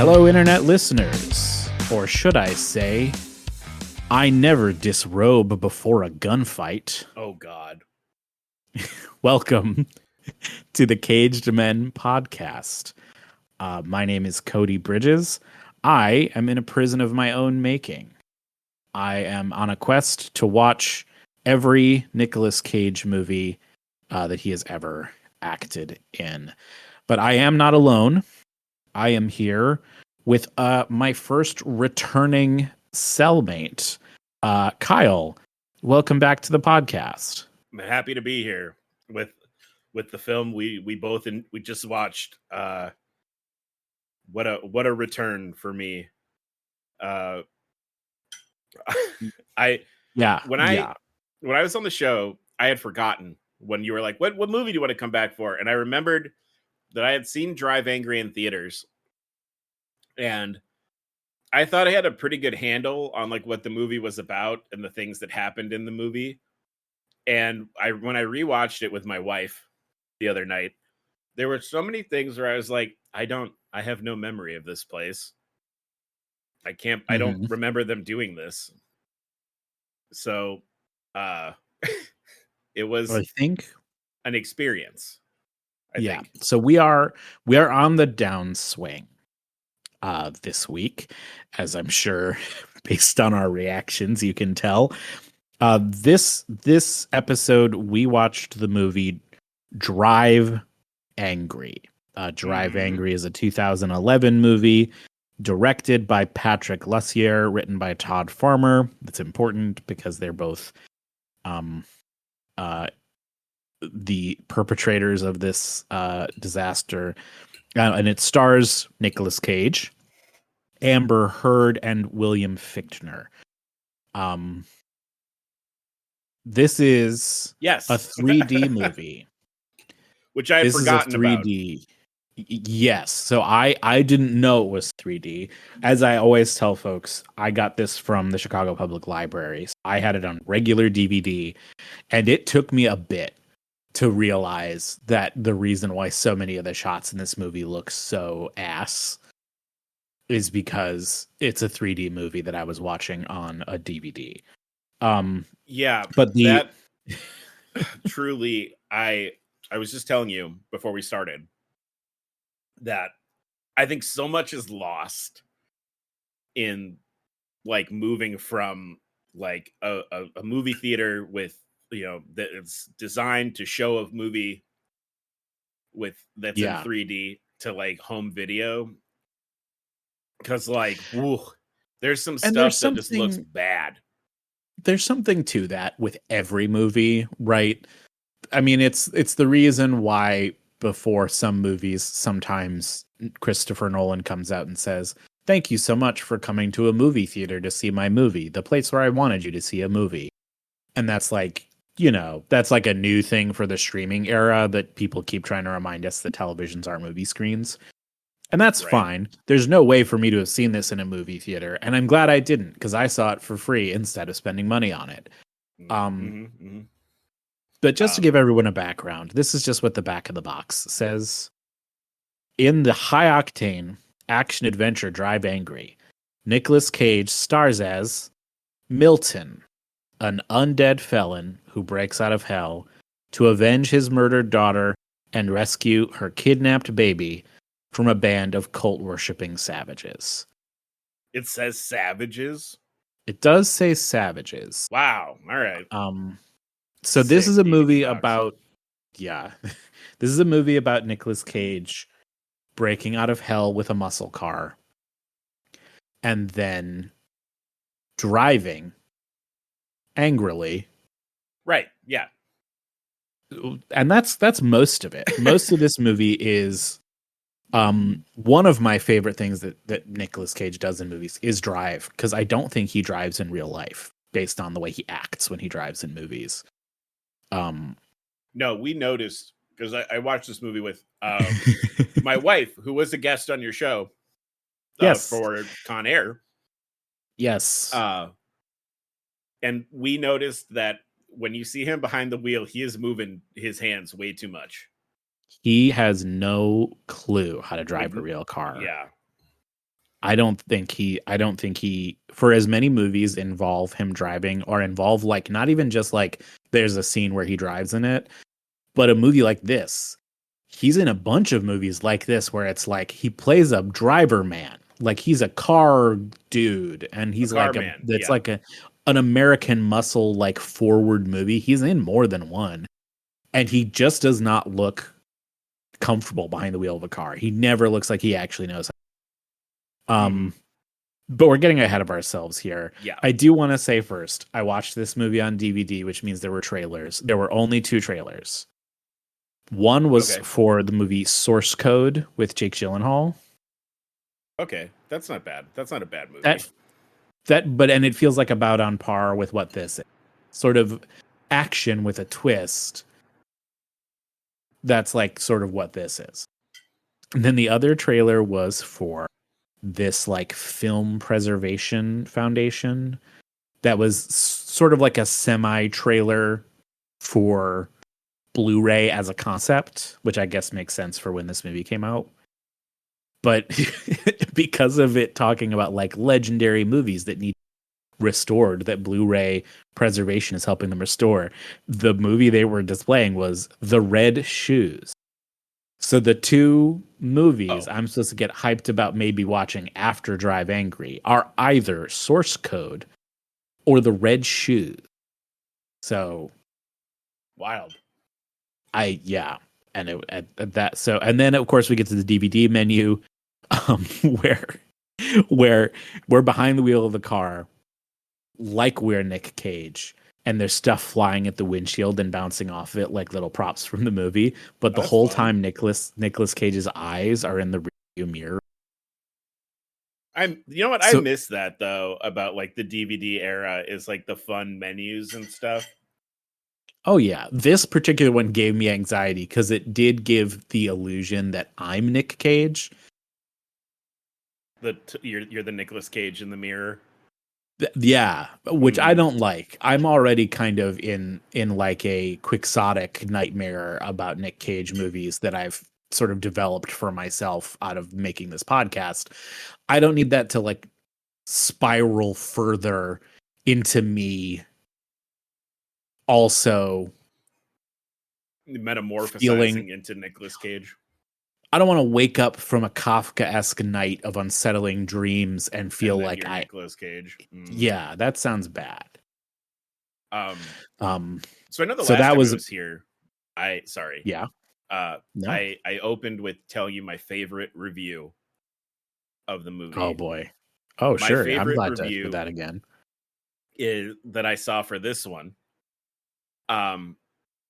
Hello, internet listeners. Or should I say, I never disrobe before a gunfight. Oh, God. Welcome to the Caged Men podcast. My name is Cody Bridges. I am in a prison of my own making. I am on a quest to watch every Nicolas Cage movie that he has ever acted in. But I am not alone. I am here with my first returning cellmate, Kyle. Welcome back to the podcast. I'm happy to be here with the film we just watched. What a return for me. When I was on the show, I had forgotten when you were like, what movie do you want to come back for? And I remembered that I had seen Drive Angry in theaters. And I thought I had a pretty good handle on like what the movie was about and the things that happened in the movie. And when I rewatched it with my wife the other night, there were so many things where I was like, I have no memory of this place. I don't remember them doing this. So, it was, I think, an experience. I think. So we are on the downswing this week, as I'm sure based on our reactions you can tell. This episode we watched the movie Drive Angry. Drive Angry is a 2011 movie directed by Patrick Lussier, written by Todd Farmer. That's important because they're both the perpetrators of this disaster. And it stars Nicolas Cage, Amber Heard, and William Fichtner. This is a 3D movie. Which I had forgotten about. Yes. So I didn't know it was 3D. As I always tell folks, I got this from the Chicago Public Library. So I had it on regular DVD, and it took me a bit to realize that the reason why so many of the shots in this movie look so ass is because it's a 3D movie that I was watching on a DVD. That truly, I was just telling you before we started that I think so much is lost in like moving from like a movie theater with, that it's designed to show a movie that's in 3D to like home video. Because like, there's some stuff that just looks bad. There's something to that with every movie, right? I mean, it's the reason why before some movies, sometimes Christopher Nolan comes out and says, "Thank you so much for coming to a movie theater to see my movie, the place where I wanted you to see a movie." And that's like, that's like a new thing for the streaming era that people keep trying to remind us that televisions are movie screens. And that's fine. There's no way for me to have seen this in a movie theater. And I'm glad I didn't, because I saw it for free instead of spending money on it. But just to give everyone a background, this is just what the back of the box says. In the high-octane action-adventure Drive Angry, Nicolas Cage stars as Milton, an undead felon who breaks out of hell to avenge his murdered daughter and rescue her kidnapped baby from a band of cult-worshipping savages. It says savages? It does say savages. Wow. All right. So this is a movie about... Yeah. This is a movie about Nicolas Cage breaking out of hell with a muscle car and then driving angrily. Right. Yeah. And that's most of it. Most of this movie is... one of my favorite things that Nicolas Cage does in movies is drive, because I don't think he drives in real life based on the way he acts when he drives in movies. No, we noticed, because I watched this movie with my wife, who was a guest on your show for Con Air. Yes. And we noticed that when you see him behind the wheel, he is moving his hands way too much. He has no clue how to drive a real car. Yeah. I don't think he, for as many movies involve him driving or involve like not even just like there's a scene where he drives in it, but a movie like this, he's in a bunch of movies like this where it's like he plays a driver man, like he's a car dude, and A he's car like man. it's Yeah. like an American Muscle like forward movie. He's in more than one, and he just does not look comfortable behind the wheel of a car. He never looks like he actually knows. But we're getting ahead of ourselves here. Yeah. I do want to say first, I watched this movie on DVD, which means there were trailers. There were only 2 trailers. One was for the movie Source Code with Jake Gyllenhaal. Okay, that's not bad. That's not a bad movie. And it feels like about on par with what this is. Sort of action with a twist. That's like sort of what this is. And then the other trailer was for this like film preservation foundation that was sort of like a semi trailer for Blu-ray as a concept, which I guess makes sense for when this movie came out. But because of it talking about like legendary movies that need restored, that Blu-ray preservation is helping them restore, the movie they were displaying was The Red Shoes. So the 2 movies I'm supposed to get hyped about maybe watching after Drive Angry are either Source Code or The Red Shoes. So wild. And then of course we get to the DVD menu, where we're behind the wheel of the car, like we're Nick Cage, and there's stuff flying at the windshield and bouncing off of it like little props from the movie. But the whole time, Nicolas Cage's eyes are in the rearview mirror. You know what? I miss that though about like the DVD era is like the fun menus and stuff. Oh yeah, this particular one gave me anxiety because it did give the illusion that I'm Nick Cage. You're the Nicolas Cage in the mirror. Yeah, which I don't like. I'm already kind of in like a quixotic nightmare about Nick Cage movies that I've sort of developed for myself out of making this podcast. I don't need that to like spiral further into me also metamorphosizing into Nicolas Cage. I don't want to wake up from a Kafka-esque night of unsettling dreams and feel like Nicolas Cage. Yeah, that sounds bad. So I know the last time I was here, Yeah. No. I opened with telling you my favorite review of the movie. Oh boy. Oh, my sure. I'm glad to hear that again. Is that I saw for this one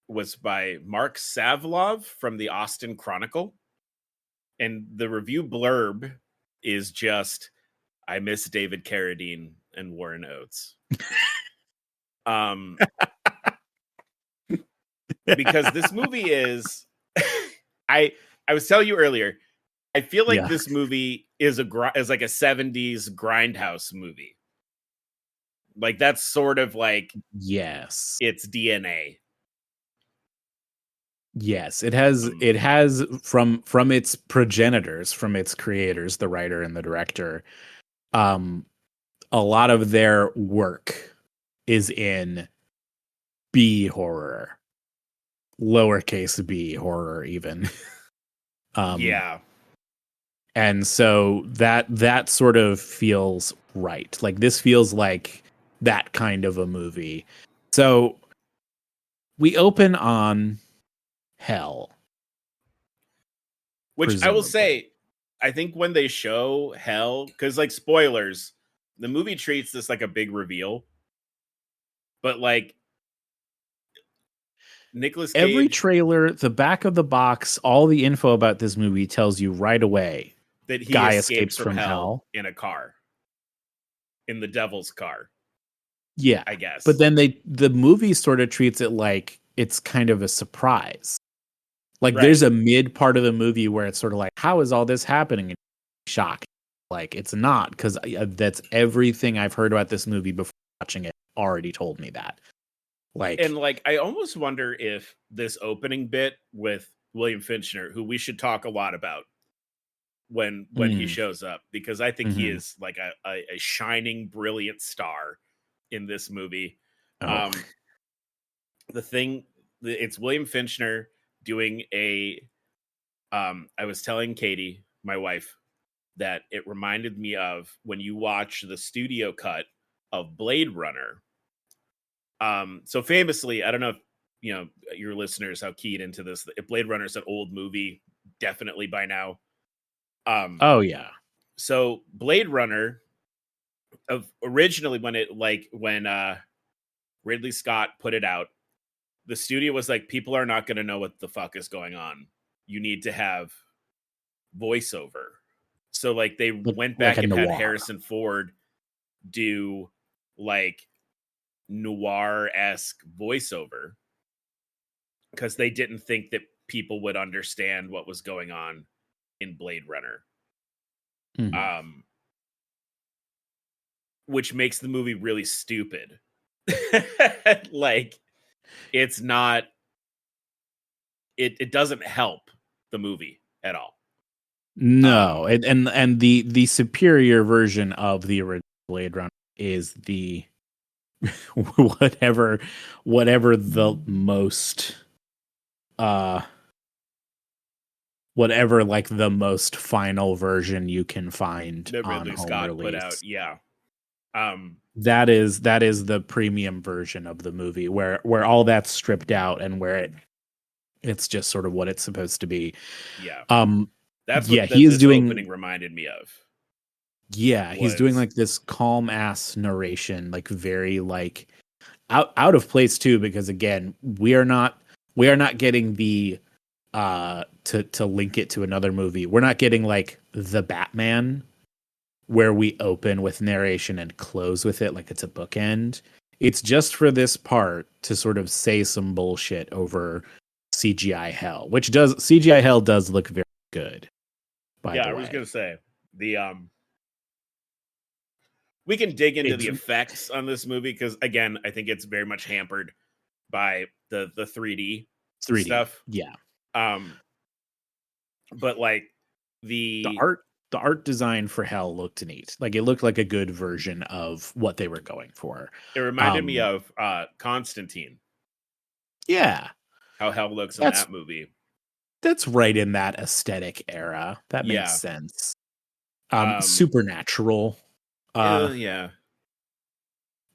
was by Mark Savlov from the Austin Chronicle. And the review blurb is just, I miss David Carradine and Warren Oates. Because this movie is, I was telling you earlier, I feel like this movie is like a 70s grindhouse movie. Like that's sort of like its DNA. Yes, it has from its progenitors, from its creators, the writer and the director. A lot of their work is in B horror, lowercase b horror, even. And so that sort of feels right. Like this feels like that kind of a movie. So we open on hell, which presumably. I will say, I think when they show hell, because like spoilers, the movie treats this like a big reveal, but like Nicolas Cage, every trailer, the back of the box, all the info about this movie tells you right away that he guy escapes from hell in a car, in the devil's car. Yeah, I guess. But then the movie sort of treats it like it's kind of a surprise. Like there's a mid part of the movie where it's sort of like, how is all this happening? And shock. Like it's not, because that's everything I've heard about this movie before watching it already told me that. And I almost wonder if this opening bit with William Finchner, who we should talk a lot about, when he shows up, because I think he is like a shining, brilliant star in this movie. Oh. It's William Finchner doing I was telling Katie, my wife, that it reminded me of when you watch the studio cut of Blade Runner. So famously, I don't know if your listeners how keyed into this. Blade Runner is an old movie, definitely by now. Oh yeah. So Blade Runner, originally when Ridley Scott put it out, the studio was like, people are not going to know what the fuck is going on. You need to have voiceover. So like they went back and had Harrison Ford do like noir-esque voiceover, because they didn't think that people would understand what was going on in Blade Runner. Which makes the movie really stupid. Like, it's not, it doesn't help the movie at all. No, and the superior version of the original Blade Runner is the whatever the most whatever like the most final version you can find that on Ridley home Scott release. Put out. Yeah. That is the premium version of the movie where all that's stripped out and where it's just sort of what it's supposed to be. Yeah. That's what he is doing. Opening reminded me of. Yeah, he's doing like this calm ass narration, like very like out of place too, because again, we are not getting the to link it to another movie. We're not getting like the Batman where we open with narration and close with it like it's a bookend. It's just for this part to sort of say some bullshit over CGI hell, which CGI hell does look very good. By the way. I was gonna say we can dig into the effects on this movie, because again, I think it's very much hampered by the 3D stuff. Yeah. But like the art design for hell looked neat. Like it looked like a good version of what they were going for. It reminded me of Constantine. Yeah. How hell looks in that movie. That's right in that aesthetic era. That makes sense. Supernatural. Yeah.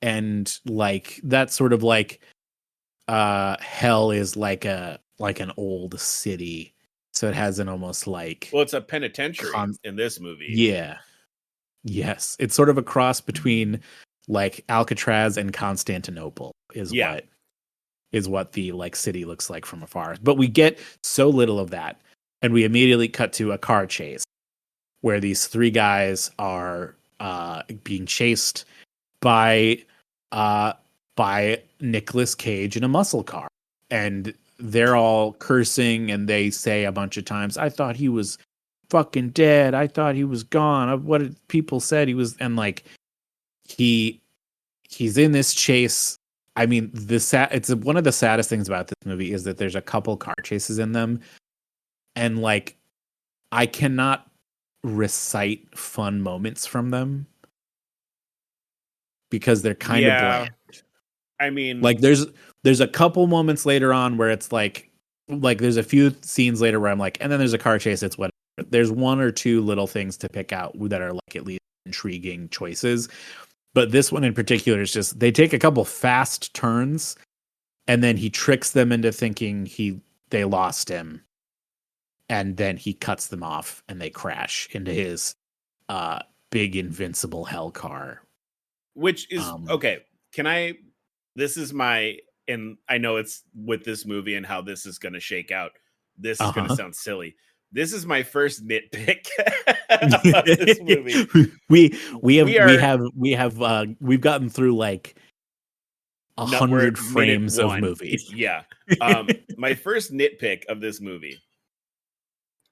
And like that sort of like hell is like an old city. So it has an almost like, well, it's a penitentiary in this movie. Yeah. Yes. It's sort of a cross between like Alcatraz and Constantinople is what the like city looks like from afar. But we get so little of that. And we immediately cut to a car chase where these three guys are being chased by Nicolas Cage in a muscle car. And they're all cursing and they say a bunch of times, I thought he was fucking dead. I thought he was gone. What did people said he was? And like he's in this chase. I mean, it's one of the saddest things about this movie is that there's a couple car chases in them. And like, I cannot recite fun moments from them because they're kind of bland. I mean, like there's a couple moments later on where it's like there's a few scenes later where I'm like, and then there's a car chase. It's what there's one or two little things to pick out that are like at least intriguing choices. But this one in particular is just, they take a couple fast turns and then he tricks them into thinking they lost him. And then he cuts them off and they crash into his big invincible hell car. Which is, okay, this is and I know it's with this movie and how this is going to shake out. This is going to sound silly. This is my first nitpick about this movie. We've gotten through like 100 frames of movie. Yeah. My first nitpick of this movie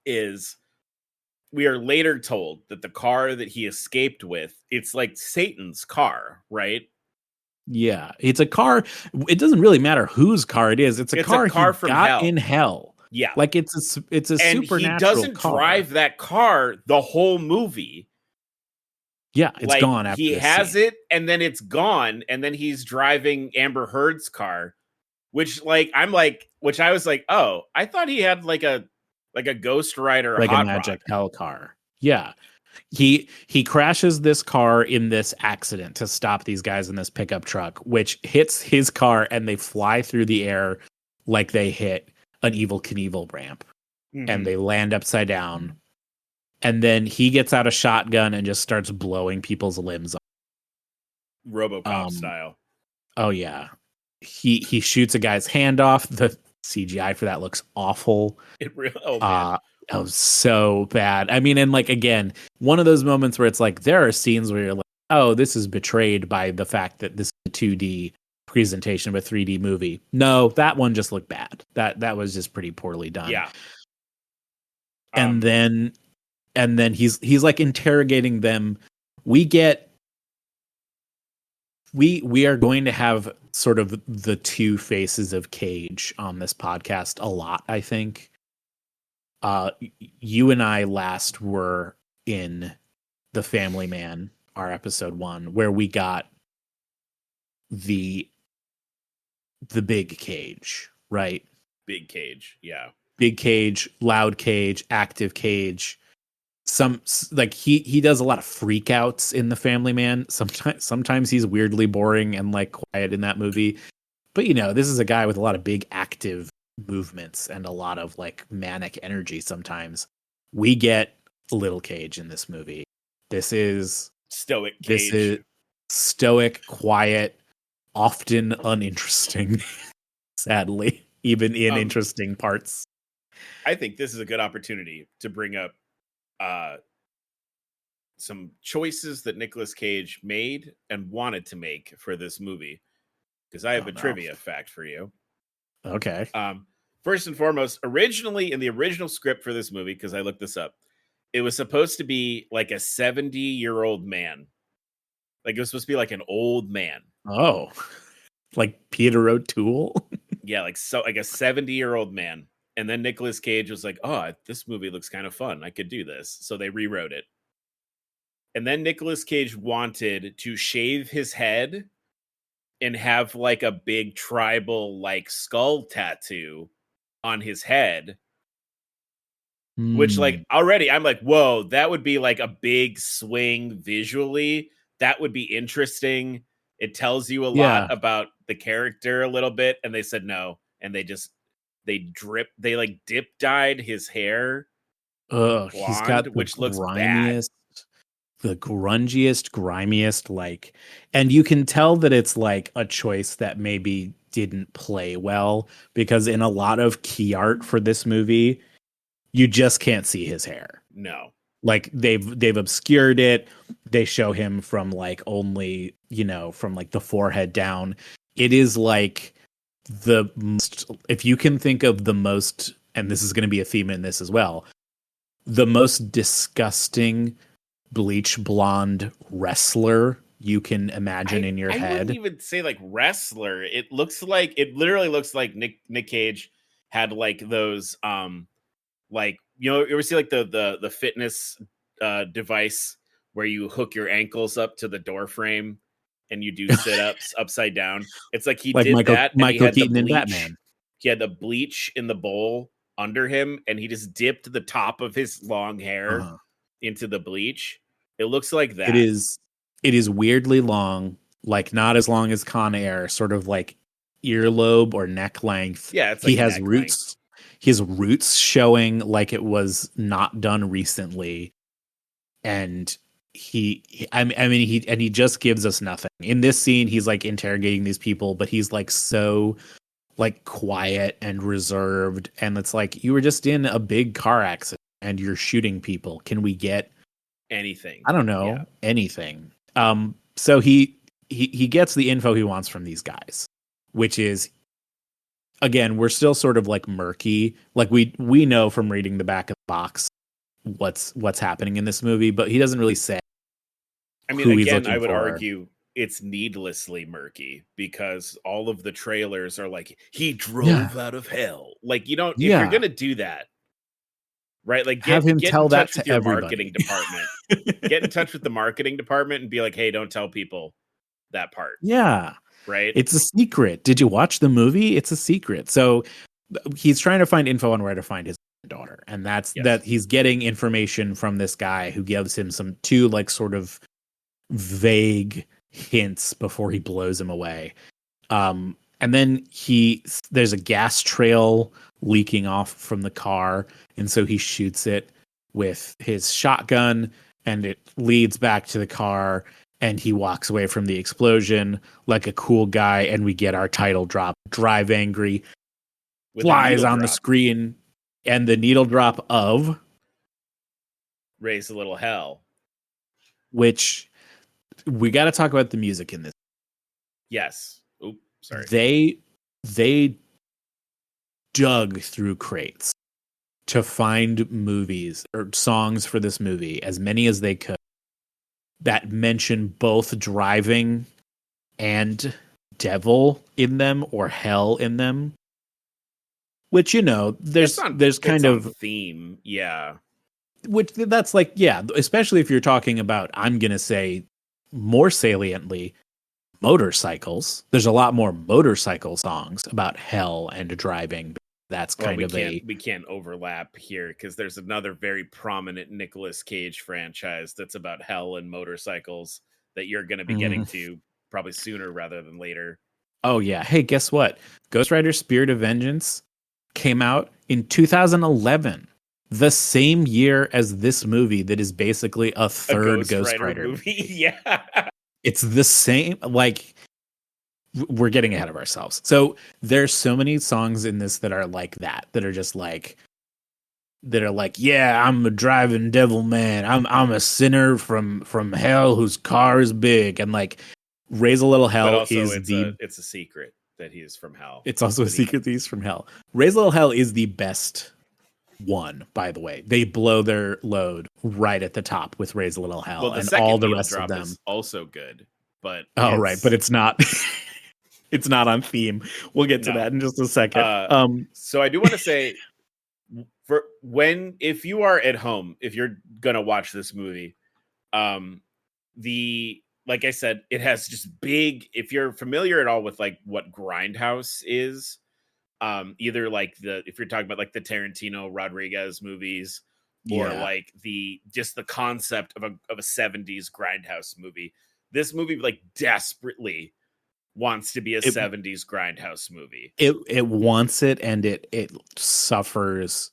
is we are later told that the car that he escaped with, it's like Satan's car, right? Yeah, it's a car. It doesn't really matter whose car it is. It's a car from got hell. in hell. Yeah. Like it's a And he supernatural doesn't car. drive that car the whole movie. Yeah, it's like, gone after he this has scene. it and then it's gone, and then he's driving Amber Heard's car, which I was like, oh, I thought he had like a Ghost Rider Like a hot magic rod. hell car. Yeah. He crashes this car in this accident to stop these guys in this pickup truck, which hits his car and they fly through the air like they hit an Evel Knievel ramp. And they land upside down. And then he gets out a shotgun and just starts blowing people's limbs off. RoboCop style. Oh yeah. He shoots a guy's hand off. The CGI for that looks awful. Oh man. That was so bad. I mean, and like again, one of those moments where it's like there are scenes where you're like, oh, this is betrayed by the fact that this is a 2D presentation of a 3D movie. No, that one just looked bad. That was just pretty poorly done. Yeah. And then he's like interrogating them. We are going to have sort of the two faces of Cage on this podcast a lot, I think. You and I last were in The Family Man, our episode 1, where we got the big Cage, right? Big Cage, yeah. Big Cage, loud Cage, active Cage. Some like he does a lot of freakouts in The Family Man. Sometimes he's weirdly boring and like quiet in that movie. But you know, this is a guy with a lot of big active movements and a lot of like manic energy sometimes. We get Little Cage in this movie. This is Stoic Cage. This is stoic, quiet, often uninteresting, sadly, even in interesting parts. I think this is a good opportunity to bring up some choices that Nicolas Cage made and wanted to make for this movie, because I have a trivia fact for you. Okay. First and foremost, originally in the original script for this movie, because I looked this up, it was supposed to be like a 70-year-old man. Like it was supposed to be like an old man. Oh, like Peter O'Toole? Yeah, like a 70-year-old man. And then Nicolas Cage was like, oh, this movie looks kind of fun. I could do this. So they rewrote it. And then Nicolas Cage wanted to shave his head and have like a big tribal like skull tattoo on his head. Which like already I'm like, whoa, that would be like a big swing visually. That would be interesting. It tells you a lot about the character a little bit. And they said no. And they like dip dyed his hair. Blonde, he's got which looks bad. The grungiest, grimiest, like, and you can tell that it's like a choice that maybe didn't play well, because in a lot of key art for this movie, you just can't see his hair. No. Like they've obscured it. They show him from like only, from like the forehead down. It is like the most, if you can think of the most, and this is going to be a theme in this as well, the most disgusting bleach blonde wrestler you can imagine in your head. I wouldn't even say like wrestler. It literally looks like Nick Cage had like those like, you ever see like the fitness device where you hook your ankles up to the door frame and you do sit-ups upside down. It's like he did that, and Michael Keaton in Batman. He had the bleach in the bowl under him, and he just dipped the top of his long hair into the bleach. It looks like that. It is weirdly long, like not as long as Con Air, sort of like earlobe or neck length. Yeah, it's like he has roots. His roots showing like it was not done recently, and he just gives us nothing. In this scene, he's like interrogating these people, but he's like so like quiet and reserved, and it's like, you were just in a big car accident and you're shooting people. Can we get anything? I don't know, anything. So he gets the info he wants from these guys, which is, again, we're still sort of like murky. Like we know from reading the back of the box what's happening in this movie, but he doesn't really say. I mean, again, I would argue it's needlessly murky because all of the trailers are like, he drove out of hell. Like, you don't, if you're gonna do that, right? Like have get him get in tell that touch with to your everybody. marketing department. Get in touch with the marketing department and be like, hey, don't tell people that part. Yeah. Right? It's a secret. Did you watch the movie? It's a secret. So he's trying to find info on where to find his daughter. And that's that he's getting information from this guy who gives him some two like sort of vague hints before he blows him away. And then there's a gas trail leaking off from the car. And so he shoots it with his shotgun and it leads back to the car. And he walks away from the explosion like a cool guy. And we get our title drop, Drive Angry, with flies on the screen. And the needle drop of Raise a Little Hell. Which we got to talk about the music in this. Yes. Oops, sorry. They dug through crates to find movies or songs for this movie, as many as they could, that mention both driving and devil in them or hell in them. Which, you know, there's kind of theme. Yeah. Which that's like, yeah, especially if you're talking about, I'm going to say more saliently, motorcycles. There's a lot more motorcycle songs about hell and driving. That's we can't overlap here because there's another very prominent Nicolas Cage franchise that's about hell and motorcycles that you're going to be getting to probably sooner rather than later. Oh yeah. Hey, guess what? Ghost Rider Spirit of Vengeance came out in 2011, the same year as this movie that is basically a third Ghost Rider movie. Yeah. It's the same, like, we're getting ahead of ourselves. So there's so many songs in this that are like that are just like, yeah, I'm a driving devil man. I'm a sinner from hell whose car is big. And like, Raise a Little Hell it's a secret that he is from hell. It's also a secret that he's from hell. Raise a Little Hell is the best one, by the way. They blow their load right at the top with Raise a Little Hell. Well, and all the rest of them is also good. But right, but it's not it's not on theme. We'll get to that in just a second. So I do want to say, if you are at home, if you're gonna watch this movie, like I said, it has just big, if you're familiar at all with like what Grindhouse is, either like if you're talking about like the Tarantino Rodriguez movies, or like the concept of a 70s Grindhouse movie. This movie like desperately wants to be a 70s Grindhouse movie. It wants it, and it suffers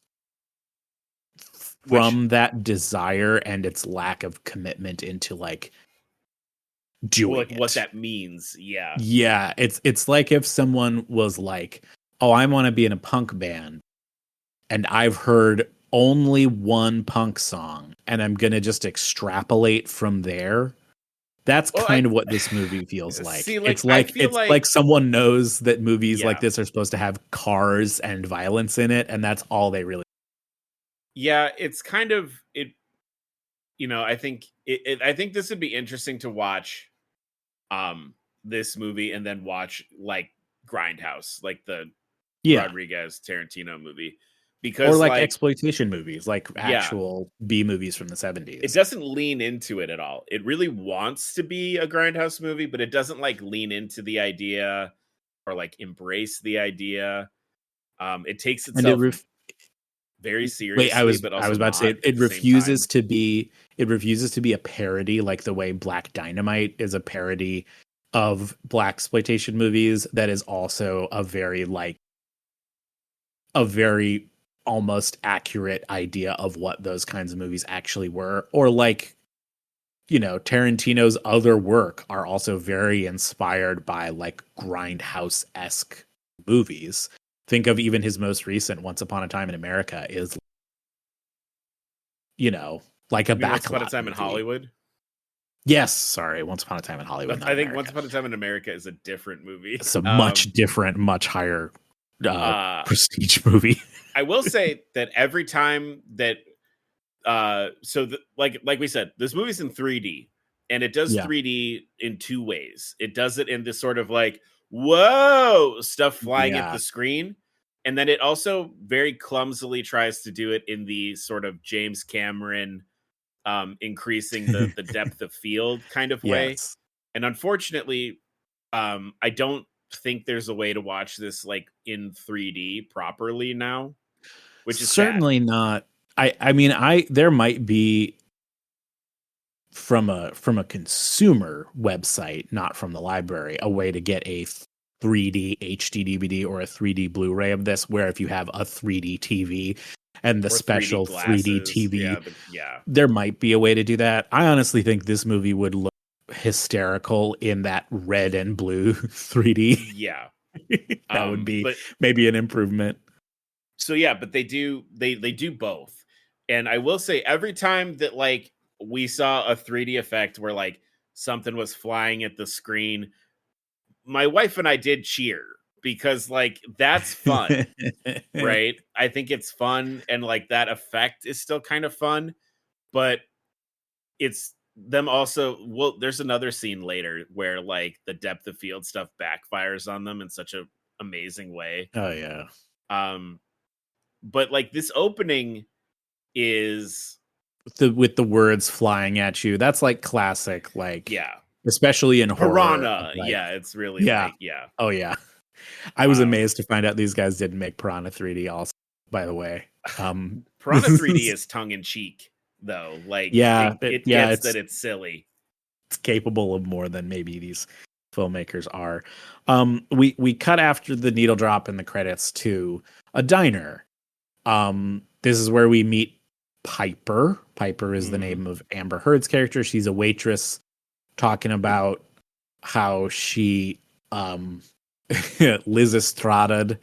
from that desire and its lack of commitment into like doing it. What that means. Yeah. It's like if someone was like, oh, I want to be in a punk band, and I've heard only one punk song, and I'm going to just extrapolate from there. That's kind of what this movie feels like. It's like someone knows that movies like this are supposed to have cars and violence in it, and that's all they really. Yeah, it's kind of it. You know, I think I think this would be interesting to watch, this movie and then watch like Grindhouse, like the Rodriguez Tarantino movie. Because or like exploitation movies, like actual B movies from the 70s. It doesn't lean into it at all. It really wants to be a Grindhouse movie, but it doesn't like lean into the idea or like embrace the idea. It takes itself very seriously. Wait, I was about to say it refuses to be a parody, like the way Black Dynamite is a parody of black exploitation movies. That is also a very almost accurate idea of what those kinds of movies actually were. Or like, you know, Tarantino's other work are also very inspired by like Grindhouse-esque movies. Think of even his most recent Once Upon a Time in America is, you know, like a Once Upon a Time in Hollywood? Yes, sorry, Once Upon a Time in Hollywood. I think Once Upon a Time in America is a different movie. It's a much different, much higher prestige movie. I will say that every time that like we said, this movie's in 3D, And it does Yeah. 3D in two ways. It does it in this sort of like, whoa, stuff flying at Yeah. the screen. And then it also very clumsily tries to do it in the sort of James Cameron increasing the depth of field kind of way. Yes. And unfortunately, I don't think there's a way to watch this like in 3D properly now, which is sad. Certainly not. I mean, there might be from a consumer website, not from the library, a way to get a 3D HD DVD or a 3D Blu-ray of this, where if you have a 3D TV and the Or 3D special 3D glasses. TV, Yeah. there might be a way to do that. I honestly think this movie would look hysterical in that red and blue 3D. Yeah. That would be But maybe an improvement. so yeah, but they do both. And I will say every time that like we saw a 3D effect where like something was flying at the screen, my wife and I did cheer because like that's fun, right? I think it's fun and like that effect is still kind of fun, but it's them also well there's another scene later where like the depth of field stuff backfires on them in such a amazing way. Oh yeah. Um but like this opening is With the words flying at you. That's like classic, like yeah, especially in horror. Piranha. Like, Yeah, it's really yeah. like yeah. Oh yeah. I was amazed to find out these guys didn't make Piranha 3D also, by the way. Piranha 3D is tongue in cheek though. Like yeah, it gets that it's silly. It's capable of more than maybe these filmmakers are. We cut after the needle drop in the credits to a diner. This is where we meet Piper. Piper is the name of Amber Heard's character. She's a waitress talking about how she Liz Estrada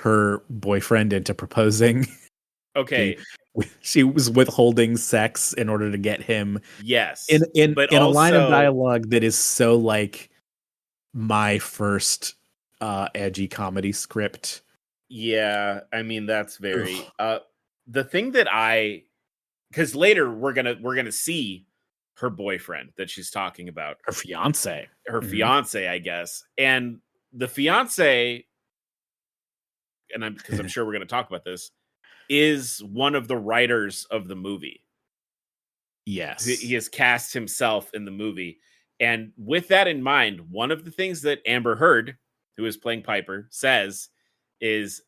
her boyfriend into proposing. Okay. She was withholding sex in order to get him. Yes. In but a also, line of dialogue that is so like my first edgy comedy script. Yeah, I mean that's very the thing that because later we're gonna see her boyfriend that she's talking about. Her fiance. Fiance, I guess. And the fiance, and because I'm sure we're gonna talk about this, is one of the writers of the movie. Yes. He has cast himself in the movie. And with that in mind, one of the things that Amber Heard, who is playing Piper, says is,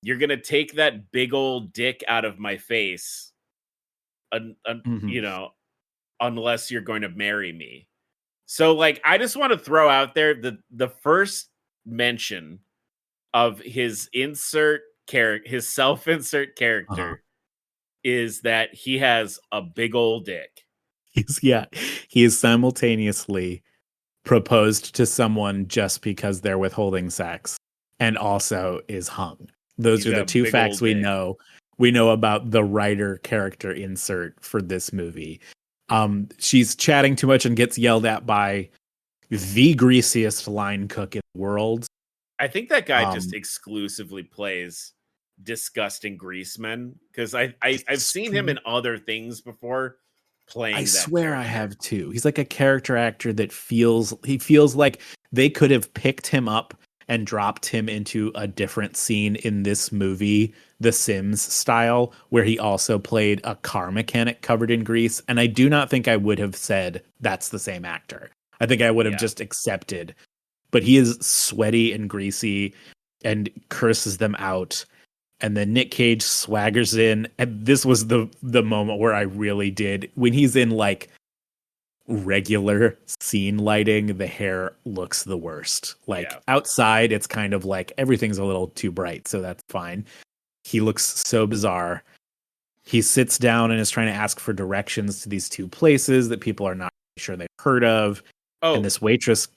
"You're going to take that big old dick out of my face, you know, unless you're going to marry me." So, like, I just want to throw out there the first mention of his his self-insert character is that he has a big old dick. He is simultaneously proposed to someone just because they're withholding sex and also is hung. Those are the two facts we know. We know about the writer character insert for this movie. She's chatting too much and gets yelled at by the greasiest line cook in the world. I think that guy just exclusively plays disgusting greasemen because I've seen him in other things before playing. I swear I have too. He's like a character actor that feels like they could have picked him up and dropped him into a different scene in this movie, The Sims style, where he also played a car mechanic covered in grease. And I do not think I would have said that's the same actor. I think I would have just accepted. But he is sweaty and greasy and curses them out. And then Nick Cage swaggers in. And this was the moment where I really did. When he's in like regular scene lighting, the hair looks the worst. Like outside, it's kind of like everything's a little too bright. So that's fine. He looks so bizarre. He sits down and is trying to ask for directions to these two places that people are not sure they've heard of. Oh, and this waitress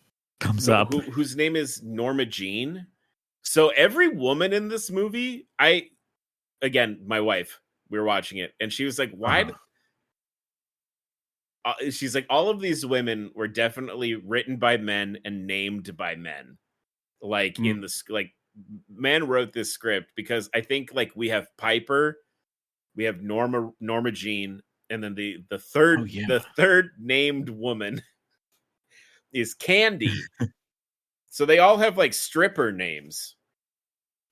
comes up. Whose name is Norma Jean. So every woman in this movie, again, my wife, we were watching it, and she was like, why? She's like, all of these women were definitely written by men and named by men. Like in the, like, man wrote this script because I think like we have Piper, we have Norma Jean, and then the third named woman is Candy. So they all have like stripper names.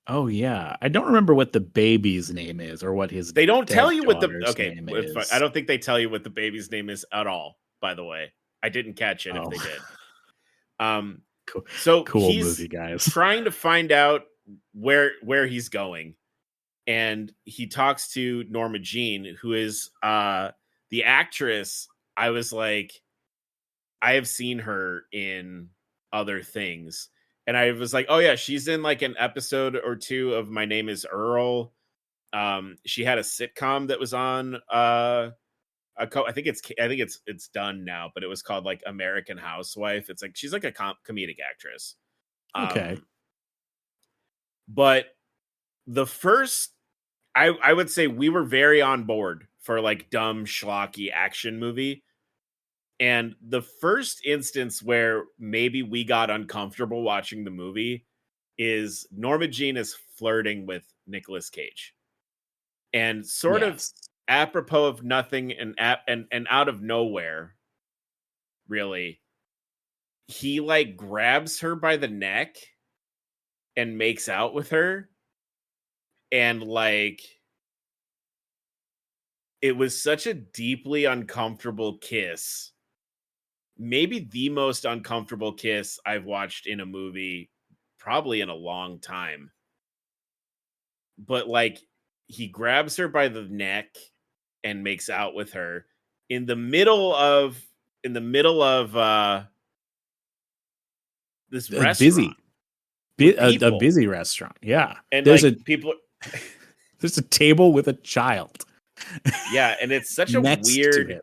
Oh yeah, I don't remember what the baby's name is or what his They don't dead tell you what the daughter's name I is. don't think they tell you what the baby's name is at all. By the way, I didn't catch it if they did. So Cool he's movie, guys. trying to find out where he's going, and he talks to Norma Jean, who is the actress. I was like, I have seen her in other things. And I was like, oh yeah, she's in like an episode or two of My Name is Earl. She had a sitcom that was on I think it's done now, but it was called like American Housewife. It's like she's like a comedic actress. Okay. But the first I would say we were very on board for like dumb schlocky action movie. And the first instance where maybe we got uncomfortable watching the movie is Norma Jean is flirting with Nicolas Cage. And sort of apropos of nothing and out of nowhere, really, he like grabs her by the neck and makes out with her. And like, it was such a deeply uncomfortable kiss. Maybe the most uncomfortable kiss I've watched in a movie probably in a long time. But like, he grabs her by the neck and makes out with her in the middle of this restaurant a busy restaurant. Yeah. And like people there's a table with a child. Yeah, and it's such a weird,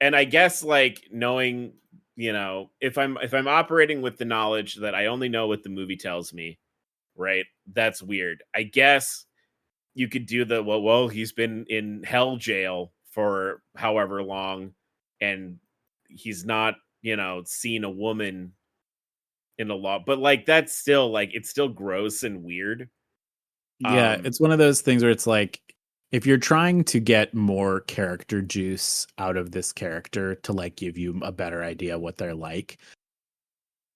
and I guess like knowing, you know, if I'm operating with the knowledge that I only know what the movie tells me, right? That's weird. I guess you could do the well, he's been in hell jail for however long, and he's not, you know, seen a woman in a lot, but like that's still like it's still gross and weird. Yeah, it's one of those things where it's like, if you're trying to get more character juice out of this character to like give you a better idea what they're like,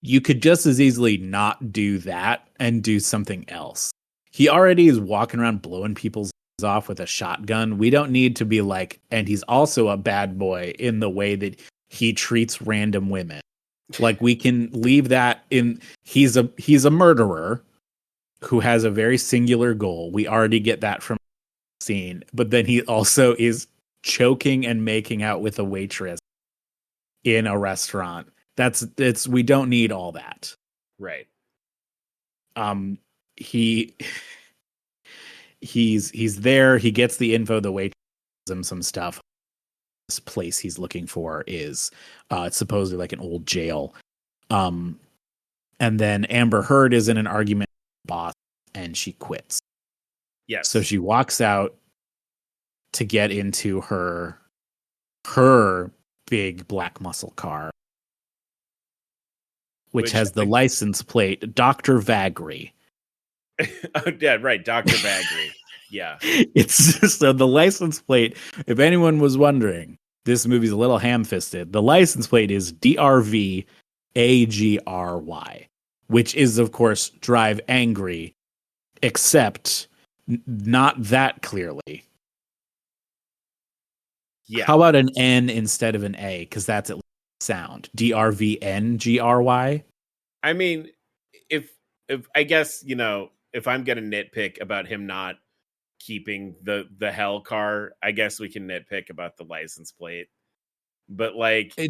you could just as easily not do that and do something else. He already is walking around blowing people's off with a shotgun. We don't need to be like, and he's also a bad boy in the way that he treats random women. Like, we can leave that in. He's a murderer who has a very singular goal. We already get that from the scene, but then he also is choking and making out with a waitress in a restaurant. We don't need all that. Right. He's there. He gets the info. The waitress gives him some stuff. This place he's looking for is it's supposedly like an old jail. And then Amber Heard is in an argument with the boss and she quits. Yes. So she walks out to get into her big black muscle car, which has the license plate Dr. Vagri. Oh, yeah, right, Dr. Vagri. Yeah. It's just the license plate. If anyone was wondering, this movie's a little ham-fisted. The license plate is DRV AGRY, which is, of course, Drive Angry, except not that clearly. Yeah. How about an N instead of an A? Because that's at least sound. DRVNGRY. I mean, if I guess, you know, if I'm gonna nitpick about him not keeping the hell car, I guess we can nitpick about the license plate. But like the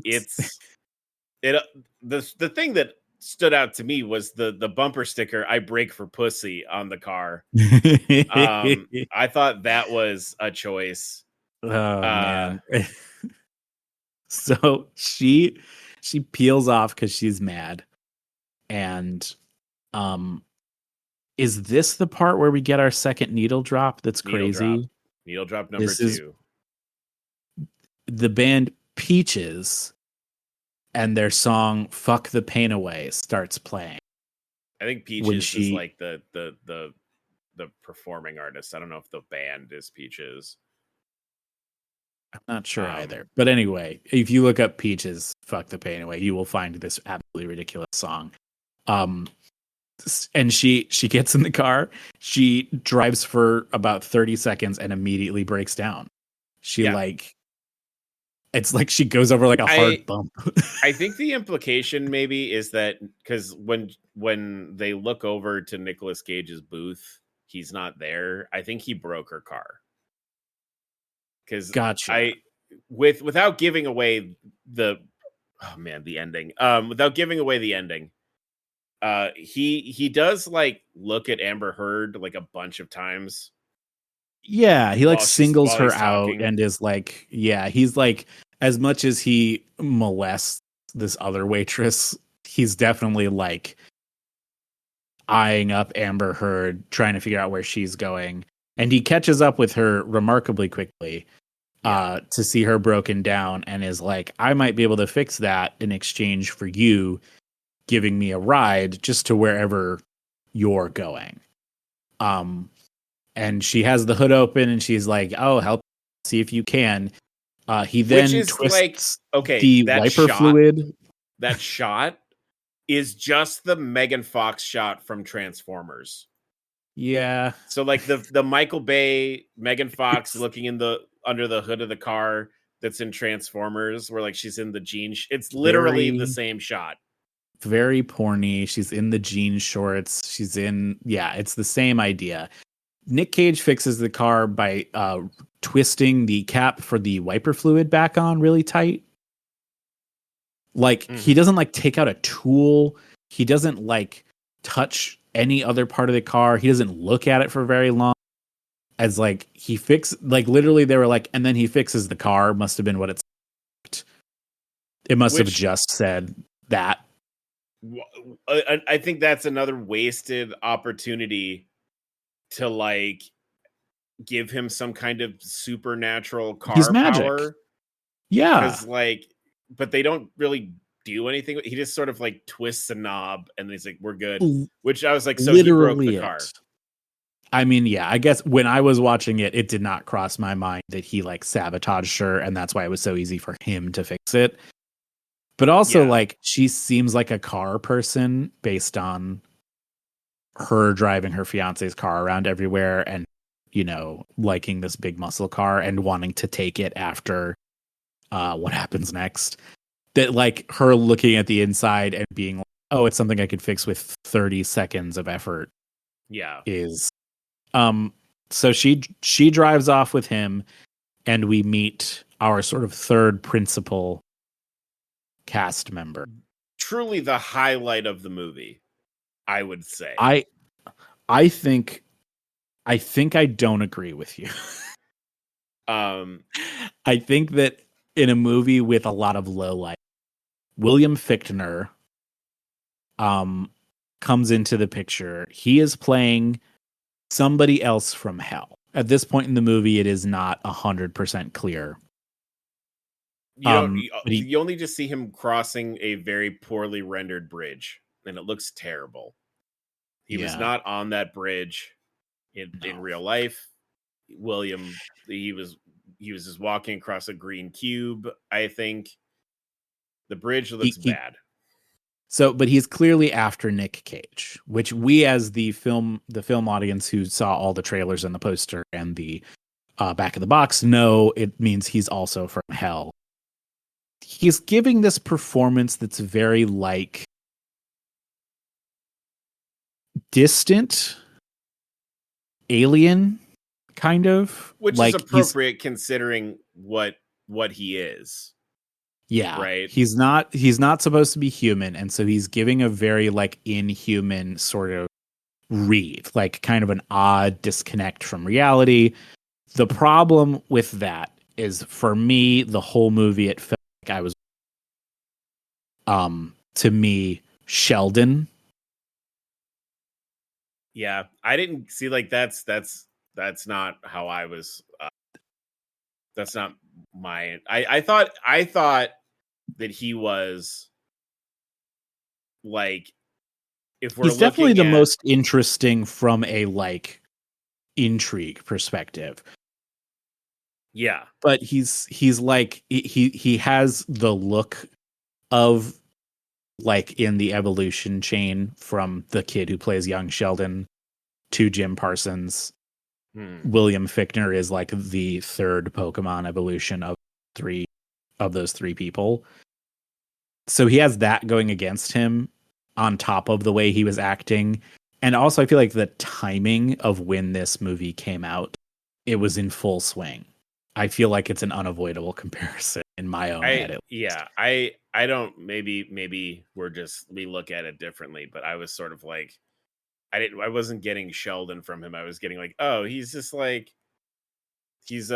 thing that stood out to me was the bumper sticker, "I break for pussy," on the car. I thought that was a choice. Oh man. So she peels off because she's mad. And is this the part where we get our second needle drop? That's crazy. Needle drop number 2. The band Peaches and their song "Fuck the Pain Away" starts playing. I think Peaches is like the performing artist. I don't know if the band is Peaches. I'm not sure either. But anyway, if you look up Peaches Fuck the Pain Away, you will find this absolutely ridiculous song. And she gets in the car, she drives for about 30 seconds and immediately breaks down. She like it's like she goes over like a hard bump. I think the implication maybe is that because when they look over to Nicolas Cage's booth, he's not there. I think he broke her car. Because gotcha. Without giving away the ending. Without giving away the ending, he does like look at Amber Heard like a bunch of times. Yeah, he like singles her out and is like, yeah, he's like, as much as he molests this other waitress, he's definitely like eyeing up Amber Heard, trying to figure out where she's going. And he catches up with her remarkably quickly to see her broken down and is like, I might be able to fix that in exchange for you giving me a ride just to wherever you're going. And she has the hood open and she's like, oh, help see if you can. He then twists the wiper fluid. That shot is just the Megan Fox shot from Transformers. Yeah. So like the Michael Bay Megan Fox looking under the hood of the car that's in Transformers, where like she's in the jeans. It's literally the same shot. Very porny. She's in the jean shorts. She's in, it's the same idea. Nick Cage fixes the car by twisting the cap for the wiper fluid back on really tight. Like he doesn't like take out a tool. He doesn't like touch any other part of the car. He doesn't look at it for very long. As like he literally they were like, and then he fixes the car. Must have been what it's. It must have just said that. I think that's another wasted opportunity to like give him some kind of supernatural car power. Yeah. Because like, but they don't really do anything. He just sort of like twists a knob and he's like, we're good. Which I was like, so literally he broke the car. I mean, yeah, I guess when I was watching it, it did not cross my mind that he like sabotaged her and that's why it was so easy for him to fix it. But also like she seems like a car person based on her driving her fiance's car around everywhere and, you know, liking this big muscle car and wanting to take it after what happens next. That like her looking at the inside and being like, oh, it's something I could fix with 30 seconds of effort. Yeah. Is so she drives off with him and we meet our sort of third principal cast member. Truly the highlight of the movie, I would say. I think I don't agree with you. I think that in a movie with a lot of low light, William Fichtner comes into the picture. He is playing somebody else from hell. At this point in the movie, it is not 100% clear. You only just see him crossing a very poorly rendered bridge, and it looks terrible. He was not on that bridge in real life. William, he was just walking across a green cube. I think the bridge looks bad. So, but he's clearly after Nick Cage, which we, as the film audience who saw all the trailers and the poster and the back of the box, know it means he's also from hell. He's giving this performance that's very like distant, alien, kind of, which like is appropriate considering what he is. Yeah, right. He's not supposed to be human, and so he's giving a very like inhuman sort of read, like kind of an odd disconnect from reality. The problem with that is, for me, the whole movie, it felt like I was, to me, Sheldon. Yeah, I didn't see like that's not how I was. That's not my. I thought that he was like, if we're he's definitely the most interesting from a like intrigue perspective. Yeah. But he's like he has the look of like in the evolution chain from the kid who plays young Sheldon to Jim Parsons. William Fichtner is like the third Pokemon evolution of those three people. So he has that going against him on top of the way he was acting. And also I feel like the timing of when this movie came out, it was in full swing. I feel like it's an unavoidable comparison in my own head. I don't, maybe we look at it differently, but I was sort of like, I wasn't getting Sheldon from him. I was getting like, oh, he's just like, he's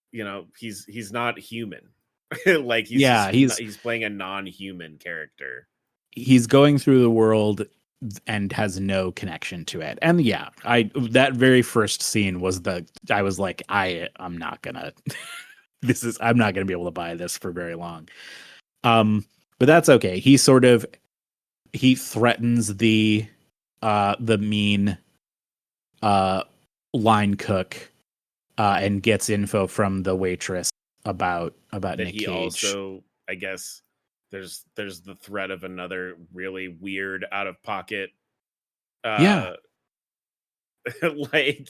he's not human. Like he's playing a non-human character. He's going through the world and has no connection to it. And yeah, that very first scene was I was like, I'm not gonna I'm not gonna be able to buy this for very long. But that's okay. He threatens the mean line cook and gets info from the waitress about that Nick he Cage. Also, I guess there's the threat of another really weird out of pocket like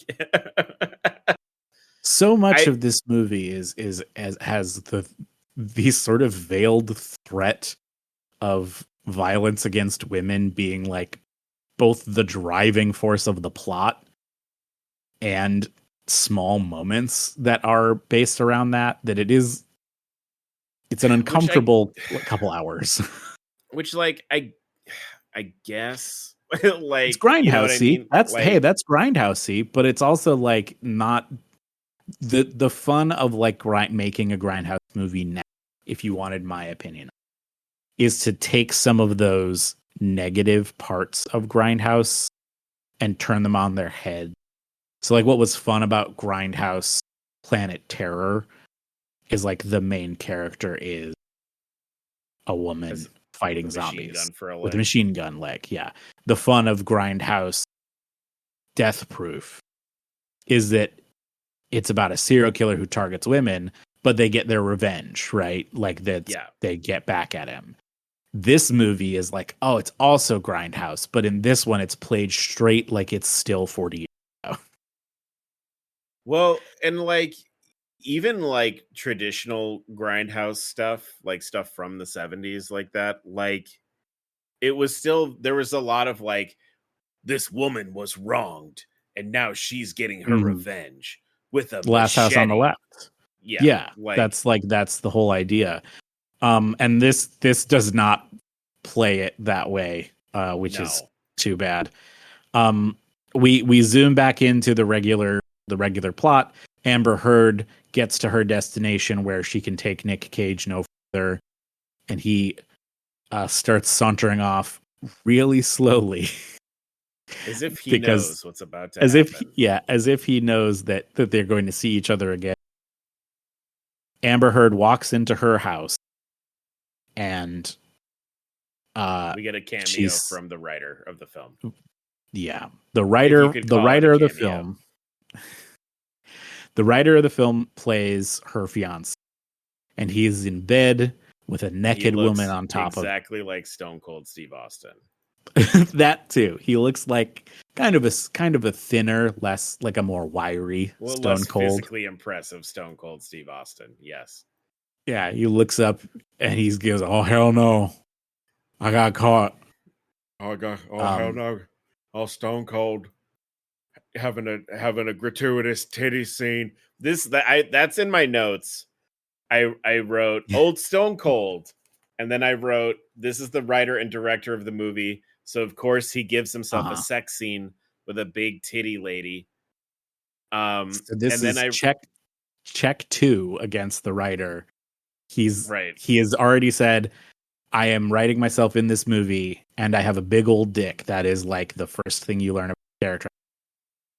so much of this movie has the sort of veiled threat of violence against women being like both the driving force of the plot and small moments that are based around that it's an uncomfortable couple hours. Which like I guess like it's grindhousey. You know that's like, that's grindhousey, but it's also like not the fun of like making a grindhouse movie now, if you wanted my opinion, is to take some of those negative parts of grindhouse and turn them on their head. So like what was fun about Grindhouse Planet Terror is like the main character is a woman fighting zombies with a machine gun leg. Yeah. The fun of Grindhouse Death Proof is that it's about a serial killer who targets women, but they get their revenge, right? Like that they get back at him. This movie is like, oh, it's also Grindhouse, but in this one it's played straight like it's still 40 years ago. Well, and like even like traditional Grindhouse stuff, like stuff from the 70s like that, like it was still, there was a lot of like, this woman was wronged and now she's getting her revenge with a Last machete. House on the Left. Yeah, like, that's the whole idea. And this does not play it that way, which is too bad. We zoom back into the regular plot. Amber Heard gets to her destination where she can take Nick Cage no further, and he starts sauntering off really slowly. As if he knows what's about to happen. As if he knows that they're going to see each other again. Amber Heard walks into her house, and we get a cameo from the writer of the film. Yeah, the writer of the film. The writer of the film plays her fiance, and he's in bed with a naked woman on top of him. Exactly like Stone Cold Steve Austin. That too. He looks like kind of a thinner, less like a more wiry Stone Cold. Physically impressive Stone Cold Steve Austin. Yes. Yeah, he looks up and he goes, "Oh hell no, I got caught. Hell no, oh Stone Cold having a gratuitous titty scene." That's in my notes. I wrote old Stone Cold, and then I wrote, this is the writer and director of the movie, so of course he gives himself a sex scene with a big titty lady. So this and is then check 2 against the writer. He has already said, I am writing myself in this movie, and I have a big old dick. That is like the first thing you learn about the character.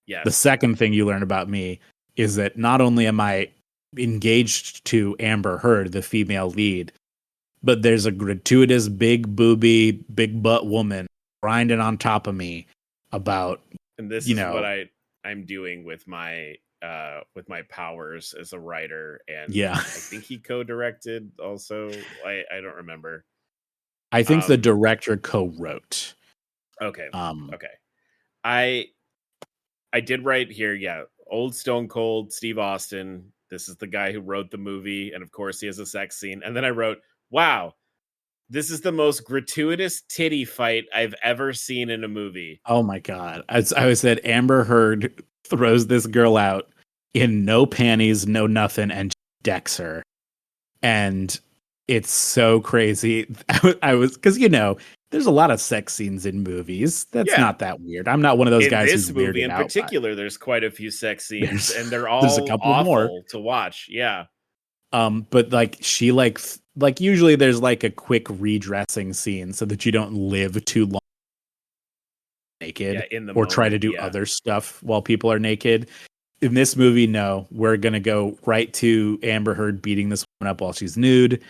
Yes. The second thing you learn about me is that not only am I engaged to Amber Heard, the female lead, but there's a gratuitous big booby, big butt woman grinding on top of me about, and this is what I'm doing with my with my powers as a writer, and Yeah. I think he co-directed also. I don't remember. I think the director co-wrote. Okay. Okay. I did write here, yeah. Old Stone Cold Steve Austin. This is the guy who wrote the movie, and of course he has a sex scene. And then I wrote, wow, this is the most gratuitous titty fight I've ever seen in a movie. Oh my God. I said Amber Heard throws this girl out in no panties, no nothing, and decks her. And it's so crazy. I was, because, there's a lot of sex scenes in movies. That's not that weird. I'm not one of those guys who's weirded out. In this movie in particular, there's quite a few sex scenes, and they're all there's a couple awful more to watch. Yeah. But like she like usually there's like a quick redressing scene so that you don't live too long naked in the or moment, try to do other stuff while people are naked. In this movie, no, we're gonna go right to Amber Heard beating this woman up while she's nude.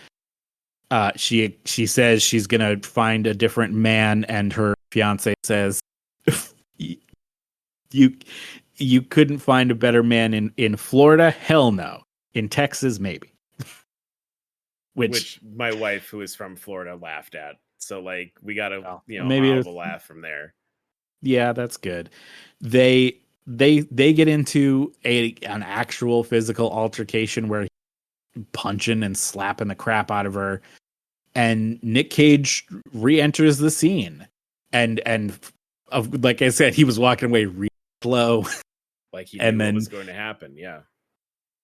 She says she's gonna find a different man, and her fiance says, "You couldn't find a better man in Florida? Hell no. In Texas, maybe." Which my wife, who is from Florida, laughed at. So like we got to maybe have a laugh from there. Yeah, that's good. They get into an actual physical altercation where he's punching and slapping the crap out of her, and Nick Cage re-enters the scene, and like I said, he was walking away real slow, like he knew what was going to happen. Yeah,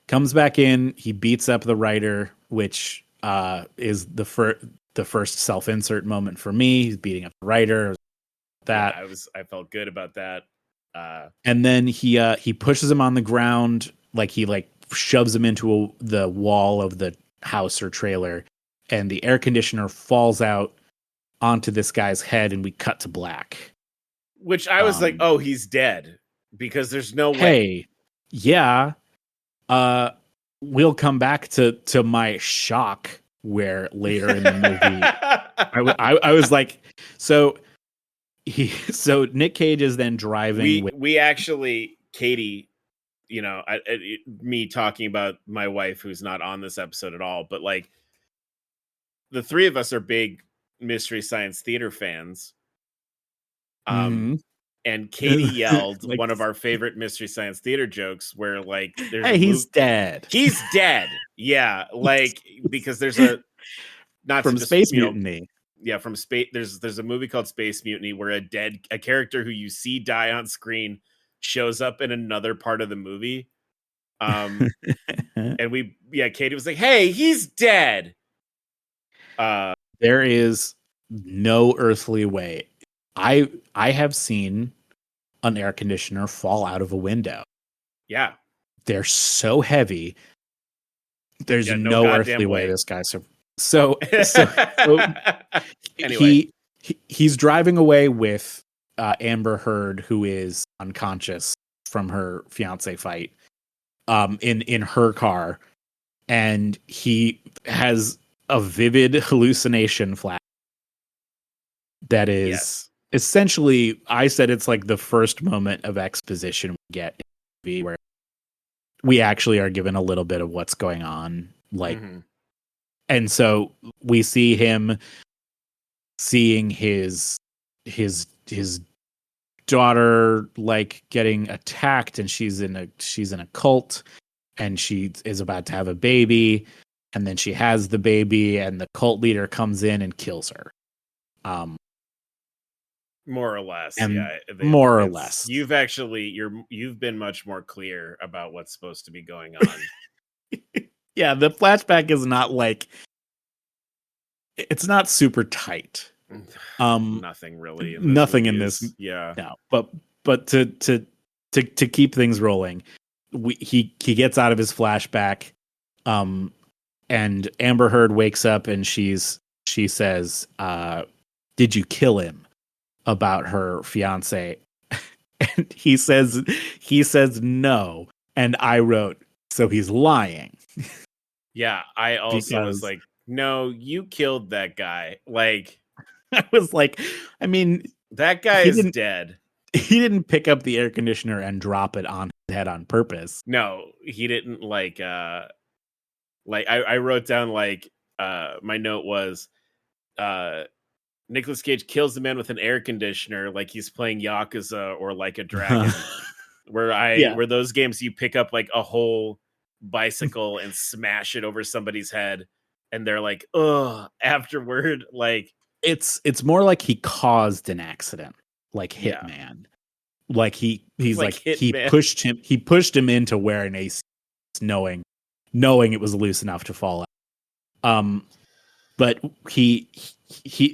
comes back in, he beats up the writer, which is the first self-insert moment for me. He's beating up the writer. That I felt good about that. And then he pushes him on the ground, like he shoves him into the wall of the house or trailer, and the air conditioner falls out onto this guy's head, and we cut to black. Which I was like, oh, he's dead, because there's no way. Hey, yeah. We'll come back to my shock where later in the movie, I was like, so Nick Cage is then driving. We actually, Katie, me talking about my wife who's not on this episode at all, but like the three of us are big Mystery Science Theater fans. And Katie yelled one of our favorite Mystery Science Theater jokes where like there's he's dead. He's dead. Yeah, like because there's a from Space Mutiny. Yeah, from space. There's a movie called Space Mutiny where a character who you see die on screen shows up in another part of the movie. And Katie was like, "Hey, he's dead." There is no earthly way. I have seen an air conditioner fall out of a window. Yeah. They're so heavy. There's no earthly way this guy's so anyway. He's driving away with Amber Heard, who is unconscious from her fiance fight, in her car, and he has a vivid hallucination flash that is essentially, I said it's like the first moment of exposition we get in the movie where we actually are given a little bit of what's going on, like. And so we see him seeing his daughter like getting attacked, and she's in a cult, and she is about to have a baby, and then she has the baby, and the cult leader comes in and kills her. More or less, more or less. You've been much more clear about what's supposed to be going on. Yeah, the flashback is not like, it's not super tight. Nothing really. Nothing in this. Yeah. No, but to keep things rolling, he gets out of his flashback, and Amber Heard wakes up and she says, "Did you kill him?" about her fiance, and he says no, and I wrote, so he's lying. Yeah, I also was like, no, you killed that guy. Like, I was like, I mean, that guy is dead. he didn't pick up the air conditioner and drop it on his head on purpose. No, he didn't I wrote down my note was Nicolas Cage kills the man with an air conditioner like he's playing Yakuza or like a dragon. Where those games you pick up like a whole bicycle and smash it over somebody's head and they're like, ugh, afterward, like it's more like he caused an accident, like Hitman. Like he pushed him into wearing a knowing it was loose enough to fall out. But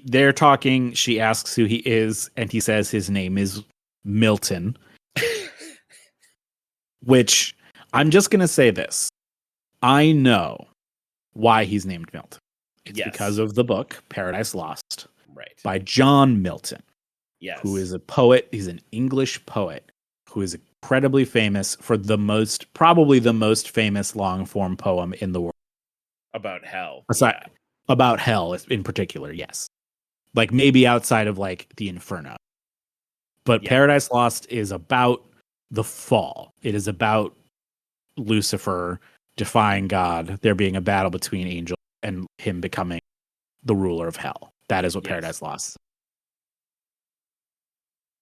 they're talking, she asks who he is, and he says his name is Milton. Which I'm just going to say this. I know why he's named Milton. It's because of the book Paradise Lost, right, by John Milton. Yes. Who is a poet. He's an English poet who is incredibly famous for probably the most famous long form poem in the world. About hell. About hell in particular, yes. Like maybe outside of like the Inferno. But Paradise Lost is about the fall. It is about Lucifer defying God, there being a battle between angels and him becoming the ruler of hell. That is what Paradise Lost is.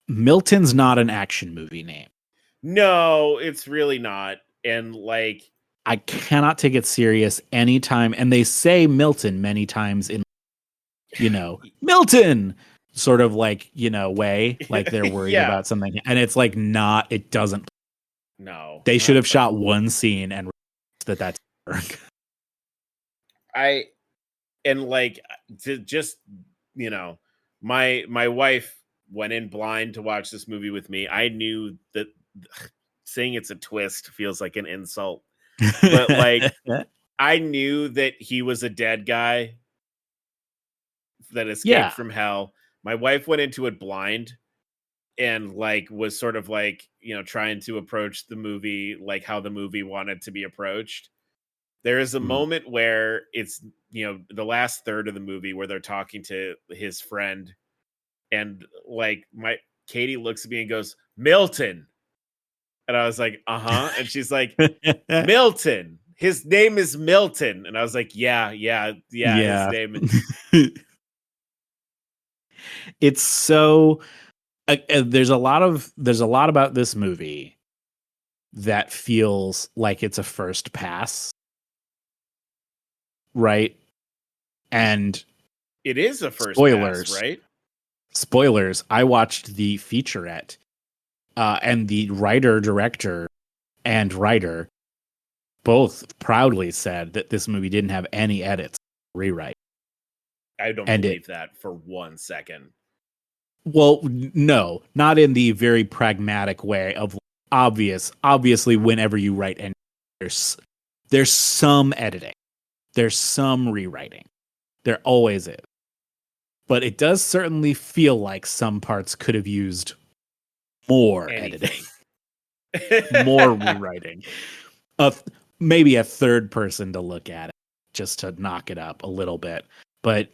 Milton's not an action movie name. No, it's really not. And like, I cannot take it serious anytime. And they say Milton many times in, Milton sort of like, way, like they're worried about something. And it's like it doesn't. No. They should have shot one scene and that's work. My wife went in blind to watch this movie with me. I knew that saying it's a twist feels like an insult. But like I knew that he was a dead guy that escaped from hell. My wife went into it blind and like was sort of like, trying to approach the movie like how the movie wanted to be approached. There is a moment where it's, the last third of the movie where they're talking to his friend and like Katie looks at me and goes, Milton. And I was like, uh-huh. And she's like, Milton. His name is Milton. And I was like, yeah. His name. It's so there's a lot about this movie that feels like it's a first pass. Right? And it is a first pass, right? Spoilers. I watched the featurette. And the writer, director, and writer both proudly said that this movie didn't have any edits, rewrite. I don't believe that for 1 second. Well, no, not in the very pragmatic way of obviously whenever you write, and there's some editing, there's some rewriting, there always is. But it does certainly feel like some parts could have used more editing, more rewriting, maybe a third person to look at it just to knock it up a little bit. But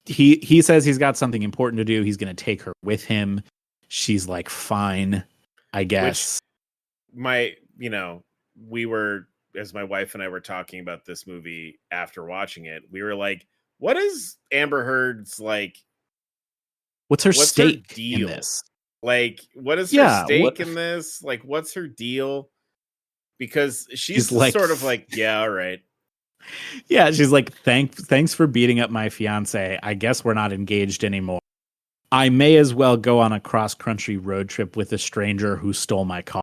he says he's got something important to do. He's going to take her with him. She's like, fine, I guess. We were, as my wife and I were talking about this movie after watching it, we were like, what is Amber Heard's like? What's her stake in this? Like, what is her stake in this? Like, what's her deal? Because she's like, sort of like, yeah, all right. Yeah, she's like, thanks for beating up my fiance. I guess we're not engaged anymore. I may as well go on a cross-country road trip with a stranger who stole my car.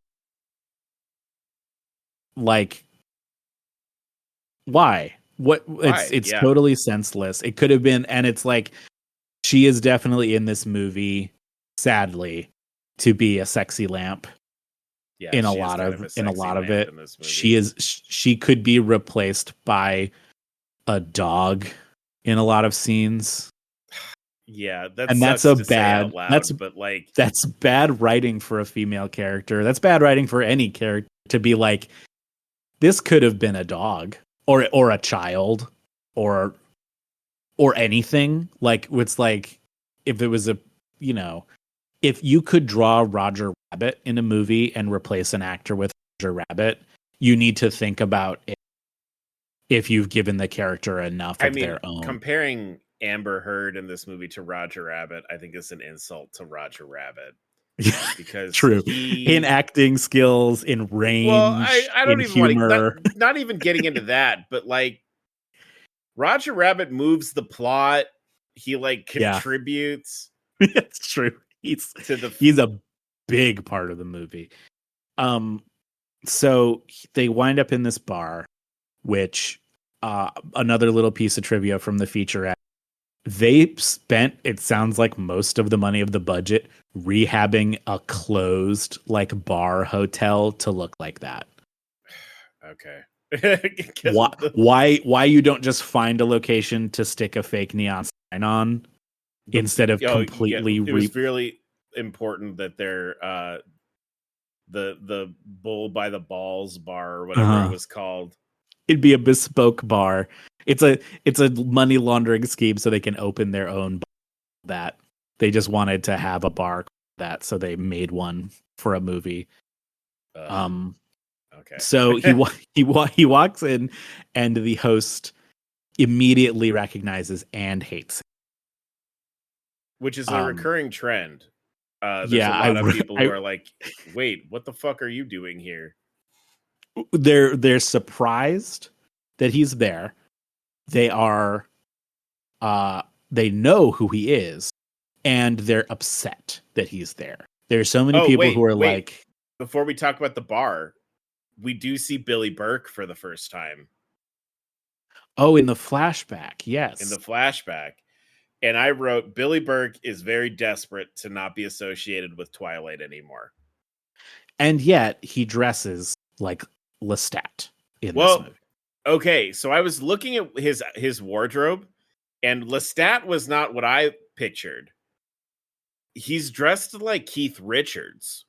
Like, why? It's totally senseless. It could have been, and it's like, she is definitely in this movie, sadly, to be a sexy lamp. Yeah, in a lot of it, she could be replaced by a dog in a lot of scenes. Yeah, that's bad writing for a female character. That's bad writing for any character to be like, this could have been a dog or a child or anything. Like, it's like if it was if you could draw Roger Rabbit in a movie and replace an actor with Roger Rabbit, you need to think about it if you've given the character enough of their own. Comparing Amber Heard in this movie to Roger Rabbit, I think is an insult to Roger Rabbit. Because true in acting skills, in range, I don't even humor. not even getting into that, but like Roger Rabbit moves the plot. He like contributes. It's true. He's a big part of the movie. So they wind up in this bar, which another little piece of trivia from the featurette. They spent, it sounds like, most of the money of the budget rehabbing a closed like bar hotel to look like that. Okay. Why you don't just find a location to stick a fake neon sign on instead of completely it was really important that they're the bull by the balls bar or whatever it was called. It'd be a bespoke bar. It's a money laundering scheme so they can open their own bar. That they just wanted to have a bar that, so they made one for a movie. Okay. So he walks in, and the host immediately recognizes and hates him, which is a recurring trend. There's a lot of people who are like, "Wait, what the fuck are you doing here?" They're surprised that he's there. They are, they know who he is, and they're upset that he's there. There's so many people who are like. Before we talk about the bar, we do see Billy Burke for the first time. Oh, in the flashback, yes. In the flashback. And I wrote, Billy Burke is very desperate to not be associated with Twilight anymore. And yet, he dresses like Lestat in this movie. Okay, so I was looking at his wardrobe, and Lestat was not what I pictured. He's dressed like Keith Richards.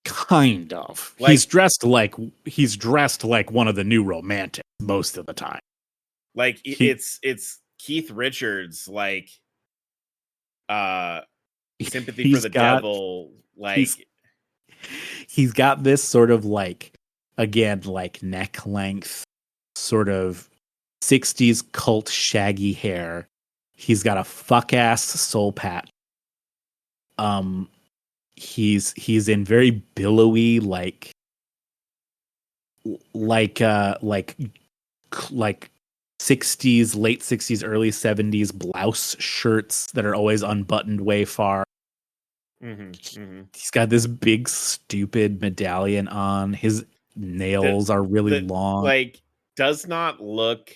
Kind of. Like, he's dressed like one of the New Romantics most of the time. Like it's Keith Richards, like Sympathy for the Devil. Like he's got this sort of like, again, like neck length, sort of 60s cult shaggy hair. He's got a fuck ass soul patch. He's in very billowy like 60s, late 60s, early 70s blouse shirts that are always unbuttoned way far. He's got this big stupid medallion on. His nails are really long. Like, does not look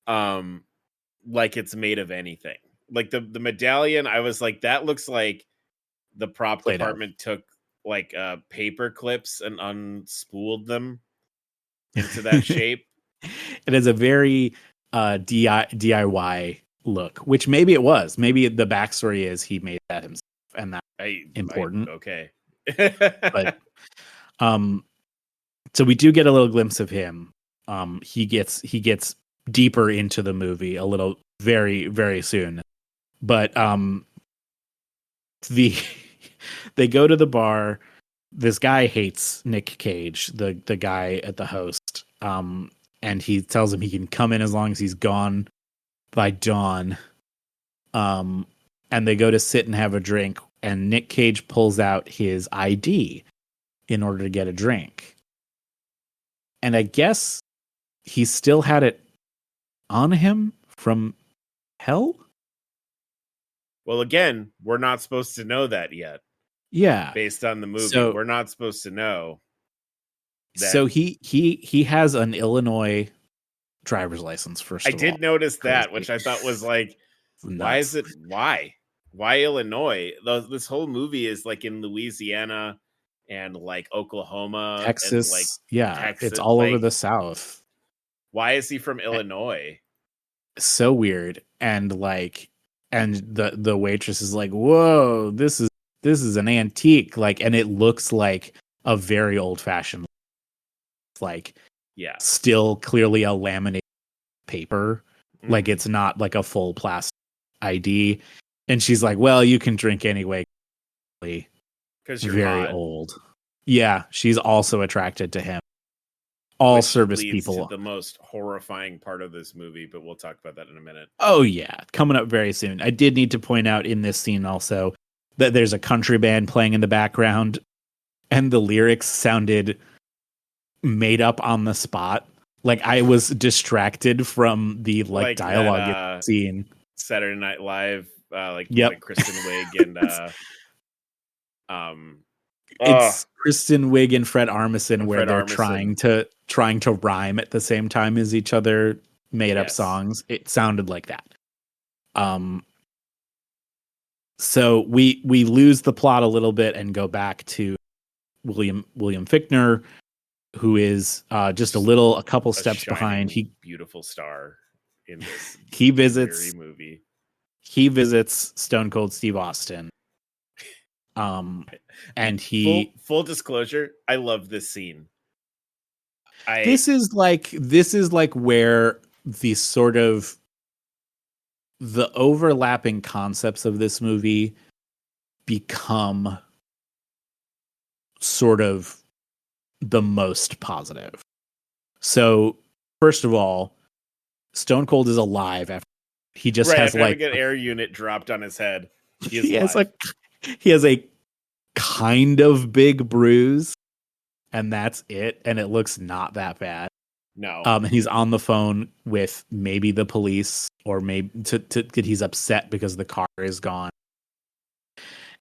like it's made of anything. Like the medallion, I was like, that looks like the prop department took like paper clips and unspooled them into that shape. It is a very DIY look, which maybe it was. Maybe the backstory is he made that himself, and that's important. Okay. But so we do get a little glimpse of him. He gets deeper into the movie a little very, very soon. But they go to the bar. This guy hates Nick Cage, the guy at the host. And he tells him he can come in as long as he's gone by dawn. And they go to sit and have a drink, and Nick Cage pulls out his ID in order to get a drink. And I guess he still had it on him from hell? Well, again, we're not supposed to know that yet. Yeah. Based on the movie, we're not supposed to know. So he has an Illinois driver's license, first of all. I did notice that, which I thought was like, why Illinois? This whole movie is like in Louisiana and like Oklahoma, Texas, and like Texas, it's all over the South. Why is he from Illinois? So weird. And the waitress is like, whoa, this is an antique, like, and it looks like a very old fashioned, like, still clearly a laminated paper. Like, it's not like a full plastic ID. And she's like, well, you can drink anyway. Because you're very hot. old. Yeah, she's also attracted to him. All Which service leads people. to the most horrifying part of this movie, but we'll talk about that in a minute. Oh, yeah. Coming up very soon. I did need to point out in this scene also that there's a country band playing in the background, and the lyrics sounded made up on the spot. Like, I was distracted from the like dialogue in the scene. Saturday Night Live, like Kristen Wiig and it's Kristen Wiig and Fred Armisen, where they're trying to rhyme at the same time as each other, made up songs. It sounded like that. So we lose the plot a little bit and go back to William Fichtner, who is just a couple steps behind. He beautiful star in this movie. He visits Stone Cold Steve Austin. And he full disclosure, I love this scene. This is like where the sort of the overlapping concepts of this movie become sort of the most positive. So, first of all, Stone Cold is alive after he just has like an air unit dropped on his head. He has a kind of big bruise, and that's it. And it looks not that bad. No. And he's on the phone with maybe the police, or maybe he's upset because the car is gone.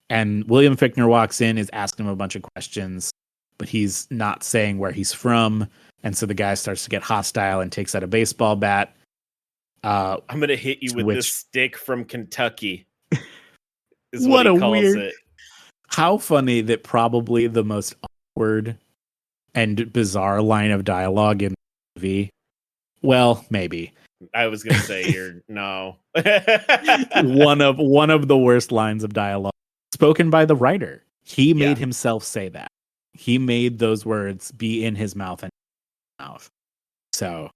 And William Fichtner walks in, is asking him a bunch of questions, but he's not saying where he's from. And so the guy starts to get hostile and takes out a baseball bat. I'm going to hit you with this stick from Kentucky. Is what he a calls weird. It. How funny that probably the most awkward and bizarre line of dialogue in the movie. Well, maybe. I was going to say here, no. one of the worst lines of dialogue spoken by the writer. He made himself say that. He made those words be in his mouth and mouth. So,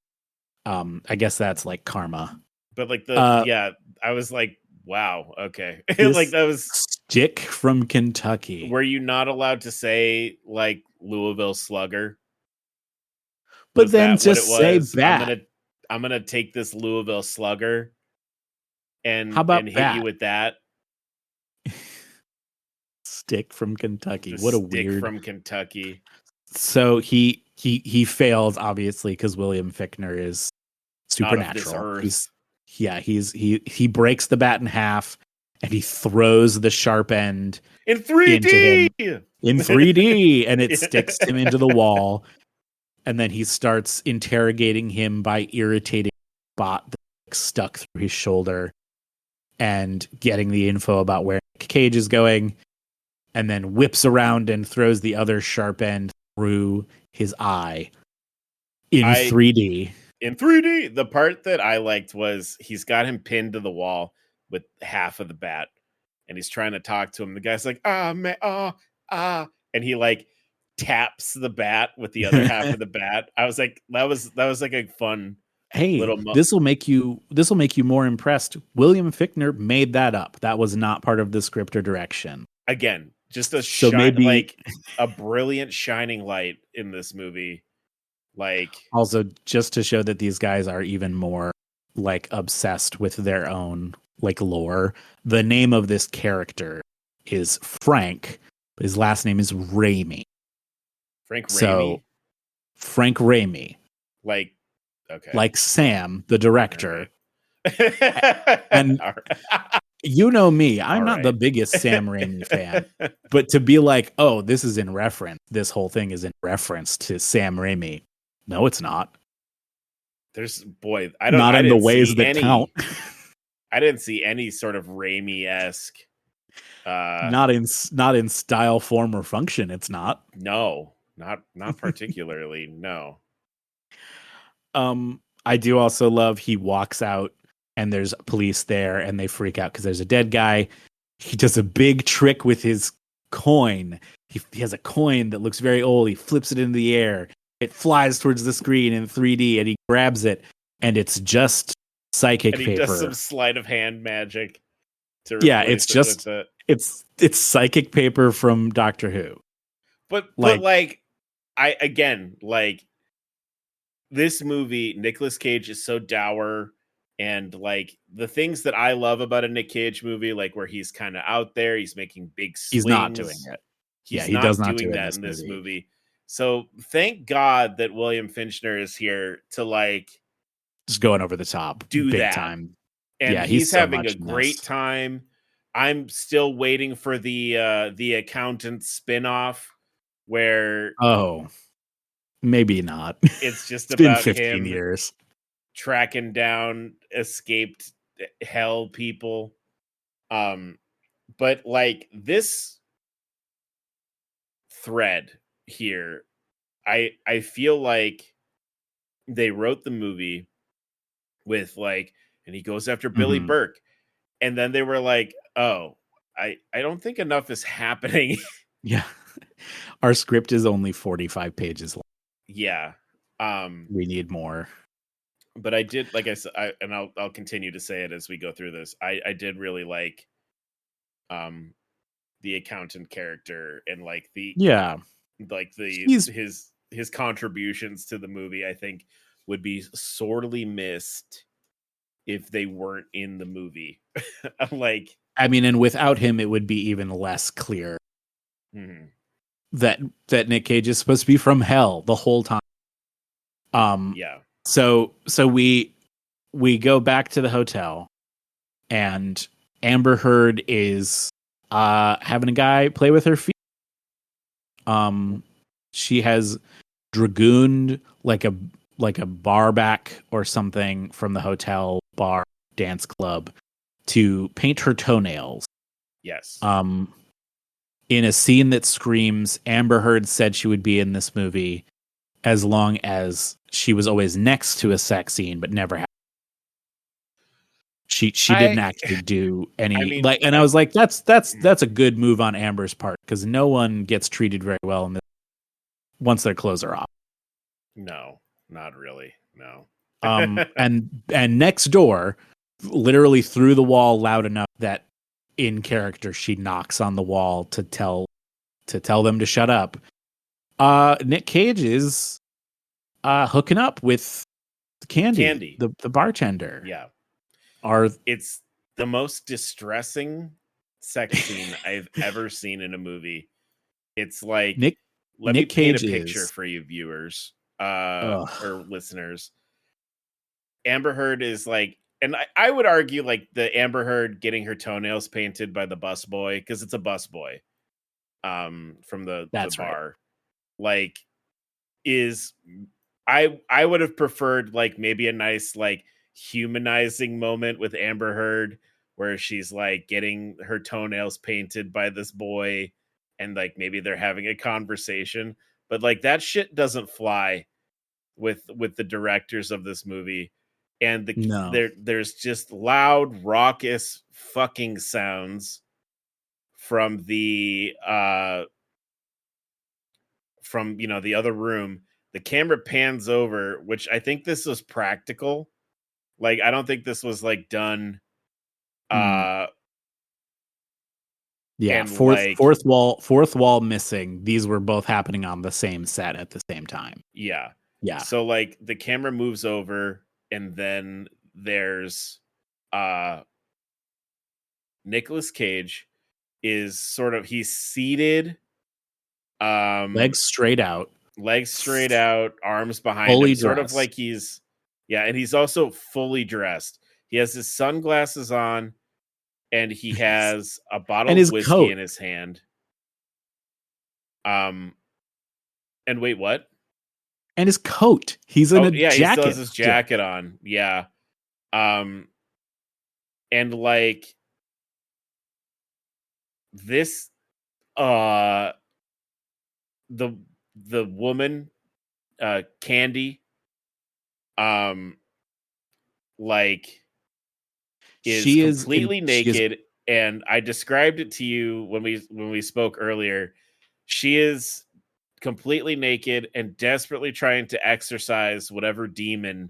I guess that's like karma. But like I was like, wow, okay. Like that was stick from Kentucky. Were you not allowed to say like Louisville Slugger? But then just say bat. I'm gonna take this Louisville Slugger and hit you with that. Stick from Kentucky. What a weird stick from Kentucky. So he fails obviously because William Fichtner is supernatural. He breaks the bat in half and he throws the sharp end in 3D in 3D and it sticks him into the wall. And then he starts interrogating him by irritating the spot that stuck through his shoulder and getting the info about where Nick Cage is going, and then whips around and throws the other sharp end through his eye in 3D. In 3D, the part that I liked was he's got him pinned to the wall with half of the bat, and he's trying to talk to him. The guy's like, and he like taps the bat with the other half of the bat. I was like, that was like a fun. Hey, this will make you more impressed. William Fichtner made that up. That was not part of the script or direction. Again, just a a brilliant shining light in this movie. Like, also just to show that these guys are even more like obsessed with their own like lore. The name of this character is Frank, but his last name is Raimi. Frank Raimi. So Frank Raimi. Like, okay. Like Sam, the director. And you know me, I'm not the biggest Sam Raimi fan. But to be like, oh, this whole thing is in reference to Sam Raimi. No, it's not. Not in the ways that count. I didn't see any sort of Raimi-esque. Not in style, form, or function. It's not. No, not particularly. No. I do also love he walks out and there's police there and they freak out because there's a dead guy. He does a big trick with his coin. He has a coin that looks very old. He flips it into the air. It flies towards the screen in 3D and he grabs it and it's just psychic paper. And he does some sleight of hand magic. to Yeah, replace it's it with just the. it's psychic paper from Doctor Who. But Like, like I again like this movie, Nicolas Cage is so dour, and like the things that I love about a Nick Cage movie, like where he's kind of out there, he's making big he's not doing swings. it. Yeah, He's he does not not do doing it in that this in this movie. movie. So thank God that William Finchner is here to like Just going over the top, do big that. time. And Yeah, he's he's so having a much in great this. time. I'm still waiting for the accountant spinoff where Oh, maybe not. it's just It's been about 15 him years. tracking down escaped hell people. Um, but like this thread here, I feel like they wrote the movie with like, and he goes after Billy Mhm. Burke, and then they were like, oh, I don't think enough is happening. Yeah. Our script is only 45 pages long. Yeah. We need more. But I did, like I said, and I'll continue to say it as we go through this. I did really like um the accountant character, and Yeah. the He's his contributions to the movie, I think, would be sorely missed if they weren't in the movie. Like, I mean, and without him it would be even less clear mhm. that Nick Cage is supposed to be from hell the whole time. Um Yeah. so we go back to the hotel, and Amber Heard is having a guy play with her feet. She has dragooned like a bar back or something from the hotel bar dance club to paint her toenails. Yes. In a scene that screams Amber Heard said she would be in this movie as long as she was always next to a sex scene, but never had. She didn't I actually do I any mean, like, and I was like, that's a good move on Amber's part, because no one gets treated very well in this once their clothes are off. no, not really. No. And next door, literally through the wall loud enough that in character she knocks on the wall to tell them to shut up. Nick Cage is hooking up with Candy. The bartender. Yeah. Are It's the most distressing sex scene I've ever seen in a movie. It's like, let me Nick paint a Cage picture is for you viewers ugh. or listeners. Amber Heard is like, and I would argue like the Amber Heard getting her toenails painted by the busboy, because it's a busboy from the That's right. bar, like, is I would have preferred like maybe a nice like humanizing moment with Amber Heard where she's like getting her toenails painted by this boy, and like maybe they're having a conversation, but like that shit doesn't fly with the directors of this movie. And No. there's just loud raucous fucking sounds from from the other room. The camera pans over, which I think this was practical. Like, I don't think this was like done Mm. uh Yeah, and like, fourth wall missing. These were both happening on the same set at the same time. yeah. Yeah. So like the camera moves over, and then there's uh Nicolas Cage is sort of, he's seated, Legs straight out, legs straight out, arms behind him, fully sort of dressed. like he's, yeah, and he's also fully dressed. He has his sunglasses on, and he has a bottle And of his whiskey in coat. his hand. Um and wait, what? And his coat. He's in Oh a yeah, he still has jacket his still. jacket on. Yeah. Um and like this uh the woman, Candy, um like is completely She is naked, and I described it to you when we spoke earlier. She is completely naked and desperately trying to exorcise whatever demon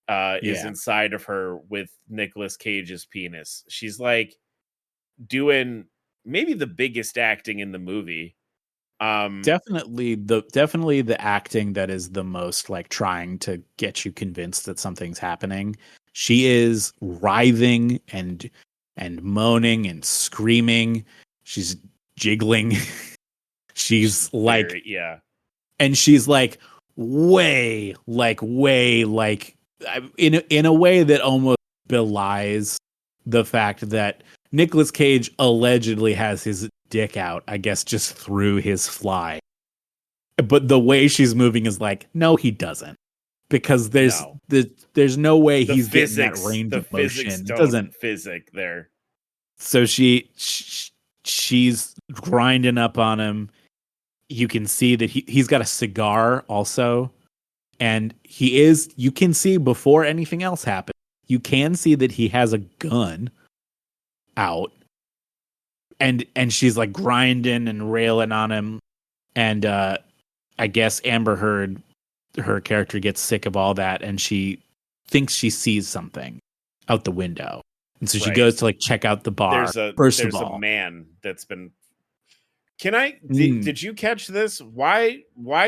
is inside of her with Nicolas Cage's penis. She's like doing maybe the biggest acting in the movie. Definitely the acting that is the most like trying to get you convinced that something's happening. She is writhing and moaning and screaming. She's jiggling. She's like, and she's like way in a way that almost belies the fact that Nicolas Cage allegedly has his dick out, I guess, just through his fly. But the way she's moving is like, no, he doesn't, because there's no way he's getting that range of motion. It doesn't physic there. So she's grinding up on him. You can see that he's got a cigar also, and you can see before anything else happens, you can see that he has a gun out, and she's like grinding and railing on him, and I guess Amber Heard, her character, gets sick of all that, and she thinks she sees something out the window, and so she goes to like check out the bar. There's a man that's been. Can I? Did you catch this? Why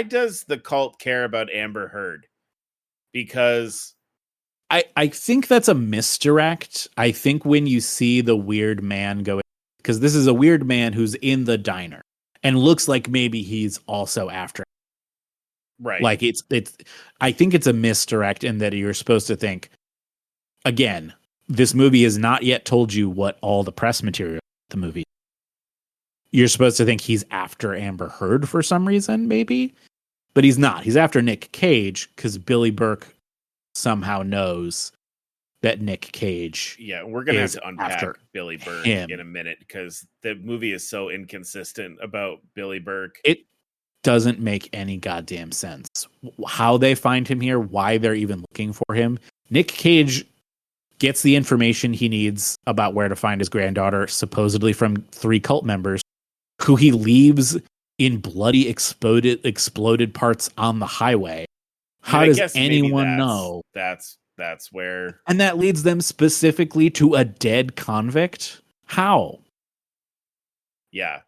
does the cult care about Amber Heard? Because I think that's a misdirect. I think when you see the weird man go, because this is a weird man who's in the diner and looks like maybe he's also after. Right. Like it's I think it's a misdirect in that you're supposed to think, again, this movie has not yet told you what all the press material of the movie. You're supposed to think he's after Amber Heard for some reason, maybe, but he's not. He's after Nick Cage because Billy Burke somehow knows that Nick Cage. Yeah, we're gonna have to unpack Billy Burke in a minute because the movie is so inconsistent about Billy Burke. It doesn't make any goddamn sense how they find him here, why they're even looking for him. Nick Cage gets the information he needs about where to find his granddaughter, supposedly from 3 cult members, who he leaves in bloody exploded parts on the highway. How does anyone know? That's where... And that leads them specifically to a dead convict? How? Yeah.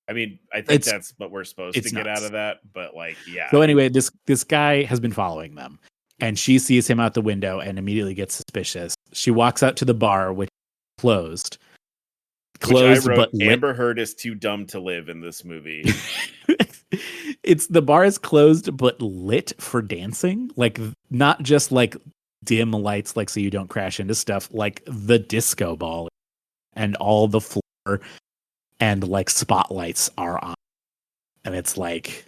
I mean, I think that's what we're supposed to get out of that, but like, yeah. So anyway, this guy has been following them, and she sees him out the window and immediately gets suspicious. She walks out to the bar, which is closed. But Amber Heard is too dumb to live in this movie. The bar is closed but lit for dancing, like not just like dim lights, like so you don't crash into stuff, like the disco ball and all the floor and like spotlights are on, and it's like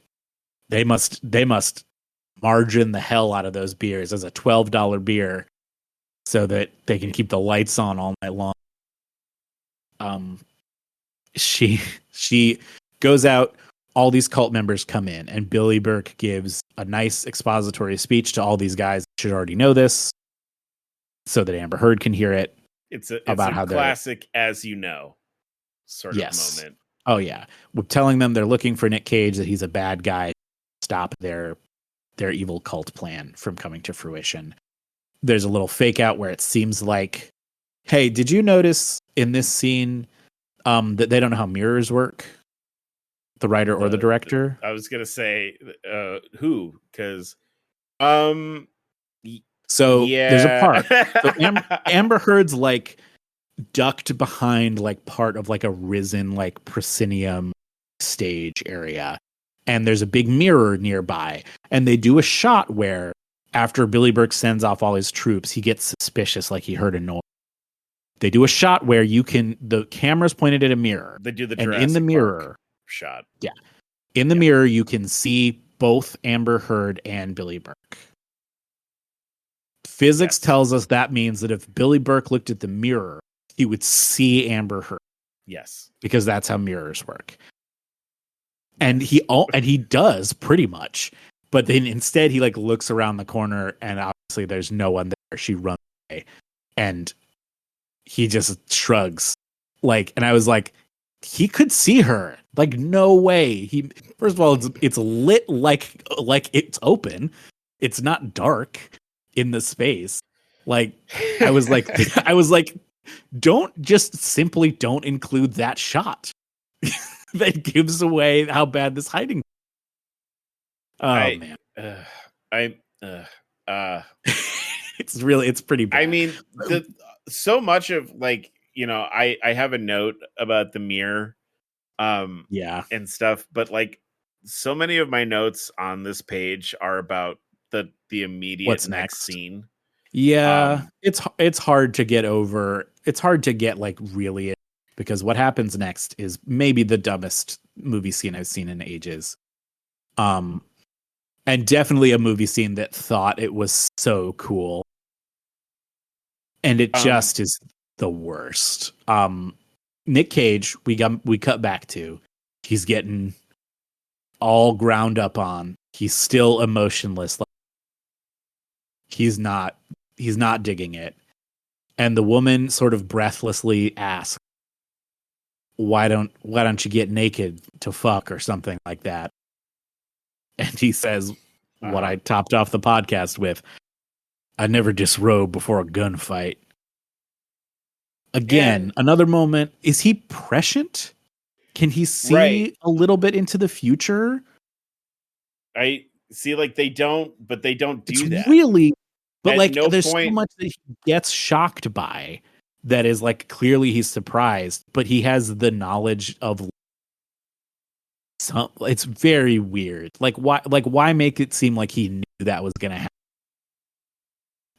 they must margin the hell out of those beers as a $12 beer so that they can keep the lights on all night long. She goes out, all these cult members come in, and Billy Burke gives a nice expository speech to all these guys that should already know this so that Amber Heard can hear it. It's a classic as you know sort of moment. Oh yeah. We're telling them they're looking for Nick Cage, that he's a bad guy, stop their evil cult plan from coming to fruition. There's a little fake out where it seems like, hey, did you notice in this scene that they don't know how mirrors work? The writer or the director? I was gonna say who, because so there's a part. So Amber Heard's like ducked behind like part of like a risen like proscenium stage area, and there's a big mirror nearby, and they do a shot where after Billy Burke sends off all his troops, he gets suspicious, like he heard a noise. They do a shot where the camera's pointed at a mirror. They do the and in the mirror shot. Yeah. In the mirror, you can see both Amber Heard and Billy Burke. Physics tells us that means that if Billy Burke looked at the mirror, he would see Amber Heard. Yes. Because that's how mirrors work. And he does pretty much. But then instead he like looks around the corner and obviously there's no one there. She runs away. And he just shrugs. Like, and I was like, he could see her. Like, no way. First of all, it's lit like it's open. It's not dark. in the space. Like, I was like, I was like, don't include that shot that gives away how bad this hiding. Oh man, I it's pretty bad. I mean, so much of like, you know, I have a note about the mirror, yeah, and stuff, but like so many of my notes on this page are about the immediate what's next next? scene. Yeah, it's hard to get over. It's hard to get like really, because what happens next is maybe the dumbest movie scene I've seen in ages. And definitely a movie scene that thought it was so cool. And it just is the worst. Nick Cage, we cut back to, he's getting all ground up on. He's still emotionless. Like, he's not digging it. And the woman sort of breathlessly asks, why don't you get naked to fuck or something like that? And he says what I topped off the podcast with, I never disrobe before a gunfight. Again, another moment. Is he prescient? Can he see a little bit into the future? I see, like they don't do that. Really, but at like no there's point, so much that he gets shocked by that is like clearly he's surprised, but he has the knowledge of some. It's very weird. Like why make it seem like he knew that was gonna happen?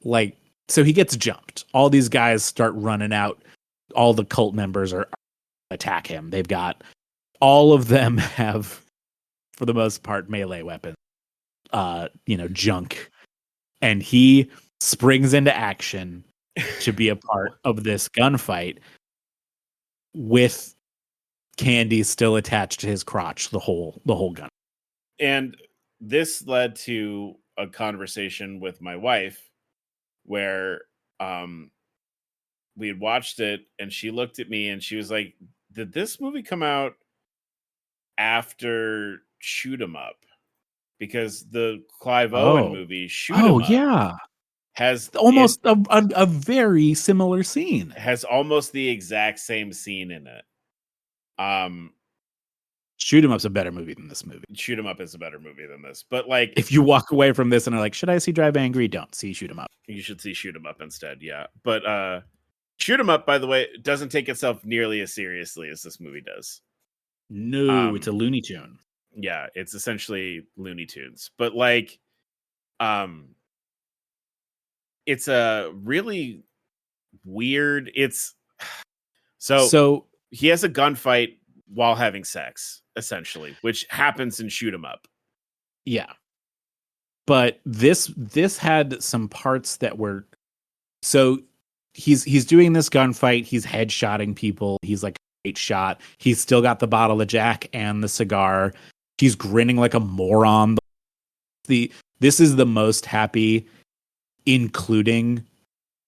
Like, so he gets jumped. All these guys start running out. All the cult members are attack him. They've got, all of them have, for the most part, melee weapons. Junk. And he springs into action to be a part of this gunfight with Candy still attached to his crotch the whole gun. And this led to a conversation with my wife where we had watched it and she looked at me and she was like, did this movie come out after Shoot 'Em Up? Because the Clive Owen movie Shoot 'Em Up, yeah, has almost a very similar scene. Has almost the exact same scene in it. Shoot 'Em Up's a better movie than this movie. Shoot 'Em Up is a better movie than this. But like, if you walk away from this and are like, should I see Drive Angry? Don't see Shoot 'Em Up. You should see Shoot 'Em Up instead. Yeah. But Shoot 'Em Up, by the way, doesn't take itself nearly as seriously as this movie does. No, it's a Looney Tune. Yeah, it's essentially Looney Tunes. But like, it's a really weird, so he has a gunfight while having sex, essentially, which happens in Shoot 'Em Up. Yeah. But this had some parts that were, so he's doing this gunfight, he's headshotting people, he's like a great shot. He's still got the bottle of Jack and the cigar. He's grinning like a moron. This is the most happy, including,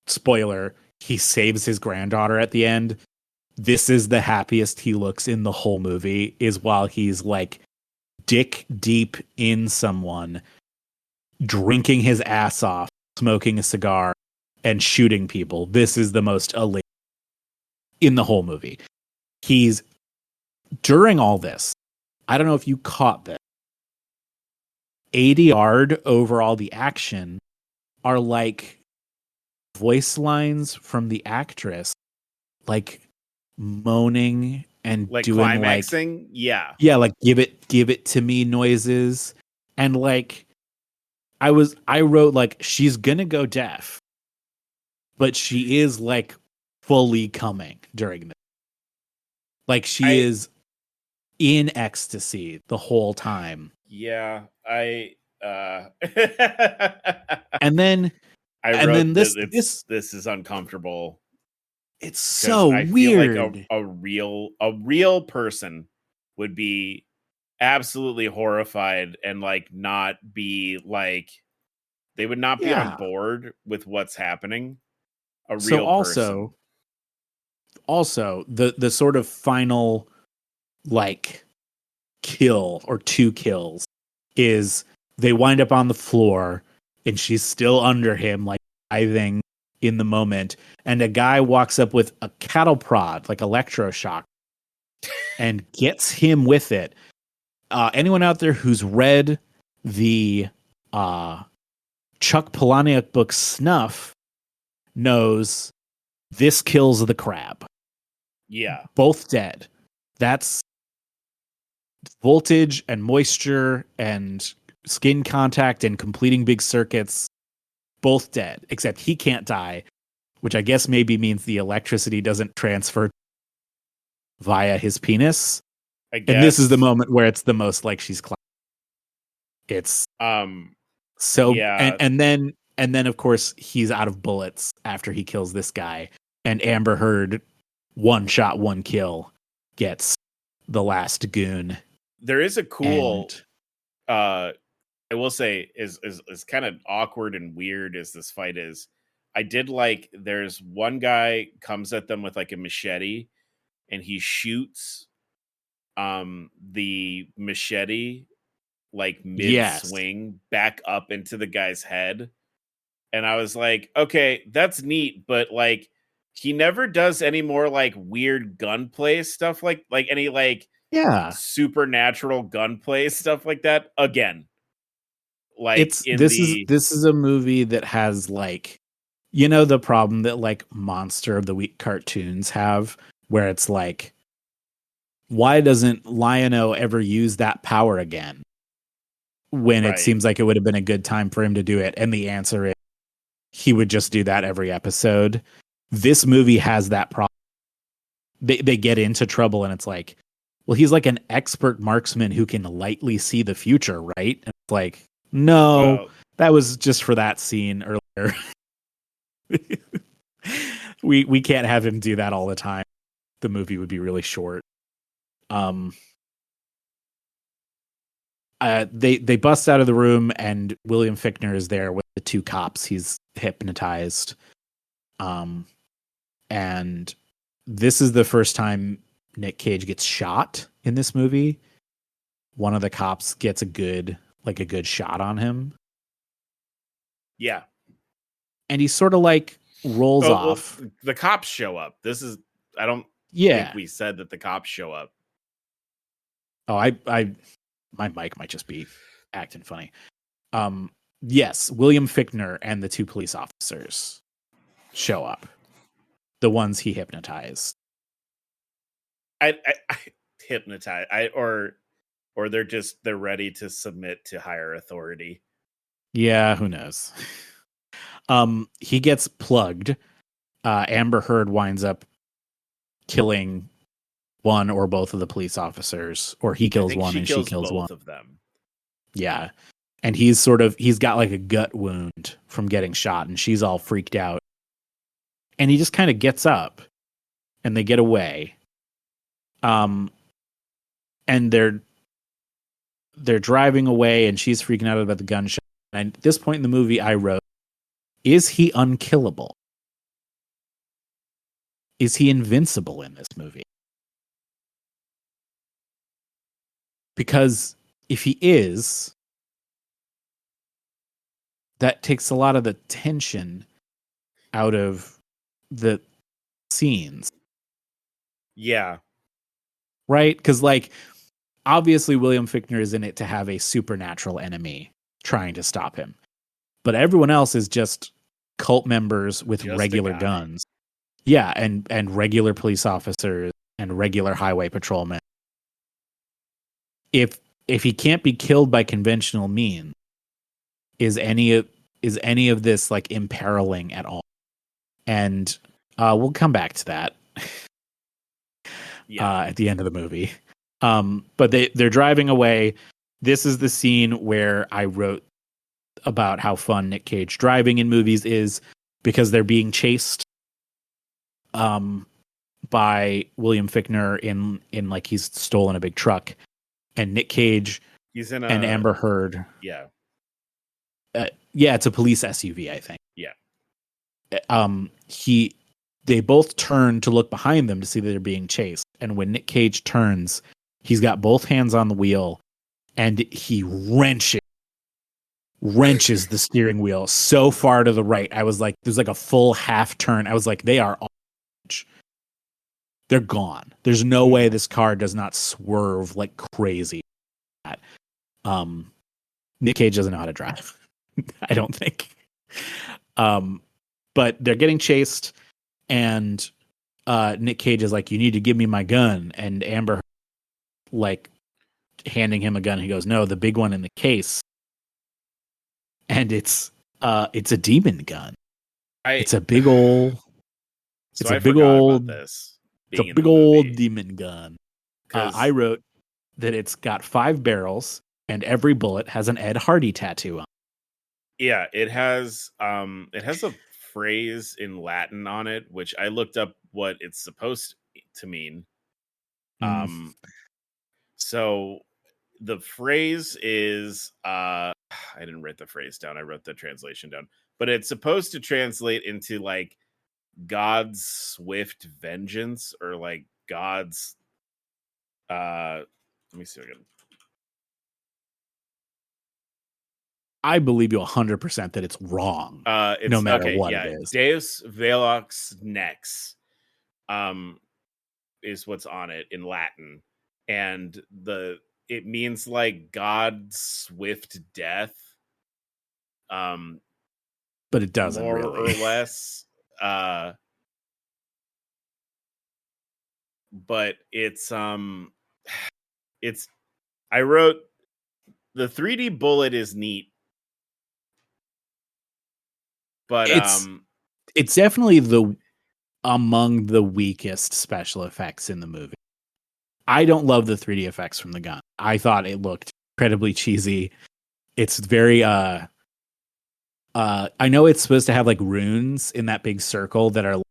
spoiler, he saves his granddaughter at the end. This is the happiest he looks in the whole movie, is while he's like dick deep in someone, drinking his ass off, smoking a cigar, and shooting people. This is the most elate in the whole movie. He's, during all this, I don't know if you caught this, ADR'd over all the action are like voice lines from the actress, like moaning and like doing climaxing, like, yeah, like give it to me noises. And like I wrote like, she's gonna go deaf, but she is like fully coming during this. Like she is in ecstasy the whole time. Yeah, and then this is uncomfortable. It's so I weird. feel like a real person would be absolutely horrified and like not be like, they would not be on board with what's happening. A real person. Also the sort of final like kill or two kills is they wind up on the floor. and she's still under him, like writhing in the moment. And a guy walks up with a cattle prod, like electroshock, and gets him with it. Anyone out there who's read the Chuck Palahniuk book Snuff knows this kills the crab. Yeah. Both dead. That's voltage and moisture and skin contact and completing big circuits. Both dead, except he can't die, which I guess maybe means the electricity doesn't transfer via his penis. I guess. And this is the moment where it's the most like she's clapping. It's so yeah. And then of course he's out of bullets after he kills this guy, and Amber Heard, one shot, one kill, gets the last goon. There is a cool I will say is kind of awkward and weird as this fight is. I did like there's one guy comes at them with like a machete and he shoots the machete like mid swing back up into the guy's head. And I was like, okay, that's neat, but like he never does any more like weird gunplay stuff like any like supernatural gunplay stuff like that again. Like this is a movie that has like, you know, the problem that like Monster of the Week cartoons have, where it's like, why doesn't Lion-O ever use that power again when it seems like it would have been a good time for him to do it? And the answer is he would just do that every episode. This movie has that problem. They get into trouble and it's like, well, he's like an expert marksman who can lightly see the future, right? And it's like, no, that was just for that scene earlier. we can't have him do that all the time. The movie would be really short. They bust out of the room and William Fichtner is there with the two cops. He's hypnotized. And this is the first time Nick Cage gets shot in this movie. One of the cops gets a good shot on him. Yeah. And he sort of like rolls off. Well, the cops show up. I don't think we said that the cops show up. Oh, my mic might just be acting funny. Yes, William Fichtner and the two police officers show up. The ones he hypnotized. I hypnotize. Or they're ready to submit to higher authority. Yeah, who knows? He gets plugged. Amber Heard winds up killing one or both of the police officers, or he kills one and she kills one of them. Yeah. And he's got like a gut wound from getting shot and she's all freaked out. And he just kind of gets up and they get away. And they're driving away and she's freaking out about the gunshot. And at this point in the movie, I wrote, is he unkillable? Is he invincible in this movie? Because if he is, that takes a lot of the tension out of the scenes. Yeah. Right? Because, like, obviously William Fichtner is in it to have a supernatural enemy trying to stop him. But everyone else is just cult members with just regular guns. Yeah, and regular police officers and regular highway patrolmen. If he can't be killed by conventional means, is any of this like imperiling at all? And we'll come back to that at the end of the movie. But they're driving away. This is the scene where I wrote about how fun Nick Cage driving in movies is, because they're being chased by William Fichtner in like he's stolen a big truck, and Nick Cage and Amber Heard. Yeah. It's a police SUV, I think. Yeah. They both turn to look behind them to see that they're being chased. And when Nick Cage turns, he's got both hands on the wheel and he wrenches wrenches the steering wheel so far to the right. I was like, there's like a full half turn. I was like, they are all, they're gone. There's no way this car does not swerve like crazy. Nick Cage doesn't know how to drive. I don't think. But they're getting chased, and Nick Cage is like, "You need to give me my gun," and Amber like handing him a gun. He goes, "No, the big one in the case," and it's a demon gun. It's a big old. It's a big old. This it's a big old demon gun. I wrote that it's got 5 barrels, and every bullet has an Ed Hardy tattoo on. Yeah, it has a phrase in Latin on it, which I looked up what it's supposed to mean. So the phrase is I didn't write the phrase down, I wrote the translation down, but it's supposed to translate into like God's swift vengeance, or like God's let me see again. I believe you 100% that it's wrong. No matter what it is. Deus Velox Nex is what's on it in Latin. And it means like God's swift death. But it doesn't more really. or less. But it's I wrote the 3D bullet is neat. But it's definitely among the weakest special effects in the movie. I don't love the 3D effects from the gun. I thought it looked incredibly cheesy. It's very I know it's supposed to have like runes in that big circle that are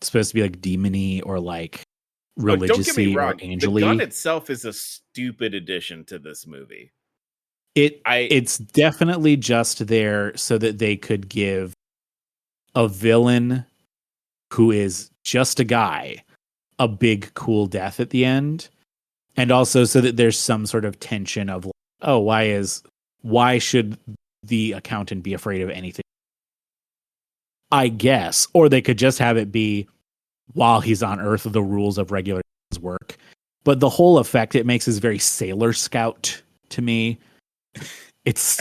supposed to be like demony or like religiously or angel-y. The gun itself is a stupid addition to this movie. It's definitely just there so that they could give a villain who is just a guy a big cool death at the end, and also so that there's some sort of tension of like, oh, why should the accountant be afraid of anything? I guess, or they could just have it be while he's on Earth the rules of regular work. But the whole effect it makes is very Sailor Scout to me. It's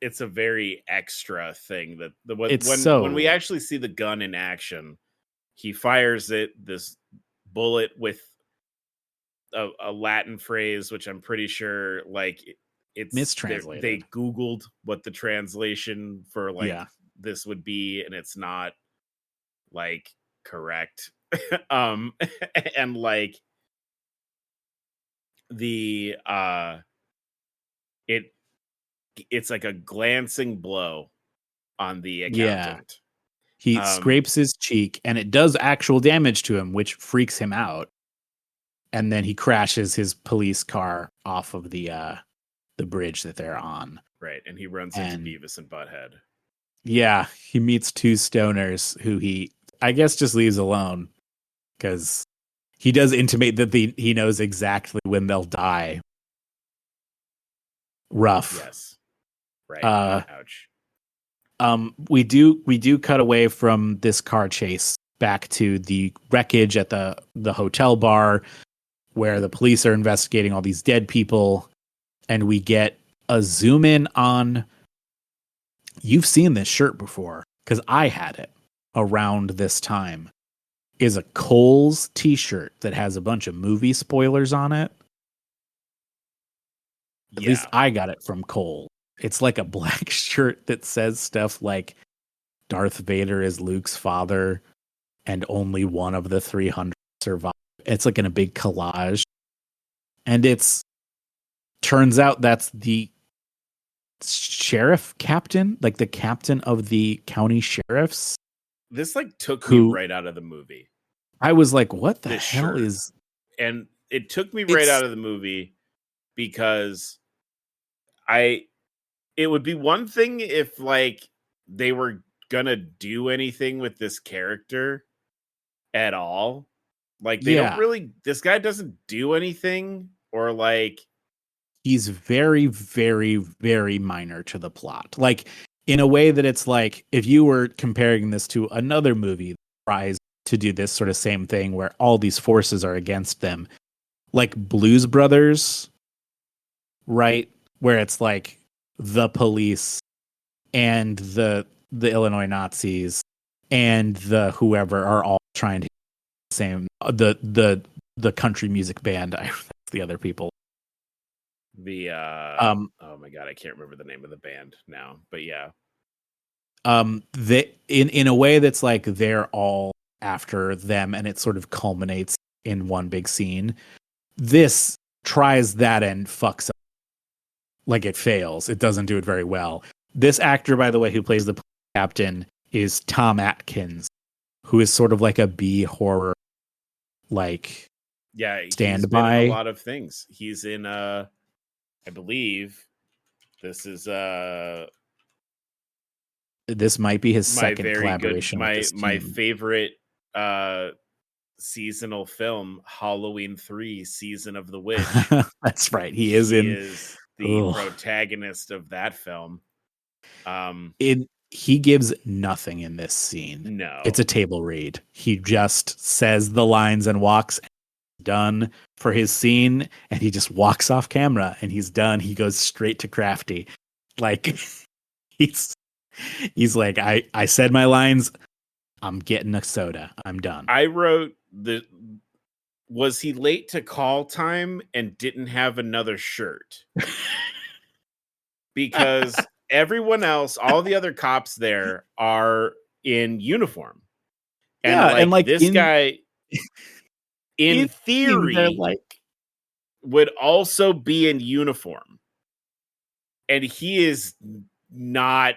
it's a very extra thing that when we actually see the gun in action, he fires this bullet with a Latin phrase, which I'm pretty sure like it's mistranslated. They Googled what the translation for this would be, and it's not like correct. And like the it's like a glancing blow on the accountant. He scrapes his cheek and it does actual damage to him, which freaks him out. And then he crashes his police car off of the bridge that they're on. Right, and he runs into Beavis and Butthead. Yeah, he meets 2 stoners who he, I guess, just leaves alone because he does intimate that he knows exactly when they'll die. Rough. Yes. Right. Ouch. We do cut away from this car chase back to the wreckage at the hotel bar where the police are investigating all these dead people, and we get a zoom in on. You've seen this shirt before because I had it around this time. Is a Kohl's t-shirt that has a bunch of movie spoilers on it. At least I got it from Kohl. It's like a black shirt that says stuff like Darth Vader is Luke's father and only one of the 300 survived. It's like in a big collage. And turns out that's the sheriff captain, like the captain of the county sheriffs. This like took me right out of the movie. I was like, what the hell is... And it took me right out of the movie because it would be one thing if like they were gonna do anything with this character at all. Like they don't really, this guy doesn't do anything, or like he's very, very, very minor to the plot. Like, in a way that it's like, if you were comparing this to another movie that tries to do this sort of same thing where all these forces are against them, like Blues Brothers, right? Where it's like the police and the Illinois Nazis and the whoever are all trying to same the country music band. That's the other people. The oh my god, I can't remember the name of the band now, but yeah. They in a way that's like they're all after them and it sort of culminates in one big scene. This tries that and fucks up. Like it fails. It doesn't do it very well. This actor, by the way, who plays the captain is Tom Atkins, who is sort of like a B horror, like Stand by. He's been in a lot of things. He's in I believe this is this might be his second collaboration with this team. My favorite seasonal film, Halloween 3: Season of the Witch. That's right. He is the protagonist of that film. He gives nothing in this scene. No. It's a table read. He just says the lines and walks. Done for his scene, and he just walks off camera and he's done. He goes straight to Crafty. Like he's like, I said my lines, I'm getting a soda, I'm done. I wrote was he late to call time and didn't have another shirt? Because everyone else, all the other cops there are in uniform. And like this guy in theory would also be in uniform. And he is not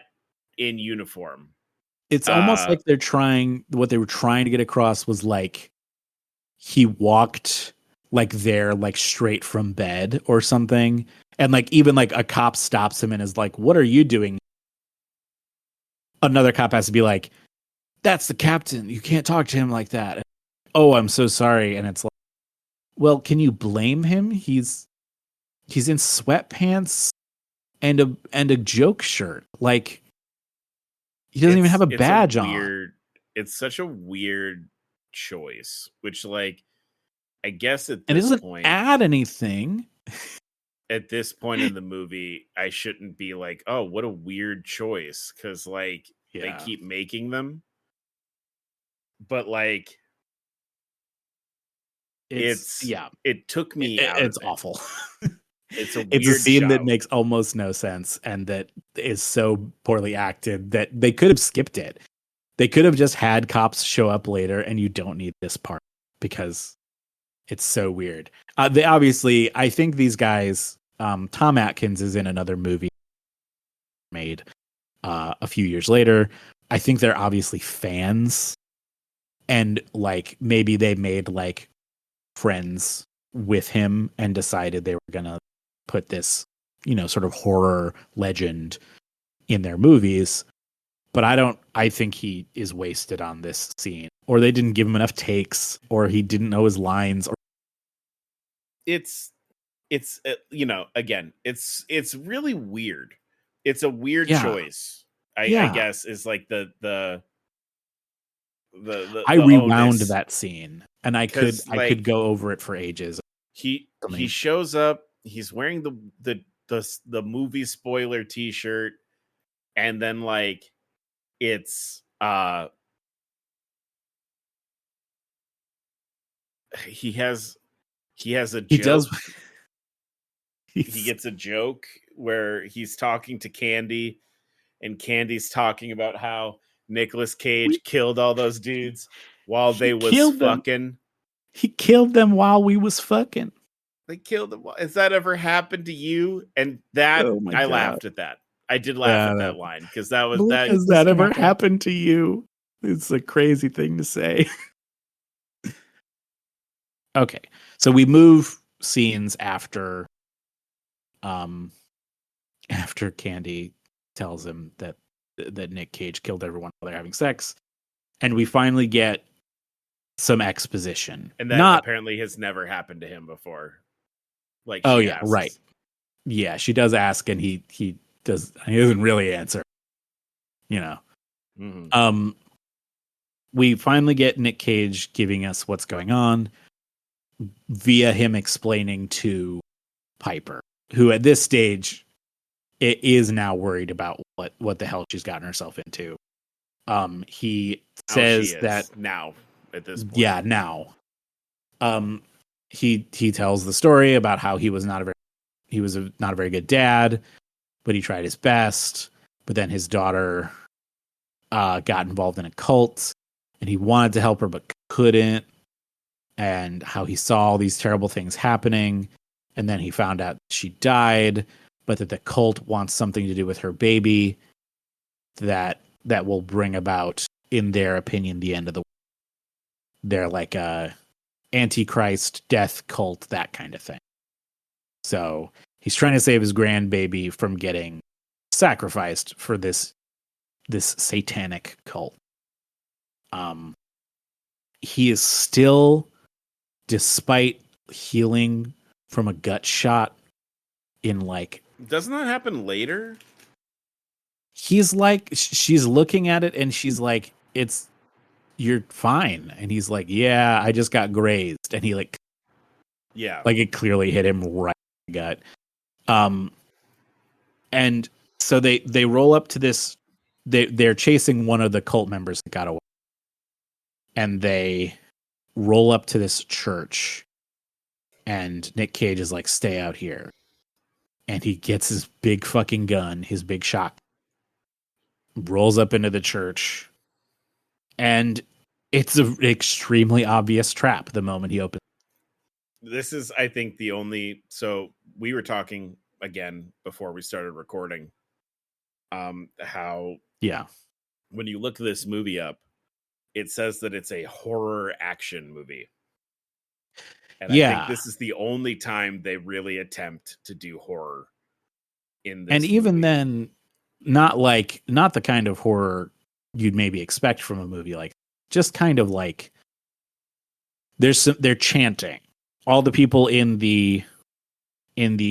in uniform. It's almost like what they were trying to get across was like he walked like there, like straight from bed or something. And like even like a cop stops him and is like, "What are you doing?" Another cop has to be like, "That's the captain. You can't talk to him like that." And, "Oh, I'm so sorry." And it's like, well, can you blame him? He's in sweatpants and a joke shirt. Like he doesn't even have a badge on. It's such a weird choice, which like I guess at this point doesn't add anything. At this point in the movie, I shouldn't be like, oh, what a weird choice, because like they keep making them. But like it took me out. It's of it. Awful. It's a scene that makes almost no sense and that is so poorly acted that they could have skipped it. They could have just had cops show up later and you don't need this part because it's so weird. They obviously, I think these guys, Tom Atkins is in another movie made a few years later. I think they're obviously fans and like maybe they made like friends with him and decided they were going to put this, sort of horror legend in their movies. But I think he is wasted on this scene, or they didn't give him enough takes, or he didn't know his lines. Or it's again, it's really weird. It's a weird choice. I guess is like the I rewound that scene and I could go over it for ages. He shows up, he's wearing the movie spoiler t-shirt, and then like it's he has a joke. He does. He gets a joke where he's talking to Candy and Candy's talking about how Nicolas Cage killed all those dudes while they was fucking. He killed them while we was fucking. They killed them. Has that ever happened to you? And that I laughed at that. I did laugh at that line because that was that. Has that ever happened to you? It's a crazy thing to say. Okay, so we move scenes after Candy tells him that Nick Cage killed everyone while they're having sex, and we finally get some exposition. And that apparently has never happened to him before. Like, oh yeah, right. Yeah, she does ask, and he doesn't really answer. You know. Mm-hmm. We finally get Nick Cage giving us what's going on via him explaining to Piper, who at this stage it is now worried about what the hell she's gotten herself into. He How she says that is now at this point. yeah, now. He tells the story about how he was not a very good dad, but he tried his best. But then his daughter got involved in a cult, and he wanted to help her but couldn't. And how he saw all these terrible things happening, and then he found out she died, but that the cult wants something to do with her baby that will bring about, in their opinion, the end of the world. They're like a antichrist death cult, that kind of thing. So he's trying to save his grandbaby from getting sacrificed for this satanic cult. He is still, despite healing from a gut shot in like, doesn't that happen later? He's like, she's looking at it and she's like, you're fine. And he's like, yeah, I just got grazed. And he like it clearly hit him right in the gut. And so they roll up to this, they're chasing one of the cult members that got away. And they roll up to this church, and Nick Cage is like, stay out here. And he gets his big fucking gun, his big shot, rolls up into the church, and it's an extremely obvious trap the moment he opens. This is, I think, the only. So we were talking again before we started recording. How when you look this movie up, it says that it's a horror action movie. And I think this is the only time they really attempt to do horror in this. And even movie. then, not the kind of horror you'd maybe expect from a movie like, just kind of like they're chanting. All the people in the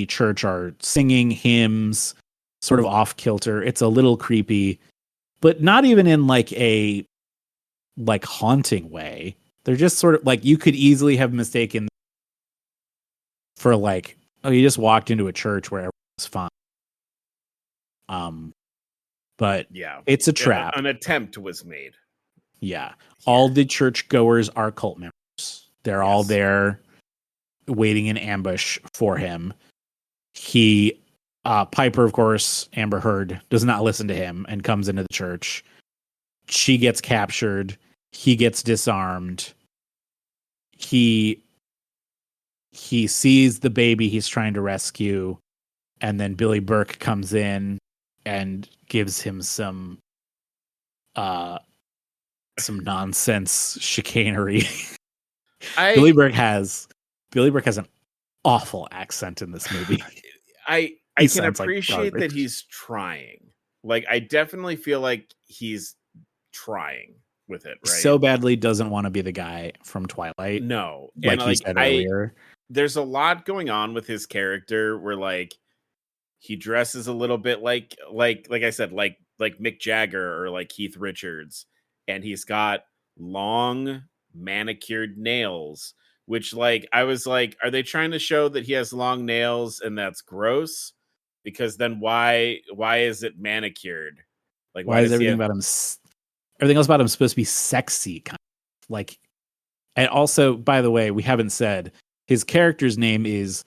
church are singing hymns, sort of off kilter. It's a little creepy, but not even in like a haunting way. They're just sort of like, you could easily have mistaken for like, oh, you just walked into a church where everyone's fine. But it's a trap. An attempt was made. Yeah. All the churchgoers are cult members. They're all there waiting in ambush for him. He, Piper, of course, Amber Heard, does not listen to him and comes into the church. She gets captured. He gets disarmed. He sees the baby he's trying to rescue, and then Billy Burke comes in and gives him some nonsense chicanery. Billy Burke has an awful accent in this movie. I can appreciate that he's trying. Like, I definitely feel like he's trying with it, right? So badly doesn't want to be the guy from Twilight. No. Like you said earlier. There's a lot going on with his character where like he dresses a little bit like I said, like Mick Jagger or like Keith Richards, and he's got long manicured nails, which like I was like, are they trying to show that he has long nails and that's gross? Because then why is it manicured? Like why is everything about him everything else about him supposed to be sexy, kind of like? And also, by the way, we haven't said his character's name is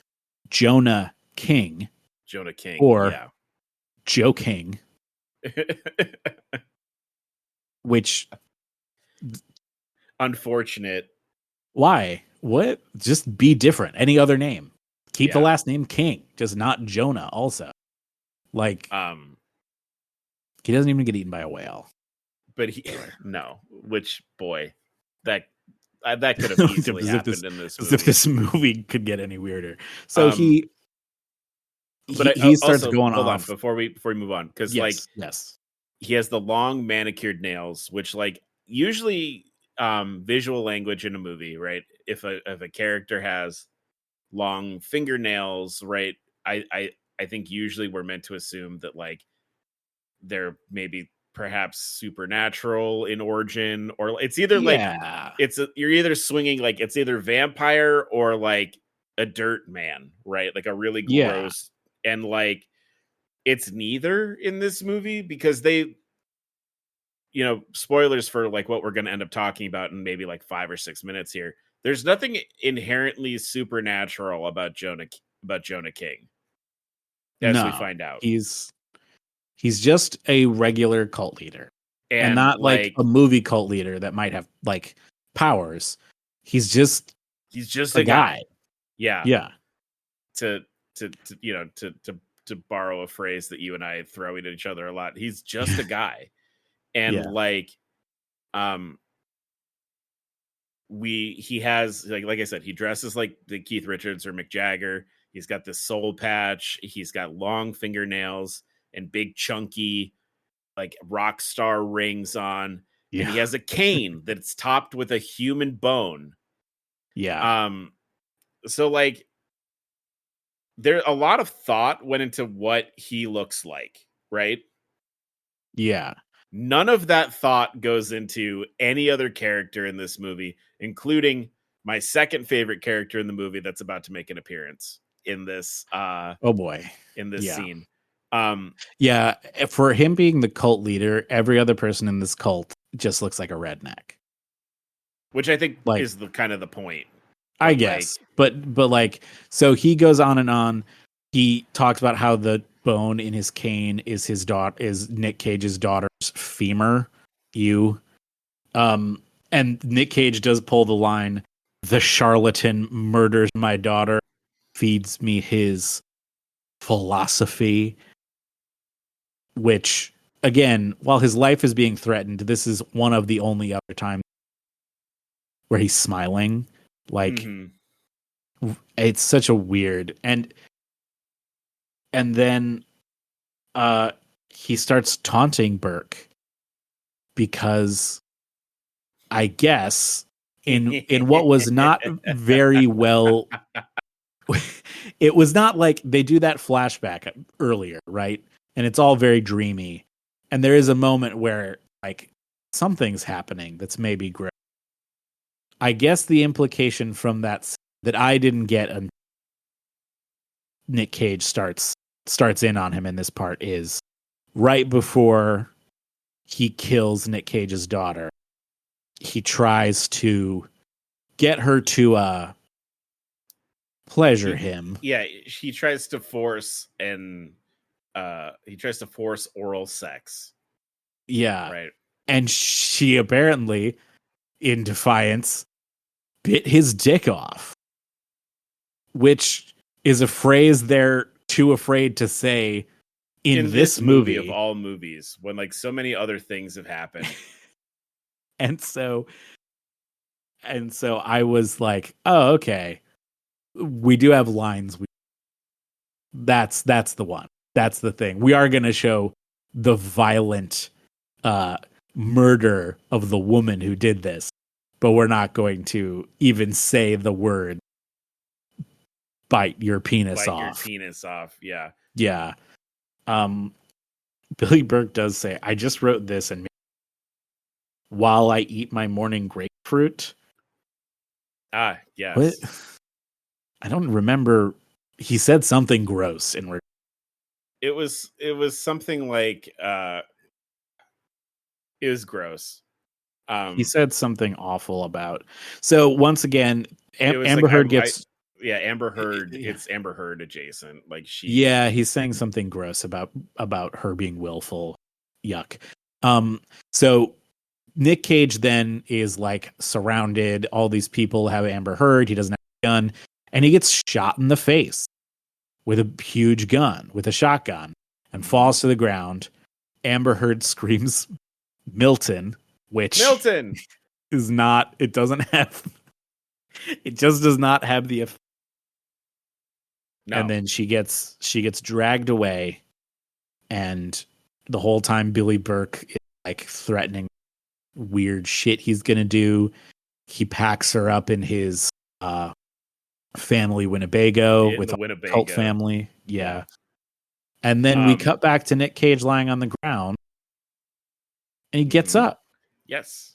Jonah King. Jonah King, or Joe King, which unfortunate. Why? What? Just be different. Any other name. Keep the last name King, just not Jonah. Also, like, he doesn't even get eaten by a whale. But no. Which boy, that could have easily happened in this movie. As if this movie could get any weirder. So he starts going hold off. on, before we move on, because he has the long manicured nails, which like usually visual language in a movie, right? If a character has long fingernails, right? I think usually we're meant to assume that like they're maybe perhaps supernatural in origin, or it's either like you're either swinging like it's either vampire or like a dirt man, right? Like a really gross, and like it's neither in this movie because they, you know, spoilers for like what we're going to end up talking about in maybe like 5 or 6 minutes here. There's nothing inherently supernatural about Jonah King, as we find out. He's just a regular cult leader, and not like a movie cult leader that might have like powers. He's just a guy. Yeah. To you know, to borrow a phrase that you and I throw at each other a lot, he's just a guy. And like he has like I said, he dresses like the Keith Richards or Mick Jagger. He's got this soul patch. He's got long fingernails and big chunky like rock star rings on. Yeah. And he has a cane that's topped with a human bone. Yeah. So like there a lot of thought went into what he looks like, right? Yeah. None of that thought goes into any other character in this movie, including my second favorite character in the movie that's about to make an appearance in this in this scene. For him being the cult leader, every other person in this cult just looks like a redneck, which I think like, is the kind of the point, I guess. But like, so he goes on and on. He talks about how the bone in his cane is Nick Cage's daughter's femur. And Nick Cage does pull the line, "The charlatan murders my daughter, feeds me his philosophy," which, again, while his life is being threatened, this is one of the only other times where he's smiling. Like, it's such a weird, and then he starts taunting Burke because I guess in what was not very well, it was not like they do that flashback earlier, right? And it's all very dreamy. And there is a moment where like something's happening that's maybe great. I guess the implication from that I didn't get until Nick Cage starts in on him in this part is right before he kills Nick Cage's daughter, he tries to get her to pleasure him. Yeah, he tries to force oral sex. Yeah. Right. And she apparently, in defiance, bit his dick off, which is a phrase they're too afraid to say in this movie of all movies, when like so many other things have happened. and so I was like, oh, okay, we do have lines. That's the one. That's the thing. We are going to show the violent murder of the woman who did this, but we're not going to even say the word bite your penis off. Yeah. Yeah. Billy Burke does say, "I just wrote this and while I eat my morning grapefruit." Yes. What? I don't remember. He said something gross in it was something like it was gross. He said something awful about. So once again, Amber Heard gets. Amber Heard. It's Amber Heard adjacent. Like she. Yeah, he's saying something gross about her being willful. Yuck. So Nick Cage then is like surrounded. All these people have Amber Heard. He doesn't have a gun, and he gets shot in the face with a huge gun, with a shotgun, and falls to the ground. Amber Heard screams, "Milton!" which is not. It doesn't have. It just does not have the effect. No. And then she gets dragged away, and the whole time Billy Burke is like threatening weird shit he's gonna do. He packs her up in his family Winnebago with a cult family. Yeah. And then we cut back to Nick Cage lying on the ground, and he gets up. Yes.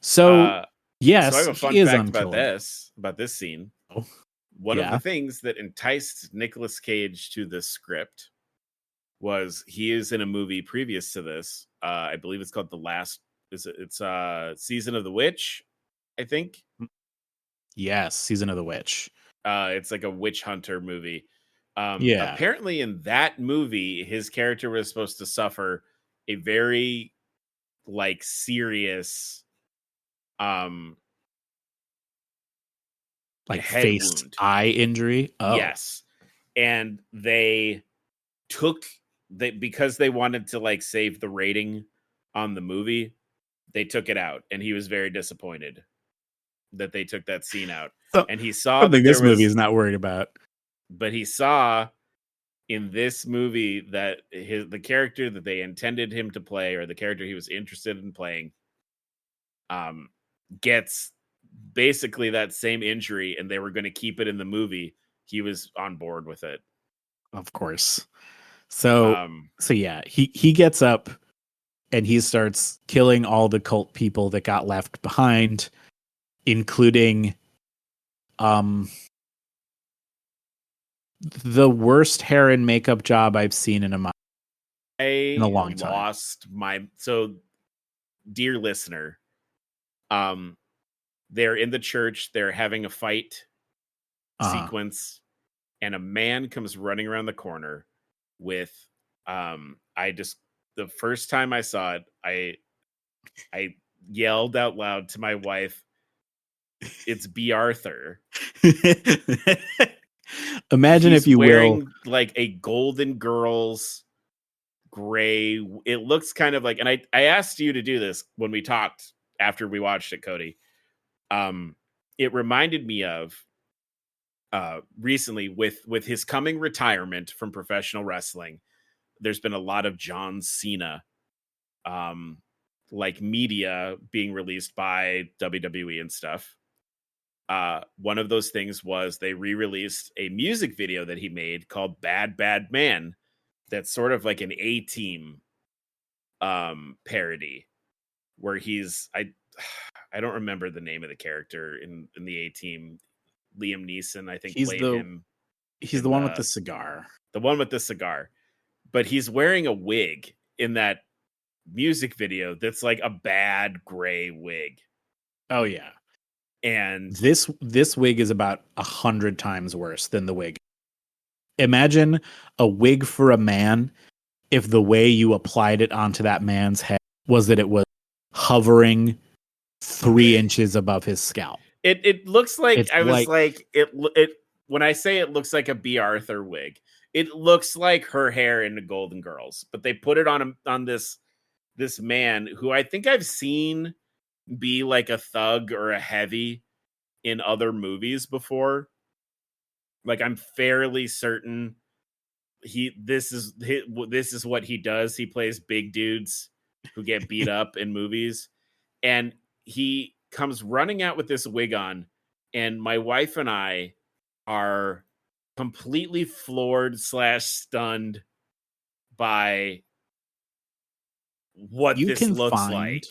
So yes, so I have a fun he is fact unkillable. about this scene. Oh, One of the things that enticed Nicolas Cage to this script was he is in a movie previous to this. I believe it's called it's Season of the Witch, I think. Yes, Season of the Witch. It's like a witch hunter movie. Yeah. Apparently in that movie, his character was supposed to suffer a very like serious like head face wound. eye injury. Oh. Yes. And they because they wanted to like save the rating on the movie, they took it out, and he was very disappointed that they took that scene out. And he saw that this movie is not worried about. But he saw in this movie that the character that they intended him to play, or the character he was interested in playing, gets basically that same injury, and they were going to keep it in the movie. He was on board with it. Of course. So yeah, he gets up and he starts killing all the cult people that got left behind, including the worst hair and makeup job I've seen in a long time. So, dear listener, they're in the church, they're having a fight sequence, and a man comes running around the corner with the first time I saw it, I yelled out loud to my wife, "It's B. Arthur." Imagine, if you wearing, will, like a Golden Girls gray. It looks kind of like, and I asked you to do this when we talked after we watched it, Cody. It reminded me of recently with his coming retirement from professional wrestling. There's been a lot of John Cena like media being released by WWE and stuff. One of those things was they re-released a music video that he made called Bad Bad Man. That's sort of like an A-Team parody, where I don't remember the name of the character in the A-Team. Liam Neeson, I think, played him. He's the one with the cigar. The one with the cigar. But he's wearing a wig in that music video that's like a bad gray wig. Oh yeah. And this wig is about 100 times worse than the wig. Imagine a wig for a man if the way you applied it onto that man's head was that it was hovering 3 inches above his scalp. It looks like, when I say it looks like a B. Arthur wig, it looks like her hair in the Golden Girls, but they put it on this man who I think I've seen be like a thug or a heavy in other movies before. Like, I'm fairly certain this is what he does. He plays big dudes who get beat up in movies, and he comes running out with this wig on, and my wife and I are completely floored / stunned by what this looks like.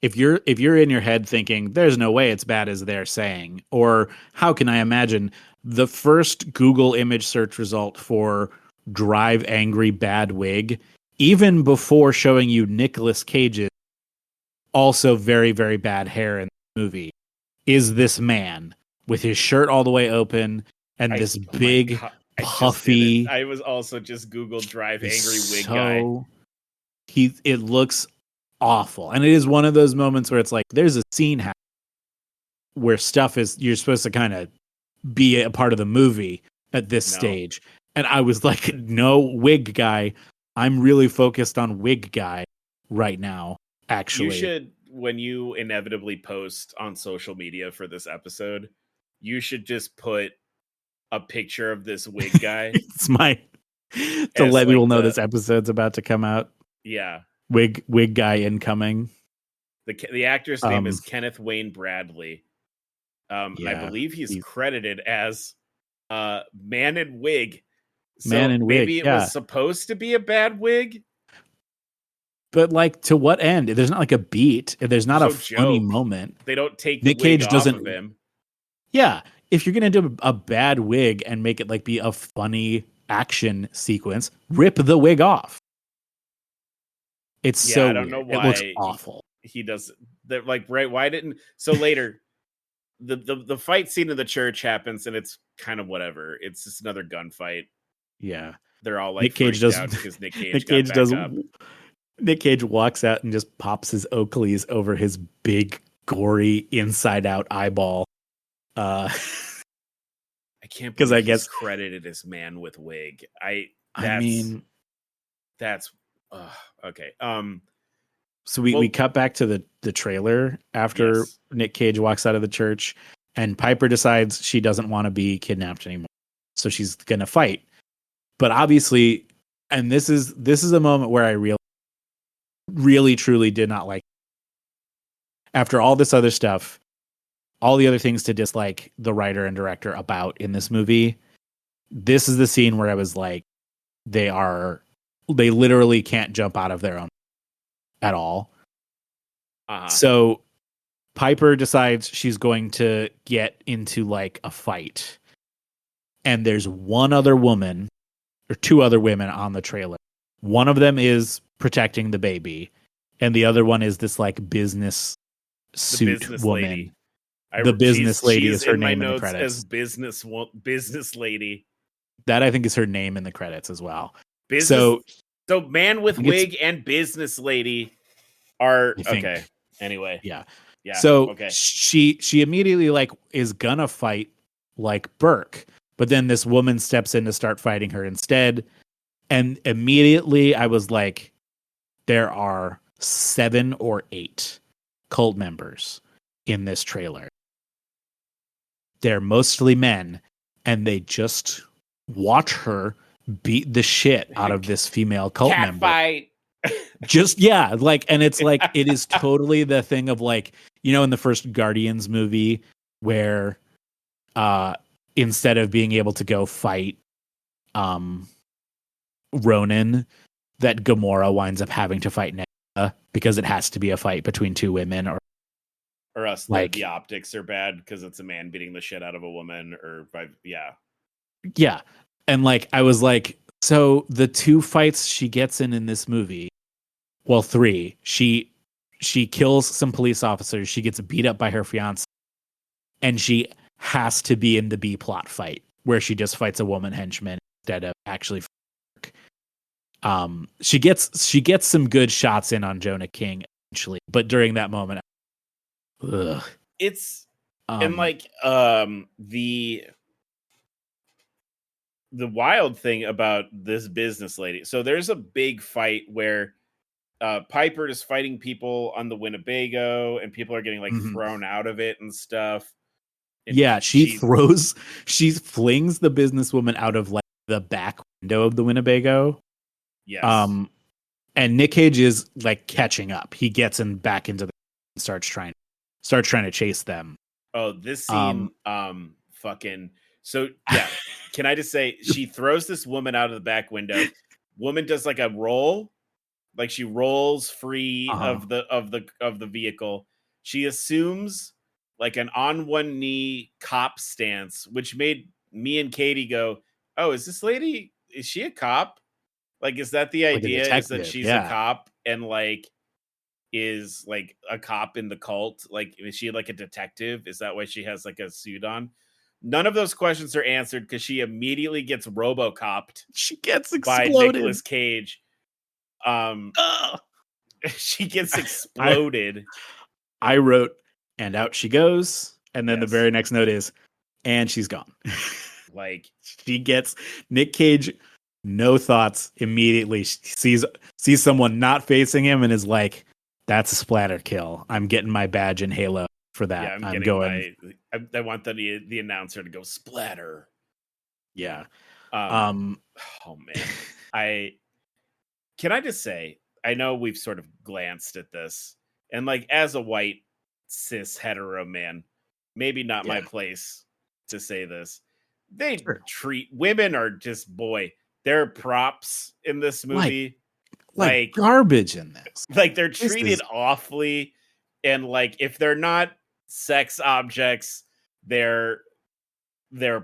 If you're in your head thinking there's no way it's bad as they're saying, or how can I imagine, the first Google image search result for drive angry bad wig, even before showing you Nicolas Cage's also very, very bad hair in the movie, is this man with his shirt all the way open and this big puffy. I was also just Googled drive angry wig guy. It looks awful. And it is one of those moments where it's like there's a scene where stuff is, you're supposed to kind of be a part of the movie at this stage. And I was like, no, wig guy. I'm really focused on wig guy right now, actually. You should, when you inevitably post on social media for this episode, you should just put a picture of this wig guy. It's to let people know this episode's about to come out. Yeah. Wig guy incoming. The actor's name is Kenneth Wayne Bradley. And I believe he's credited as man in wig Man So in wig, maybe it yeah. was supposed to be a bad wig. But like, to what end? There's not like a beat. There's not There's a no funny joke. moment. They don't take the Nick wig Cage off of doesn't. him. Yeah, if you're gonna do a bad wig and make it like be a funny action sequence, rip the wig off. It's Yeah, so I don't know weird. It looks why awful. he does that. Like, right? Why didn't so later? The fight scene in the church happens, and it's kind of whatever. It's just another gunfight. Yeah, They're all like Nick Cage freaked does. out because Nick Cage Nick got Cage back does. up. Nick Cage walks out and just pops his Oakleys over his big, gory, inside-out eyeball. I can't Because believe I guess he's credited as man with wig. That's okay. So we cut back to the trailer after Yes. Nick Cage walks out of the church, and Piper decides she doesn't want to be kidnapped anymore, so she's gonna fight. But obviously, and this is a moment where I really truly did not like. After all this other stuff, all the other things to dislike the writer and director about in this movie, this is the scene where I was like, they literally can't jump out of their own at all. So Piper decides she's going to get into like a fight. And there's one other woman or two other women on the trailer. One of them is protecting the baby, and the other one is this like business suit woman. Lady. The business lady she is her in my name in the notes credits. as business lady. That I think is her name in the credits as well. So man with wig and business lady are okay. Anyway. Yeah. Yeah. So okay. she immediately like is gonna fight like Burke, but then this woman steps in to start fighting her instead. And immediately I was like, there are 7 or 8 cult members in this trailer. They're mostly men, and they just watch her beat the shit out of this female cult member. Fight. Just, yeah, like, and it's like, it is totally the thing of like, you know, in the first Guardians movie where instead of being able to go fight Ronan, that Gamora winds up having to fight Nebula because it has to be a fight between two women, or else like the optics are bad because it's a man beating the shit out of a woman, yeah. And like I was like, so the 2 fights she gets in this movie, well, 3, she kills some police officers, she gets beat up by her fiance, and she has to be in the B plot fight where she just fights a woman henchman instead of actually she gets some good shots in on Jonah King eventually, but during that moment, it's and like the wild thing about this business lady. So there's a big fight where Piper is fighting people on the Winnebago, and people are getting like thrown out of it and stuff. And yeah, she flings the businesswoman out of like the back window of the Winnebago. Yes. And Nick Cage is like catching up. He gets back into the starts trying to chase them. Oh, this scene, fucking. So yeah, can I just say she throws this woman out of the back window. Woman does like a roll, like she rolls free of the vehicle. She assumes like an on one knee cop stance, which made me and Katie go, "Oh, is she a cop? Like, is that the idea? Is that she's a cop and like is like a cop in the cult? Like, is she like a detective? Is that why she has like a suit on?" None of those questions are answered because she immediately gets RoboCopped. She gets exploded by Nicolas Cage. She gets exploded. I wrote, and out she goes, and then the very next note is, and she's gone. Like she gets Nick Cage, no thoughts immediately. She sees someone not facing him and is like, "That's a splatter kill. I'm getting my badge in Halo for that. Yeah, I'm going." I want the announcer to go splatter. Yeah. Oh man. Can I just say, I know we've sort of glanced at this, and like as a white cis hetero man, maybe not my place to say this. They treat women are just there are props in this movie, like garbage in this. Like they're This treated awfully, and like if they're not sex objects, they're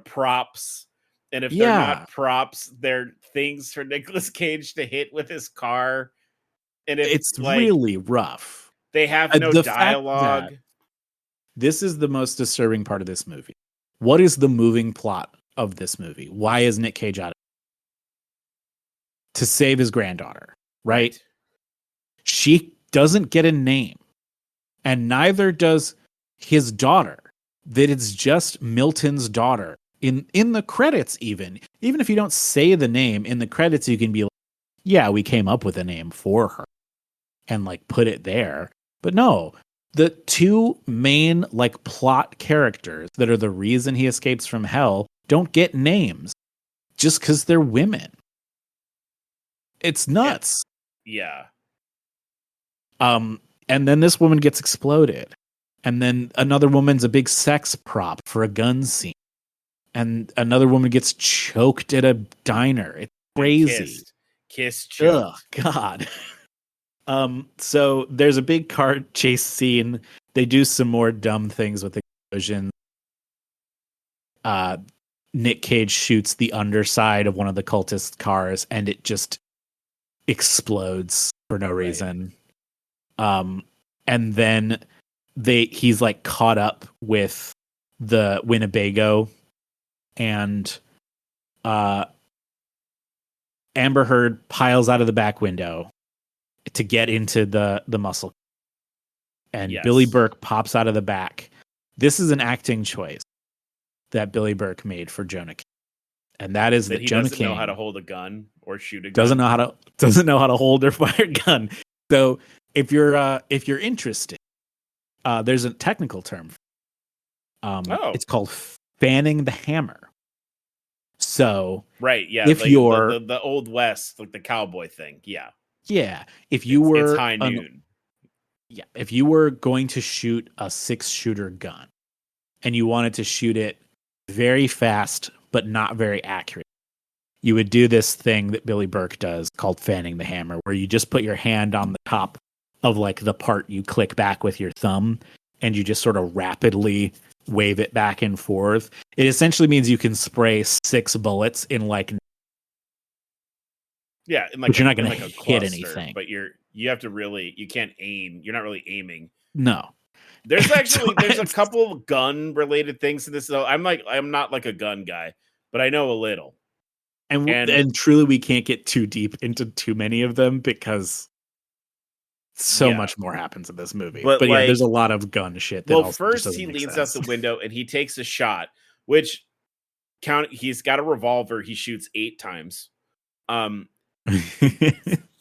props. And if they're not props, they're things for Nicolas Cage to hit with his car. And if it's like really rough, they have no the dialogue. This is the most disturbing part of this movie. What is the moving plot of this movie? Why is Nick Cage out? To save his granddaughter, right? She doesn't get a name, and neither does his daughter. That it's just Milton's daughter. In the credits, even if you don't say the name in the credits, you can be like, yeah, we came up with a name for her and like put it there. But no, the two main like plot characters that are the reason he escapes from hell don't get names just because they're women. It's nuts. Yeah. And then this woman gets exploded. And then another woman's a big sex prop for a gun scene. And another woman gets choked at a diner. It's crazy. Kissed choked. Oh, God. So there's a big car chase scene. They do some more dumb things with explosions. Nick Cage shoots the underside of one of the cultist cars, and it just explodes for no reason. And then he's like caught up with the Winnebago, and Amber Heard piles out of the back window to get into the muscle, and Billy Burke pops out of the back. This is an acting choice that Billy Burke made for Jonah King, and that is that Jonah King doesn't know how to hold a gun or shoot a gun. Doesn't know how to hold or fire a gun. So if you're interested, there's a technical term. It's called fanning the hammer. So if like you're the Old West, like the cowboy thing, if you were it's high noon, if you were going to shoot a 6-shooter gun and you wanted to shoot it very fast but not very accurate, you would do this thing that Billy Burke does called fanning the hammer, where you just put your hand on the top of like the part you click back with your thumb, and you just sort of rapidly wave it back and forth. It essentially means you can spray 6 bullets in like, but you're not going to hit anything. But you have to really, you can't aim. You're not really aiming. No. There's actually there's a couple of gun related things to this. So I'm not like a gun guy, but I know a little. And truly, we can't get too deep into too many of them because so much more happens in this movie. But like, there's a lot of gun shit. That first he leans out the window and he takes a shot, which he's got a revolver. He shoots 8 times.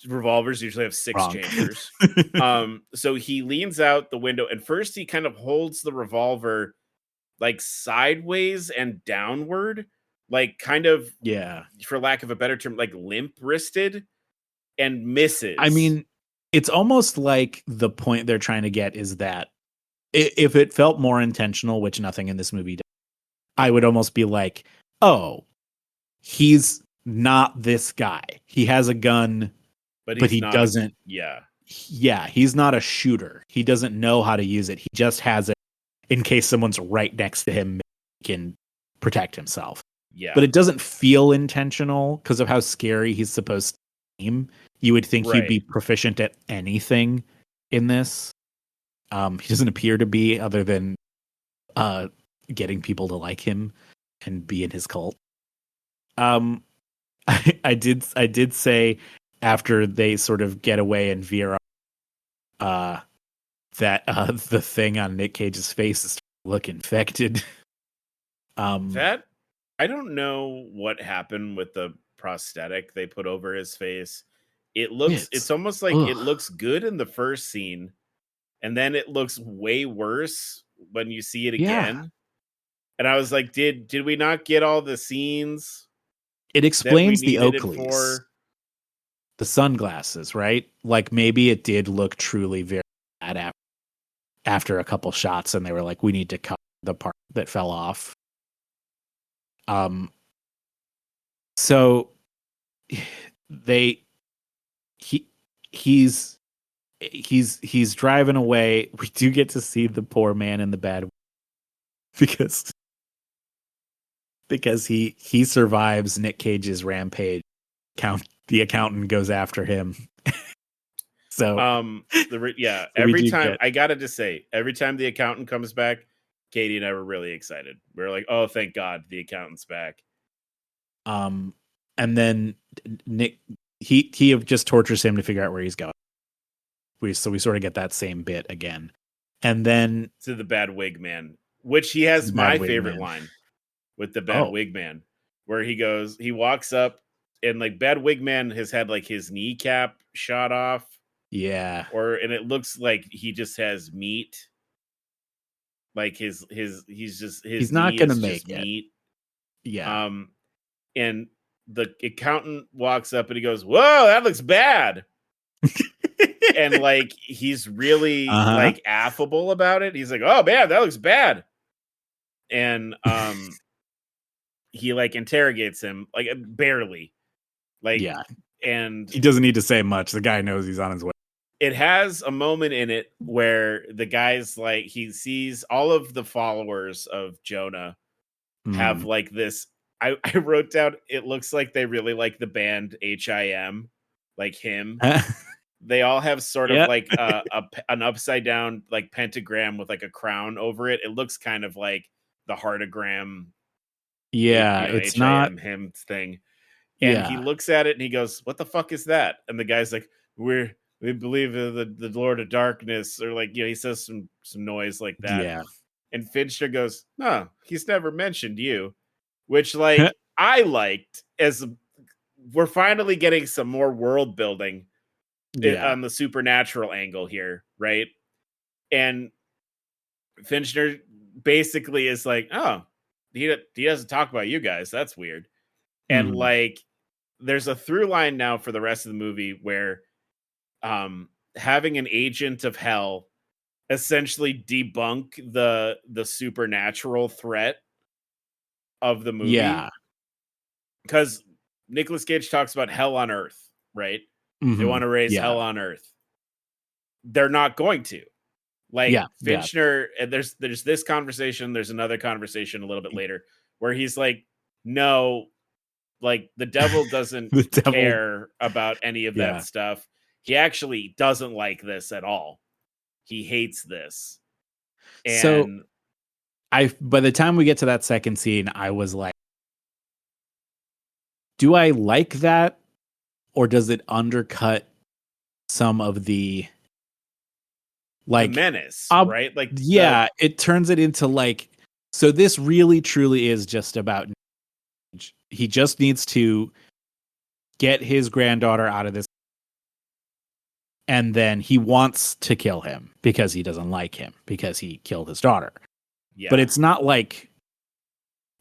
Revolvers usually have 6 chambers. So he leans out the window, and first he kind of holds the revolver like sideways and downward, like kind of, for lack of a better term, like limp wristed, and misses. I mean, it's almost like the point they're trying to get is that if it felt more intentional, which nothing in this movie does, I would almost be like, oh, he's not this guy. He has a gun, but he doesn't. He's not a shooter. He doesn't know how to use it. He just has it in case someone's right next to him, he can protect himself. But it doesn't feel intentional because of how scary he's supposed to seem. You would think he'd be proficient at anything in this. He doesn't appear to be, other than getting people to like him and be in his cult. I did say after they sort of get away and veer off, that the thing on Nick Cage's face is look infected. That I don't know what happened with the prosthetic they put over his face. It's almost like it looks good in the first scene, and then it looks way worse when you see it again. And I was like, did we not get all the scenes? It explains the Oakleys, the sunglasses, right? Like maybe it did look truly very bad after a couple shots, and they were like, we need to cut the part that fell off. So they he he's he's driving away. We do get to see the poor man in the bed because he survives Nick Cage's rampage. The accountant goes after him. So every time I gotta just say, every time the accountant comes back, Katie and I were really excited. We were like, oh, thank God the accountant's back. And then Nick he just tortures him to figure out where he's going. We sort of get that same bit again. And then to the bad wig man, which he has my favorite line with the bad wig man, where he walks up and like bad wig man has had like his kneecap shot off. Yeah. And it looks like he just has meat. Like he's not going to make it. Meat. Yeah. And the accountant walks up and he goes, "Whoa, that looks bad." And like he's really like affable about it. He's like, "Oh man, that looks bad." And he like interrogates him like barely. Like and he doesn't need to say much. The guy knows he's on his way. It has a moment in it where the guy's like, he sees all of the followers of Jonah have like this. I wrote down, it looks like they really like the band HIM, like him. They all have sort of like an upside down like pentagram with like a crown over it. It looks kind of like the heartogram. Yeah, it's HIM, not him thing. And he looks at it and he goes, "What the fuck is that?" And the guy's like, we believe in the Lord of Darkness, or like, he says some noise like that. Yeah. And Fincher goes, "No, he's never mentioned you," which like I liked, as we're finally getting some more world building on the supernatural angle here, right? And Fincher basically is like, "Oh, he doesn't talk about you guys. That's weird." And like, there's a through line now for the rest of the movie where having an agent of hell essentially debunk the supernatural threat of the movie. Yeah. Because Nicolas Cage talks about hell on earth, right? They want to raise hell on earth. They're not going to. Like Fincher, and there's this conversation, there's another conversation a little bit later where he's like, "No, like the devil doesn't care about any of that stuff. He actually doesn't like this at all. He hates this." And so by the time we get to that second scene, I was like, do I like that, or does it undercut some of the like the menace, right? Like, it turns it into like, so this really truly is just about, he just needs to get his granddaughter out of this, and then he wants to kill him because he doesn't like him because he killed his daughter. Yeah. But it's not like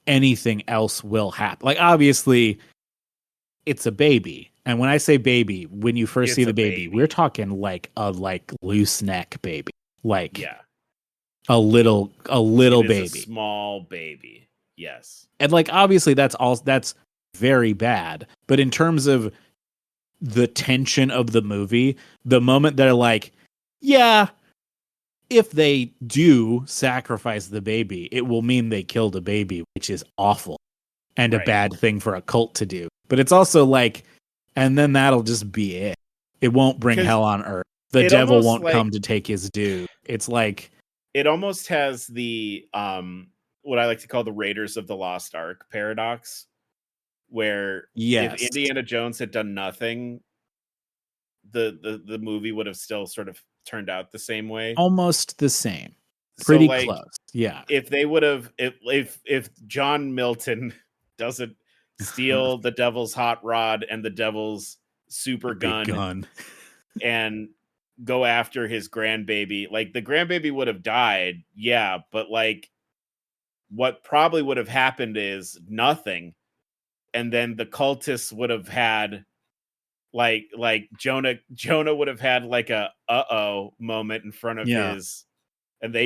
anything else will happen. Like, obviously it's a baby. And when I say baby, when you first see the baby, we're talking like a loose neck baby. Like a little baby. A small baby. Yes. And like, obviously that's very bad. But in terms of the tension of the movie, the moment they're like, yeah, if they do sacrifice the baby, it will mean they killed a baby, which is awful and a bad thing for a cult to do. But it's also like, and then that'll just be it. It won't bring hell on earth. The devil won't come to take his due. It's like, it almost has the what I like to call the Raiders of the Lost Ark paradox, where if Indiana Jones had done nothing, the movie would have still sort of turned out the same way. Almost the same. Pretty close. Yeah. If they would have, if John Milton doesn't steal the devil's hot rod and the devil's super gun and go after his grandbaby, like the grandbaby would have died. Yeah. But like, what probably would have happened is nothing. And then the cultists would have had like Jonah would have had like a moment in front of and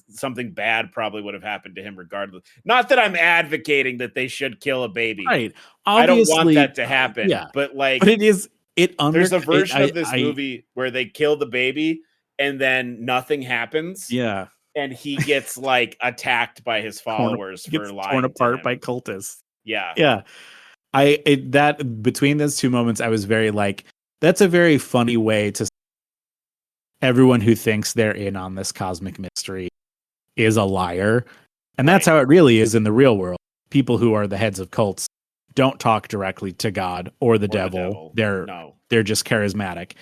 something bad probably would have happened to him regardless. Not that I'm advocating that they should kill a baby. Right. I don't want Obviously, that to happen. yeah. But like, But there's a version of this movie where they kill the baby and then nothing happens. Yeah. And he gets like attacked by his followers for lying, torn apart to him. by cultists. Yeah. Yeah. That between those two moments, I was very like, that's a very funny way to everyone who thinks they're in on this cosmic mystery is a liar. And that's how it really is in the real world. People who are the heads of cults don't talk directly to God or the devil. They're just charismatic.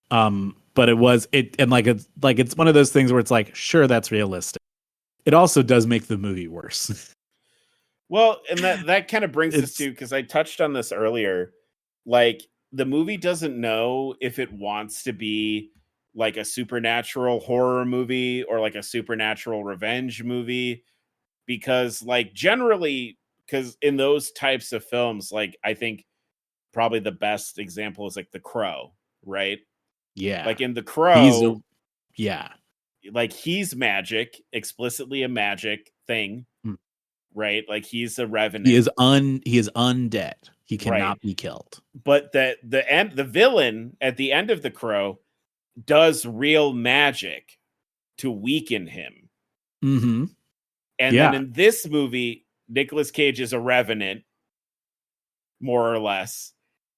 But it's one of those things where it's like, sure, that's realistic. It also does make the movie worse. Well, and that kind of brings us to, because I touched on this earlier, like the movie doesn't know if it wants to be like a supernatural horror movie or like a supernatural revenge movie, because like generally, because in those types of films, like I think probably the best example is like The Crow, right? Yeah. Like in The Crow, yeah. Like he's magic, explicitly a magic thing, right? Like he's a revenant. He is undead. He cannot be killed. But the villain at the end of The Crow does real magic to weaken him. Mm-hmm. And then in this movie, Nicolas Cage is a revenant, more or less,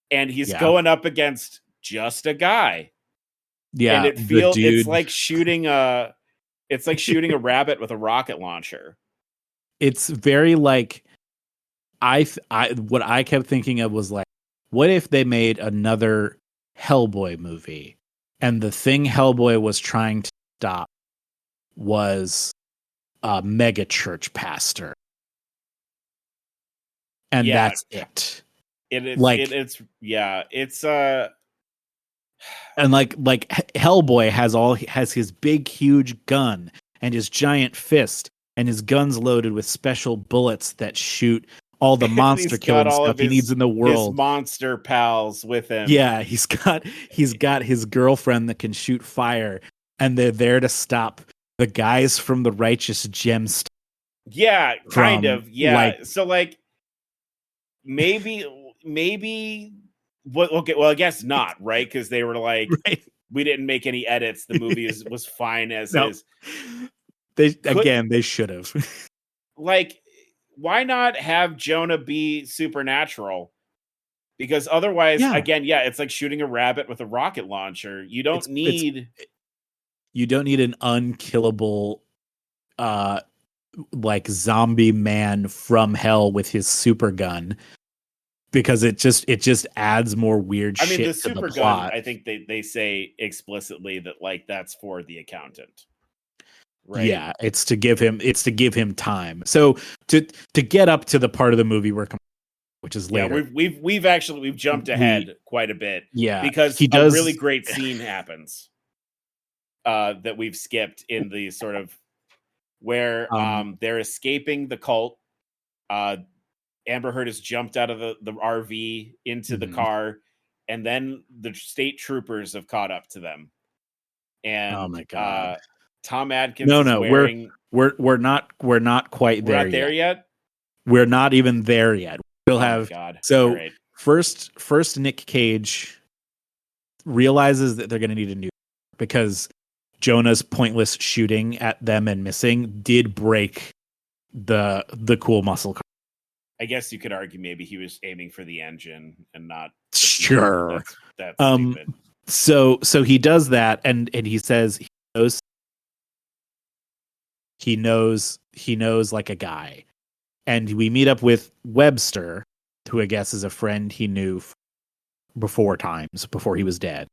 and he's going up against just a guy. Yeah, and it feels it's like shooting a rabbit with a rocket launcher. It's very like what I kept thinking of was like, what if they made another Hellboy movie and the thing Hellboy was trying to stop was a mega church pastor, and that's it. It's and like Hellboy has his big huge gun and his giant fist, and his gun's loaded with special bullets that shoot all the monster killing stuff he needs in the world. His monster pals with him. Yeah, he's got his girlfriend that can shoot fire, and they're there to stop the guys from the Righteous Gemstone. Yeah, kind of. Yeah. So like maybe okay, well I guess not, right? Because they were like, we didn't make any edits. The movie was fine as is. They should have. Like, why not have Jonah be supernatural? Because otherwise, again, it's like shooting a rabbit with a rocket launcher. You don't need an unkillable like zombie man from hell with his super gun, because it just adds more weird shit the to super the plot. gun, I think they say explicitly that like that's for the accountant. Right. Yeah, it's to give him time. So to get up to the part of the movie which is later. Yeah, we've jumped ahead quite a bit. Yeah, because a really great scene happens that we've skipped in the sort of where they're escaping the cult. Amber Heard has jumped out of the RV into the car, and then the state troopers have caught up to them. And oh my god. Tom Adkins. No, we're not quite there. We're not there yet. We're not even there yet. We'll have so right. first Nick Cage realizes that they're going to need a new, because Jonah's pointless shooting at them and missing did break the cool muscle car. I guess you could argue maybe he was aiming for the engine and not. Sure. That's stupid. So he does that, and he says he knows like a guy, and we meet up with Webster, who I guess is a friend he knew before he was dead,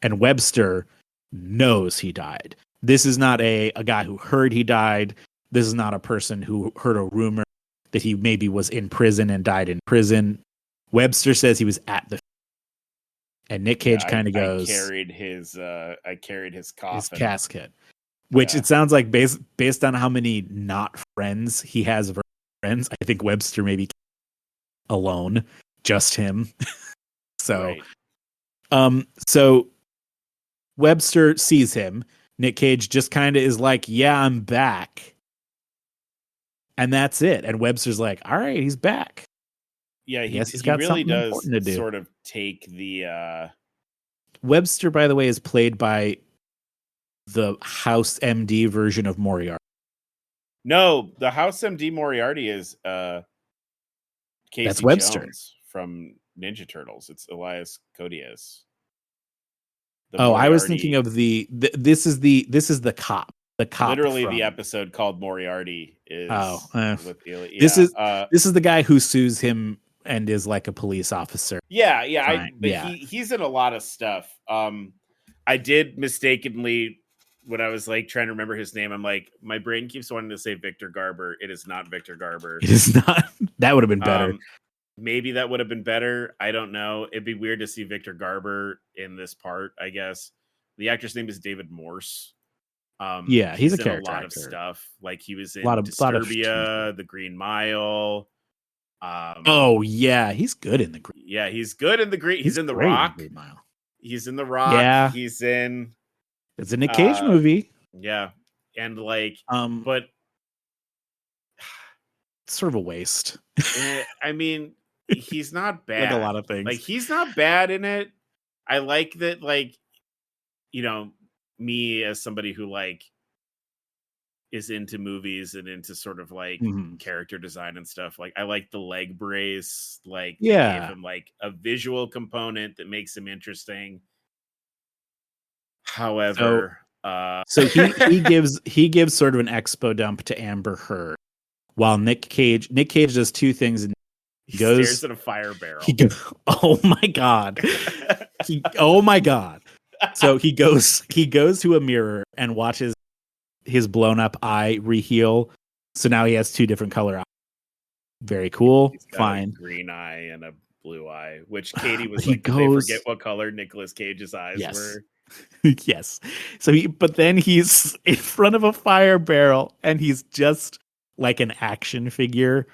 and Webster knows he died. This is not a guy who heard he died. This is not a person who heard a rumor that he maybe was in prison and died in prison. Webster says he was at the, and Nick Cage kind of goes, I carried his coffin, his casket, which it sounds like based on how many not friends he has friends. I think Webster maybe alone, just him. So, right. So Webster sees him. Nick Cage just kind of is like, yeah, I'm back. And that's it. And Webster's like, all right, he's back. Yeah, I guess he's he got really something does important to do. sort of take the Webster, by the way, is played by the House MD version of Moriarty. No, the House MD Moriarty is Casey That's Webster. Jones from Ninja Turtles. It's Elias Koteas. I was thinking of this is the cop. The cop. Literally, the episode called Moriarty is. This is the guy who sues him and is like a police officer. Yeah. He's in a lot of stuff. I did mistakenly, when I was like trying to remember his name, I'm like, my brain keeps wanting to say Victor Garber. It is not Victor Garber. It is not. That would have been better. Maybe that would have been better. I don't know. It'd be weird to see Victor Garber in this part, I guess. The actor's name is David Morse. He's a character in a lot actor. Of stuff. Like he was in lot of Disturbia, The Green Mile. He's good in The Green. Yeah, he's good in The Green. He's in The Rock. Green Mile. He's in The Rock. Yeah. He's in. It's a Nick Cage movie. Yeah, and like, but it's sort of a waste. I mean, he's not bad. Like a lot of things. Like he's not bad in it. I like that. Like, me as somebody who like is into movies and into sort of like character design and stuff. Like I like the leg brace. Like they gave him like a visual component that makes him interesting. However, so he gives sort of an expo dump to Amber Heard, while Nick Cage does two things. And he stares at a fire barrel. Oh my god! Oh my god! So he goes to a mirror and watches his blown up eye reheal. So now he has two different color eyes. Very cool. He's got fine. A green eye and a blue eye, which Katie was like, did they forget what color Nicolas Cage's eyes were? Yes. So but then he's in front of a fire barrel and he's just like an action figure.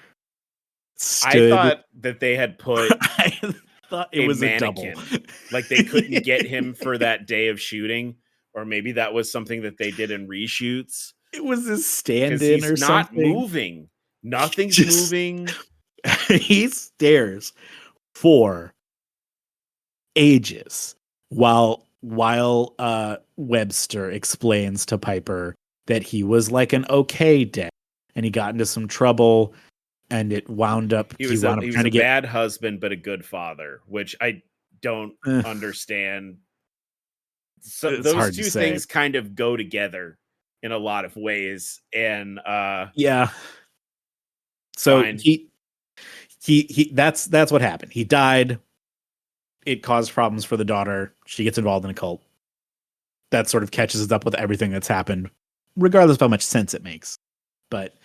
I thought that they had put I thought it was mannequin. A double. Like they couldn't get him for that day of shooting, or maybe that was something that they did in reshoots. It was his stand-in or something. Not moving. Nothing's moving. He stares for ages while Webster explains to Piper that he was like an okay dad and he got into some trouble and it wound up he was a bad husband but a good father, which I don't understand. So those two things kind of go together in a lot of ways, and so fine. he that's what happened. He died. It caused problems for the daughter. She gets involved in a cult. That sort of catches us up with everything that's happened, regardless of how much sense it makes. But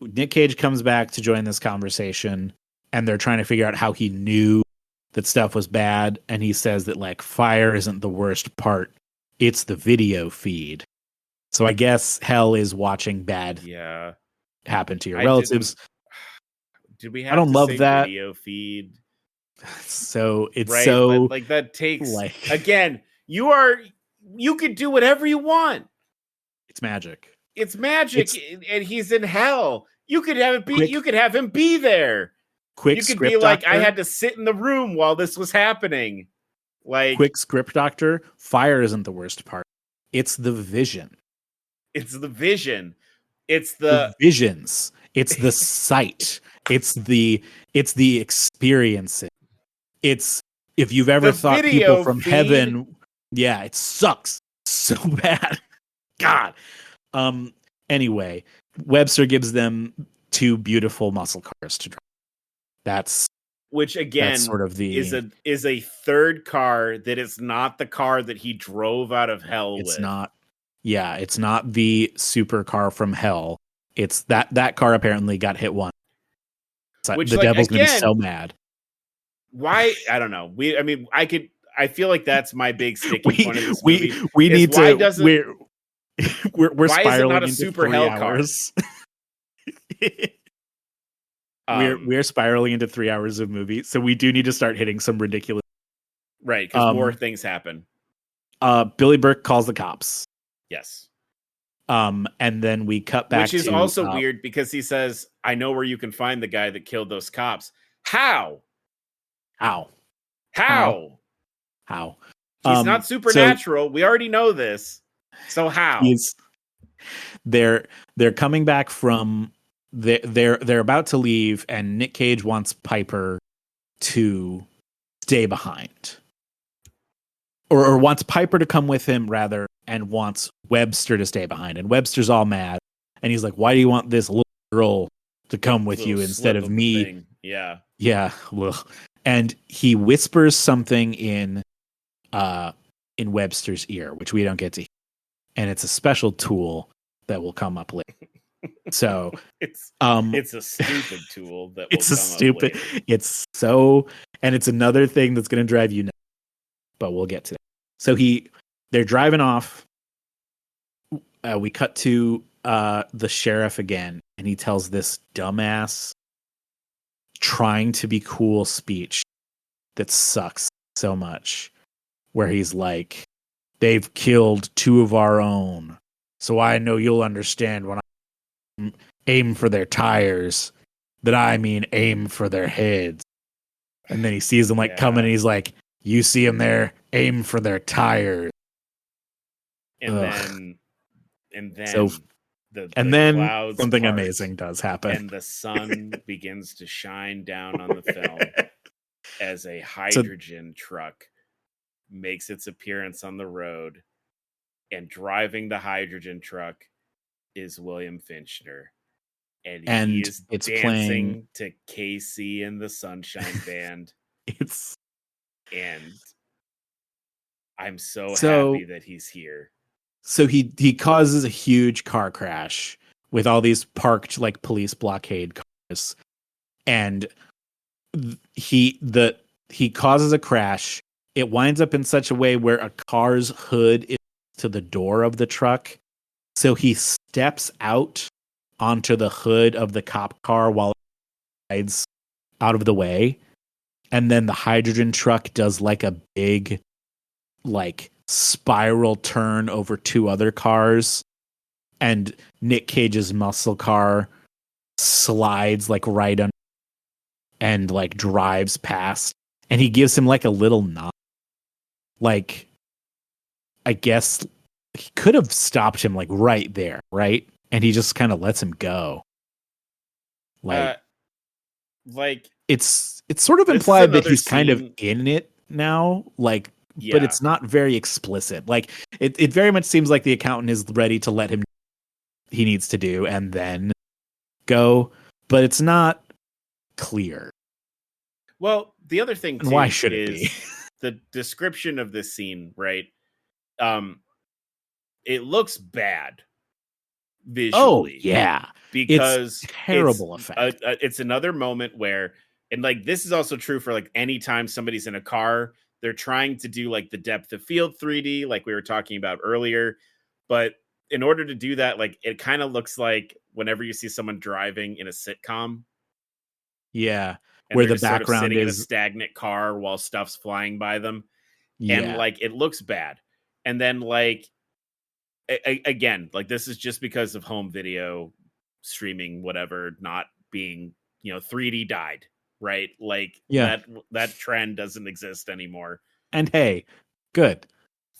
Nick Cage comes back to join this conversation, and they're trying to figure out how he knew that stuff was bad. And he says that like fire isn't the worst part; it's the video feed. So I guess hell is watching bad happen to your relatives. Did we have? I don't love that video feed. So it's right? so like that takes again. You could do whatever you want. It's magic. It's magic, and he's in hell. You could have it be. You could have him be there. You could be like, doctor. I had to sit in the room while this was happening. Like quick script doctor. Fire isn't the worst part. It's the vision. It's the vision. It's the visions. It's the sight. It's the experiences. It's if you've ever thought people from heaven. Yeah, it sucks so bad. God. Anyway, Webster gives them two beautiful muscle cars to drive. That's sort of is a third car that is not the car that he drove out of hell with. It's not. Yeah, it's not the super car from hell. It's that car apparently got hit once. Which, the devil's gonna be so mad. Why? I don't know. I feel like that's my big sticking point of this movie. We need to. We're why spiraling is it not a into super 3 hell hours. We're spiraling into 3 hours of movie, so we do need to start hitting some ridiculous. Right, because more things happen. Billy Burke calls the cops. Yes. And then we cut back, which is to, also weird because he says, "I know where you can find the guy that killed those cops." How? How? He's not supernatural. We already know this. So how? They're coming back from they're about to leave, and Nick Cage wants Piper to stay behind, or wants Piper to come with him rather, and wants Webster to stay behind. And Webster's all mad, and he's like, "Why do you want this little girl to come with you instead of me?" Thing. Yeah. Well, and he whispers something in Webster's ear, which we don't get to hear, and it's a special tool that will come up later. So it's a stupid tool that will come up later. It's so, and it's another thing that's going to drive you nuts, but we'll get to that. So they're driving off. We cut to the sheriff again, and he tells this dumbass, trying to be cool speech that sucks so much, where he's like, "They've killed 2 of our own, so I know you'll understand when I aim for their tires that I mean aim for their heads." And then he sees them coming, and he's like, "You see them there, aim for their tires." And then so, the then clouds something part, amazing does happen, and the sun begins to shine down on the film as a hydrogen truck makes its appearance on the road, and driving the hydrogen truck is William Finchner, and he is dancing playing to KC and the Sunshine Band. And I'm so happy that he's here. So he causes a huge car crash with all these parked police blockade cars, and he causes a crash. It winds up in such a way where a car's hood is to the door of the truck, so he steps out onto the hood of the cop car while it rides out of the way, and then the hydrogen truck does a big spiral turn over 2 other cars, and Nick Cage's muscle car slides right under and drives past, and he gives him a little nod. I guess he could have stopped him right there, right? And he just kind of lets him go. It's sort of implied that he's kind of in it now, but it's not very explicit. It very much seems like the accountant is ready to let him he needs to do and then go, but it's not clear. Well, the other thing too, why should it be? The description of this scene, right? It looks bad visually. Oh yeah, because it's terrible effect. It's another moment where, and this is also true for anytime somebody's in a car, they're trying to do the depth of field 3D, like we were talking about earlier. But in order to do that, it kind of looks like whenever you see someone driving in a sitcom. Yeah. Where the background sort of sitting is in a stagnant car while stuff's flying by them. Yeah. And it looks bad. And then again, this is just because of home video streaming, whatever, not being, 3D died, right? That trend doesn't exist anymore. And hey, good.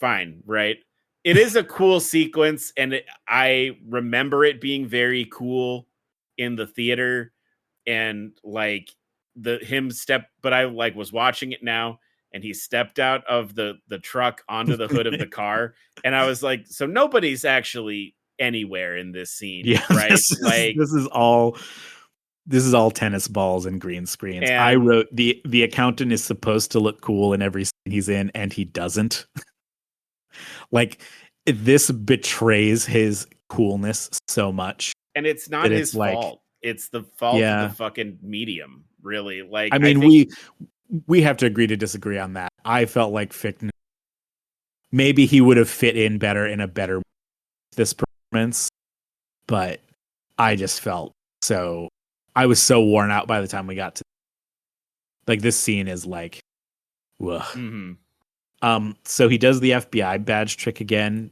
Fine, right? It is a cool sequence, and I remember it being very cool in the theater, and but I was watching it now, and he stepped out of the truck onto the hood of the car, and I was like, so nobody's actually anywhere in this scene, right? This is all tennis balls and green screens. And I wrote the accountant is supposed to look cool in every scene he's in, and he doesn't. This betrays his coolness so much, and it's not his fault. It's the fault of the fucking medium, really. I mean, we have to agree to disagree on that. I felt like Fichtner, maybe he would have fit in better in a better this performance, but I just felt I was so worn out by the time we got to this scene is ugh. Mm-hmm. So he does the FBI badge trick again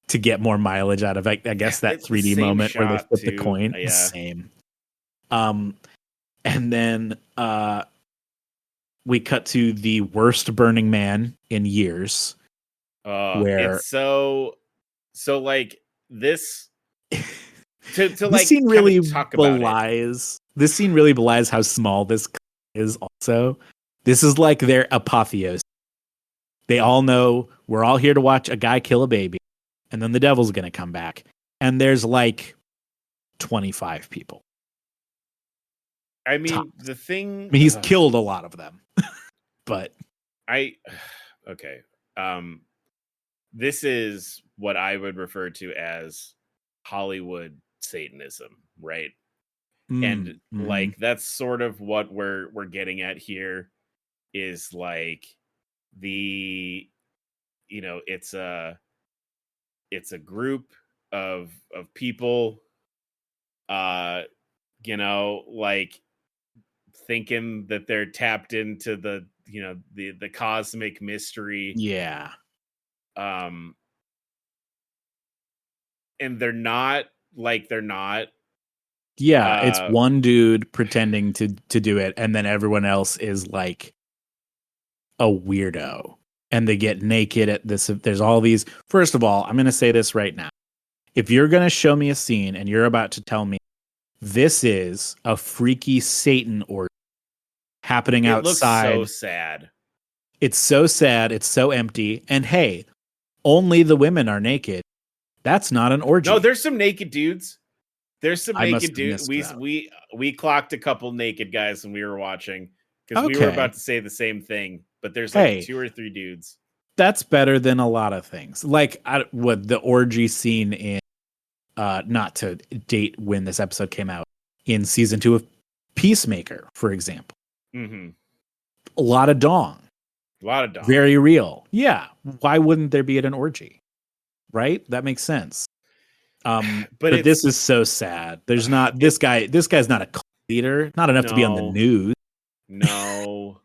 to get more mileage out of, I guess, that it's 3D moment where they flip the too. coin. Yeah. Same. And then we cut to the worst Burning Man in years. Where it's so like this to this like scene really talk about it. This scene really belies how small this is. Also, this is like their apotheosis. They all know we're all here to watch a guy kill a baby, and then the devil's going to come back. And there's like 25 people. I mean, the thing. I mean, he's killed a lot of them, but okay. This is what I would refer to as Hollywood Satanism, right? And like that's sort of what we're getting at here is like the it's a group of people like thinking that they're tapped into the the cosmic mystery. Yeah. And they're not. Yeah, it's one dude pretending to do it, and then everyone else is like a weirdo, and they get naked at this. There's all these. First of all, I'm going to say this right now. If you're going to show me a scene and you're about to tell me this is a freaky Satan orgy happening outside. It looks so sad. It's so sad. It's so empty. And hey, only the women are naked. That's not an orgy. No, there's some naked dudes. There's some naked dudes. We clocked a couple naked guys when we were watching because we were about to say the same thing. But there's like 2 or 3 dudes. That's better than a lot of things. Like what the orgy scene in, not to date when this episode came out, in season 2 of Peacemaker, for example. Mm-hmm. A lot of dong. Very real. Yeah. Why wouldn't there be at an orgy? Right? That makes sense. But this is so sad. There's not this guy's not a cult leader. Not enough to be on the news. No.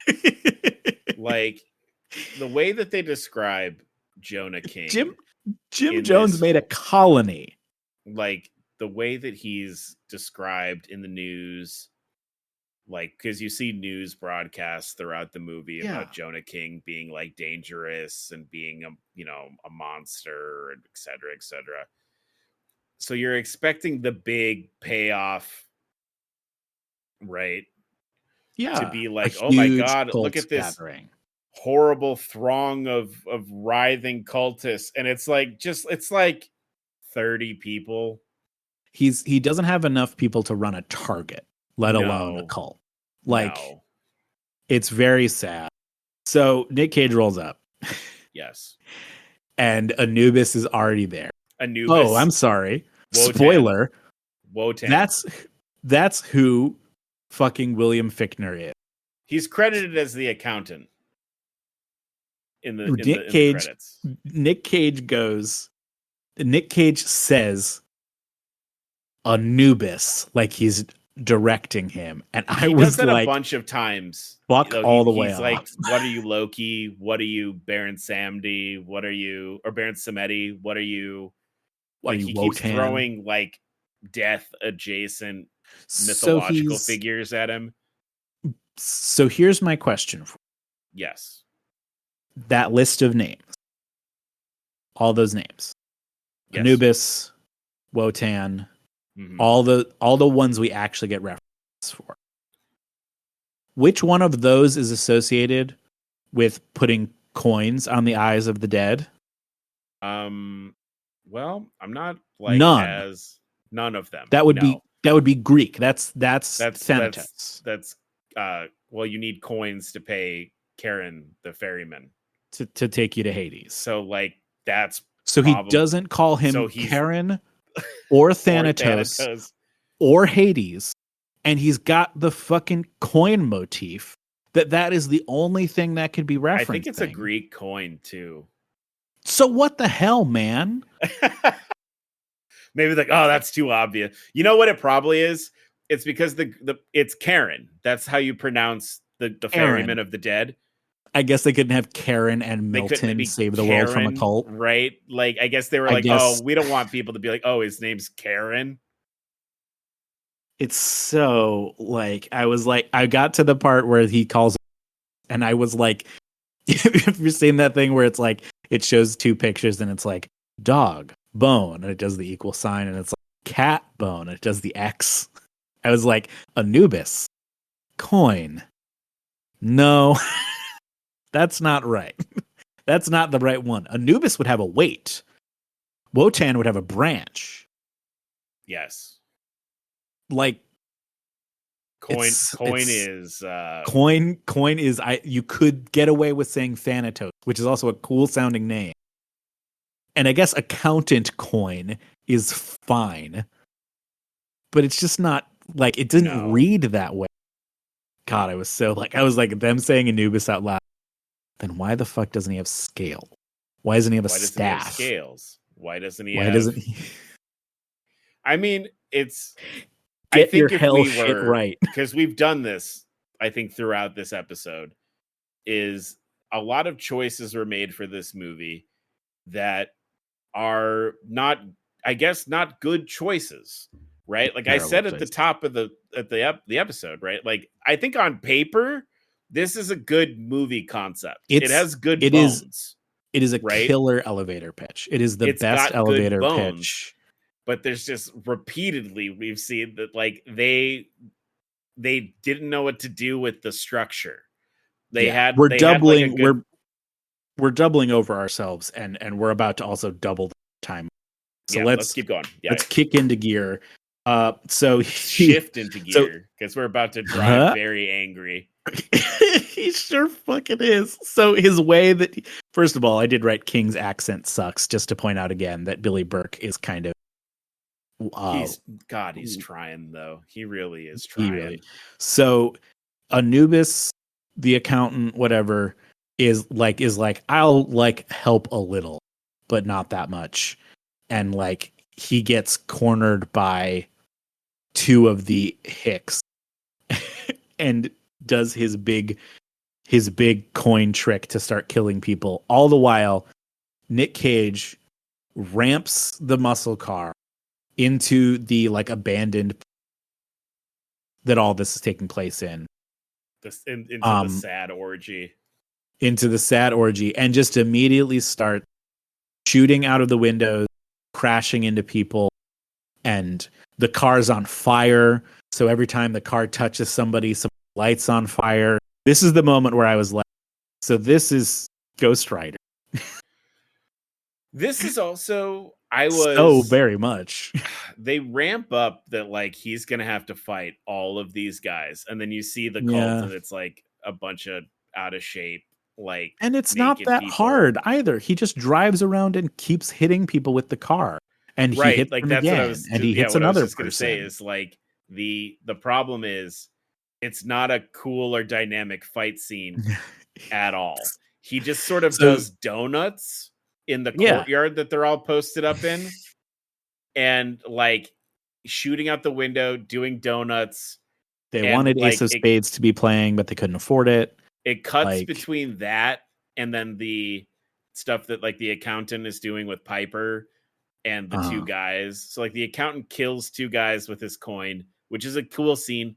Like the way that they describe Jonah King. Jim Jones made a colony. Like the way that he's described in the news, like because you see news broadcasts throughout the movie about Jonah King being like dangerous and being a monster and et cetera, et cetera. So you're expecting the big payoff, right? Yeah. To be like, oh my God, look at this horrible throng of writhing cultists. And it's like 30 people. He doesn't have enough people to run a target, let alone a cult. Like, it's very sad. So Nick Cage rolls up. Yes. And Anubis is already there. Anubis. Oh, I'm sorry. Wotan. Spoiler. Wotan. That's who fucking William Fichtner is. He's credited as the accountant in the credits. Nick Cage says Anubis like he's directing him, and I was like, a bunch of times. Fuck all the way. He's like, "What are you, Loki? What are you, Baron Samedi? What are you, or Baron Samedi? What are you?" Like he keeps throwing like death adjacent mythological figures at him. So here's my question. Yes. That list of names. All those names. Yes. Anubis, Wotan, all the ones we actually get references for. Which one of those is associated with putting coins on the eyes of the dead? Well, I'm not like none of them. That would be Greek. That's Thanatos. That's well, you need coins to pay Karen the ferryman to take you to Hades. So like that's he doesn't call him Karen or Thanatos or Hades, and he's got the fucking coin motif. That is the only thing that could be referenced. I think it's a Greek coin too. So what the hell, man? Maybe like, oh, that's too obvious. You know what it probably is? It's because it's Karen. That's how you pronounce the ferryman of the dead. I guess they couldn't have Karen and They couldn't Milton be save the world from a Karen, cult. right? Like, I guess they were I like, guess oh, we don't want people to be like, oh, his name's Karen. it's so like, I got to the part where he calls and I was like, if you've seen that thing where it's like, it shows two pictures and it's like dog, bone, and it does the equal sign, and it's like cat, bone, and it does the X. I was like, Anubis, coin. No, that's not right. That's not the right one. Anubis would have a weight. Wotan would have a branch. Yes. Like, Coin is you could get away with saying Thanatos, which is also a cool sounding name. And I guess accountant coin is fine. But it's just not like, it didn't read that way. God, I was like them saying Anubis out loud. Then why the fuck doesn't he have scale? Why doesn't he have a staff? He have scales? Why doesn't he doesn't he? I mean, it's Get your hell shit right. Because we've done this, I think, throughout this episode, is a lot of choices were made for this movie that are not, I guess, not good choices, right? Like I said at the top of the episode, right? Like, I think on paper, this is a good movie concept. It has good bones. It is a killer elevator pitch. It is the best elevator pitch. But there's just repeatedly we've seen that like they didn't know what to do with the structure. We're doubling over ourselves, and we're about to also double the time. So let's keep going. Let's kick into gear. So shift into gear because we're about to drive very angry. He sure fucking is. So his way that, first of all, I did write King's accent sucks, just to point out again that Billy Burke is kind of he's trying though. He really is trying. So Anubis, the accountant, whatever, is like I'll like help a little, but not that much. And like he gets cornered by two of the Hicks and does his big coin trick to start killing people. All the while, Nick Cage ramps the muscle car into the like abandoned that all this is taking place in. Into the sad orgy, and just immediately start shooting out of the windows, crashing into people, and the car's on fire. So every time the car touches somebody, some lights on fire. This is the moment where I was like, so this is Ghost Rider. This is also, so very much. They ramp up that like he's gonna have to fight all of these guys, and then you see the cult, and it's like a bunch of out of shape, like, and it's not that hard either. He just drives around and keeps hitting people with the car, and he hits them again, and he hits another person. Gonna say is like the problem is it's not a cool or dynamic fight scene at all. He just sort of does donuts in the courtyard that they're all posted up in, and like shooting out the window, doing donuts. They wanted Ace of Spades to be playing, but they couldn't afford it. It cuts between that and then the stuff that like the accountant is doing with Piper and the two guys. So like the accountant kills two guys with his coin, which is a cool scene.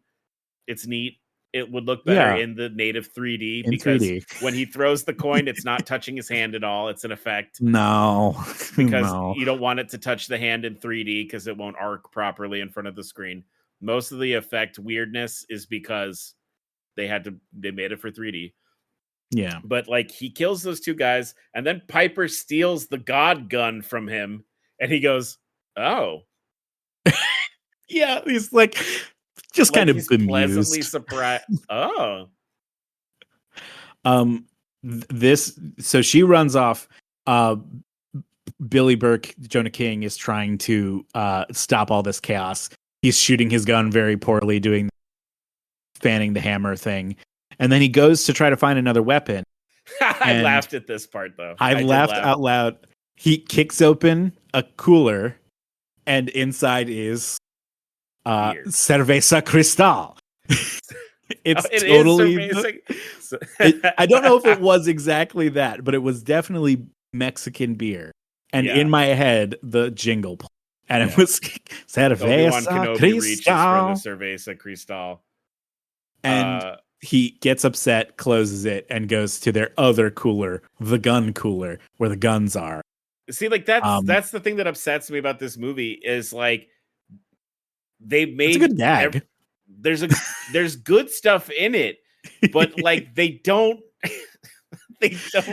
It's neat. It would look better in the native 3D because when he throws the coin, it's not touching his hand at all. It's an effect. No, because you don't want it to touch the hand in 3D because it won't arc properly in front of the screen. Most of the effect weirdness is because they made it for 3D. Yeah. But like he kills those two guys, and then Piper steals the God gun from him, and he goes, "Oh." Yeah, he's like just kind of bemused. Pleasantly surprised. Oh. So she runs off. Billy Burke, Jonah King, is trying to stop all this chaos. He's shooting his gun very poorly, doing fanning the hammer thing. And then he goes to try to find another weapon. I laughed at this part, though. I laughed out loud. He kicks open a cooler, and inside is Cerveza Cristal. It's It is totally surfacing. I don't know if it was exactly that, but it was definitely Mexican beer. And Yeah. in my head, the jingle played, and it Yeah. was Obi-Wan Cerveza Kenobi reaches for the Cristal. Cerveza Cristal. And he gets upset, closes it, and goes to their other cooler, the gun cooler, where the guns are. See, like that's the thing that upsets me about this movie is like they It's a made good gag. there's good stuff in it, but like they don't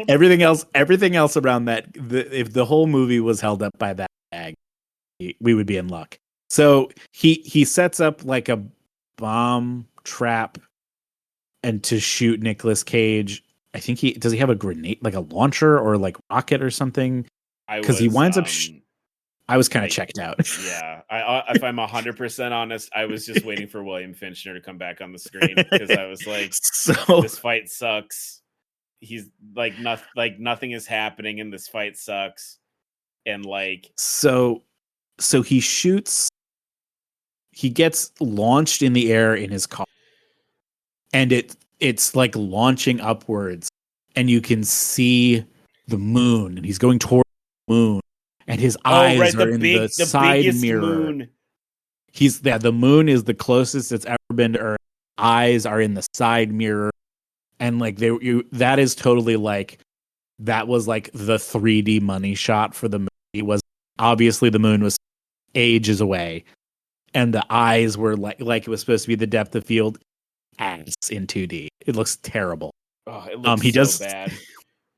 everything else around that, if the whole movie was held up by that gag, we would be in luck. So he sets up like a bomb trap and to shoot Nicolas Cage. I think he have a grenade, like a launcher or like rocket or something, because he winds up I was kind of checked out. Yeah, if I'm 100% honest, I was just waiting for William Finchner to come back on the screen because I was like, this fight sucks. He's like nothing is happening and this fight sucks. And like so he shoots, he gets launched in the air in his car, and it's like launching upwards, and you can see the moon, and he's going toward the moon, and his eyes are in the side mirror. Moon. The moon is the closest it's ever been to Earth. Eyes are in the side mirror, and like that is totally like, that was like the 3D money shot for the movie. Was obviously the moon was ages away, and the eyes were like it was supposed to be the depth of field ass in 2D. It looks terrible. Oh, it looks bad.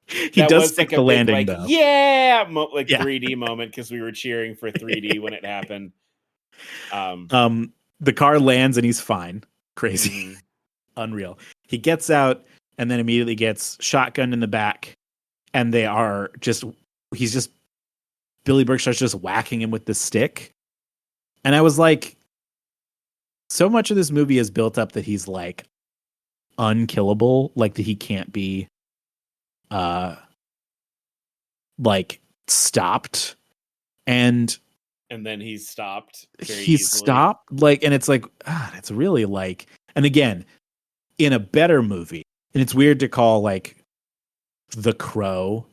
He does stick the landing, though. Yeah, 3D moment because we were cheering for 3D when it happened. The car lands and he's fine. Crazy. Unreal. He gets out and then immediately gets shotgunned in the back, and Billy Burke starts just whacking him with the stick. And I was like, so much of this movie is built up that he's like unkillable, like that he can't be like stopped, and then he's stopped. Stopped, like, and it's like, it's really like, and again, in a better movie, and it's weird to call like The Crow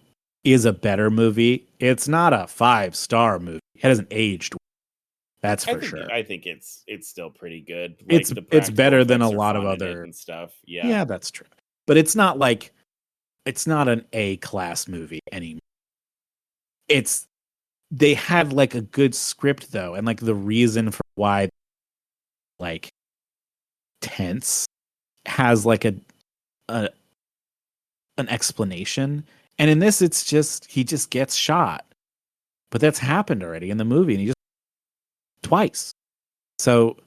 is a better movie. It's not a 5-star movie. It hasn't aged. That's for sure. I think it's still pretty good. Like, it's better than a lot of other and stuff. Yeah, that's true. But it's not like, it's not an A-class movie anymore. They had like a good script though, and like the reason for why like tense has like an explanation. And in this, it's just he just gets shot, but that's happened already in the movie, and he just twice. So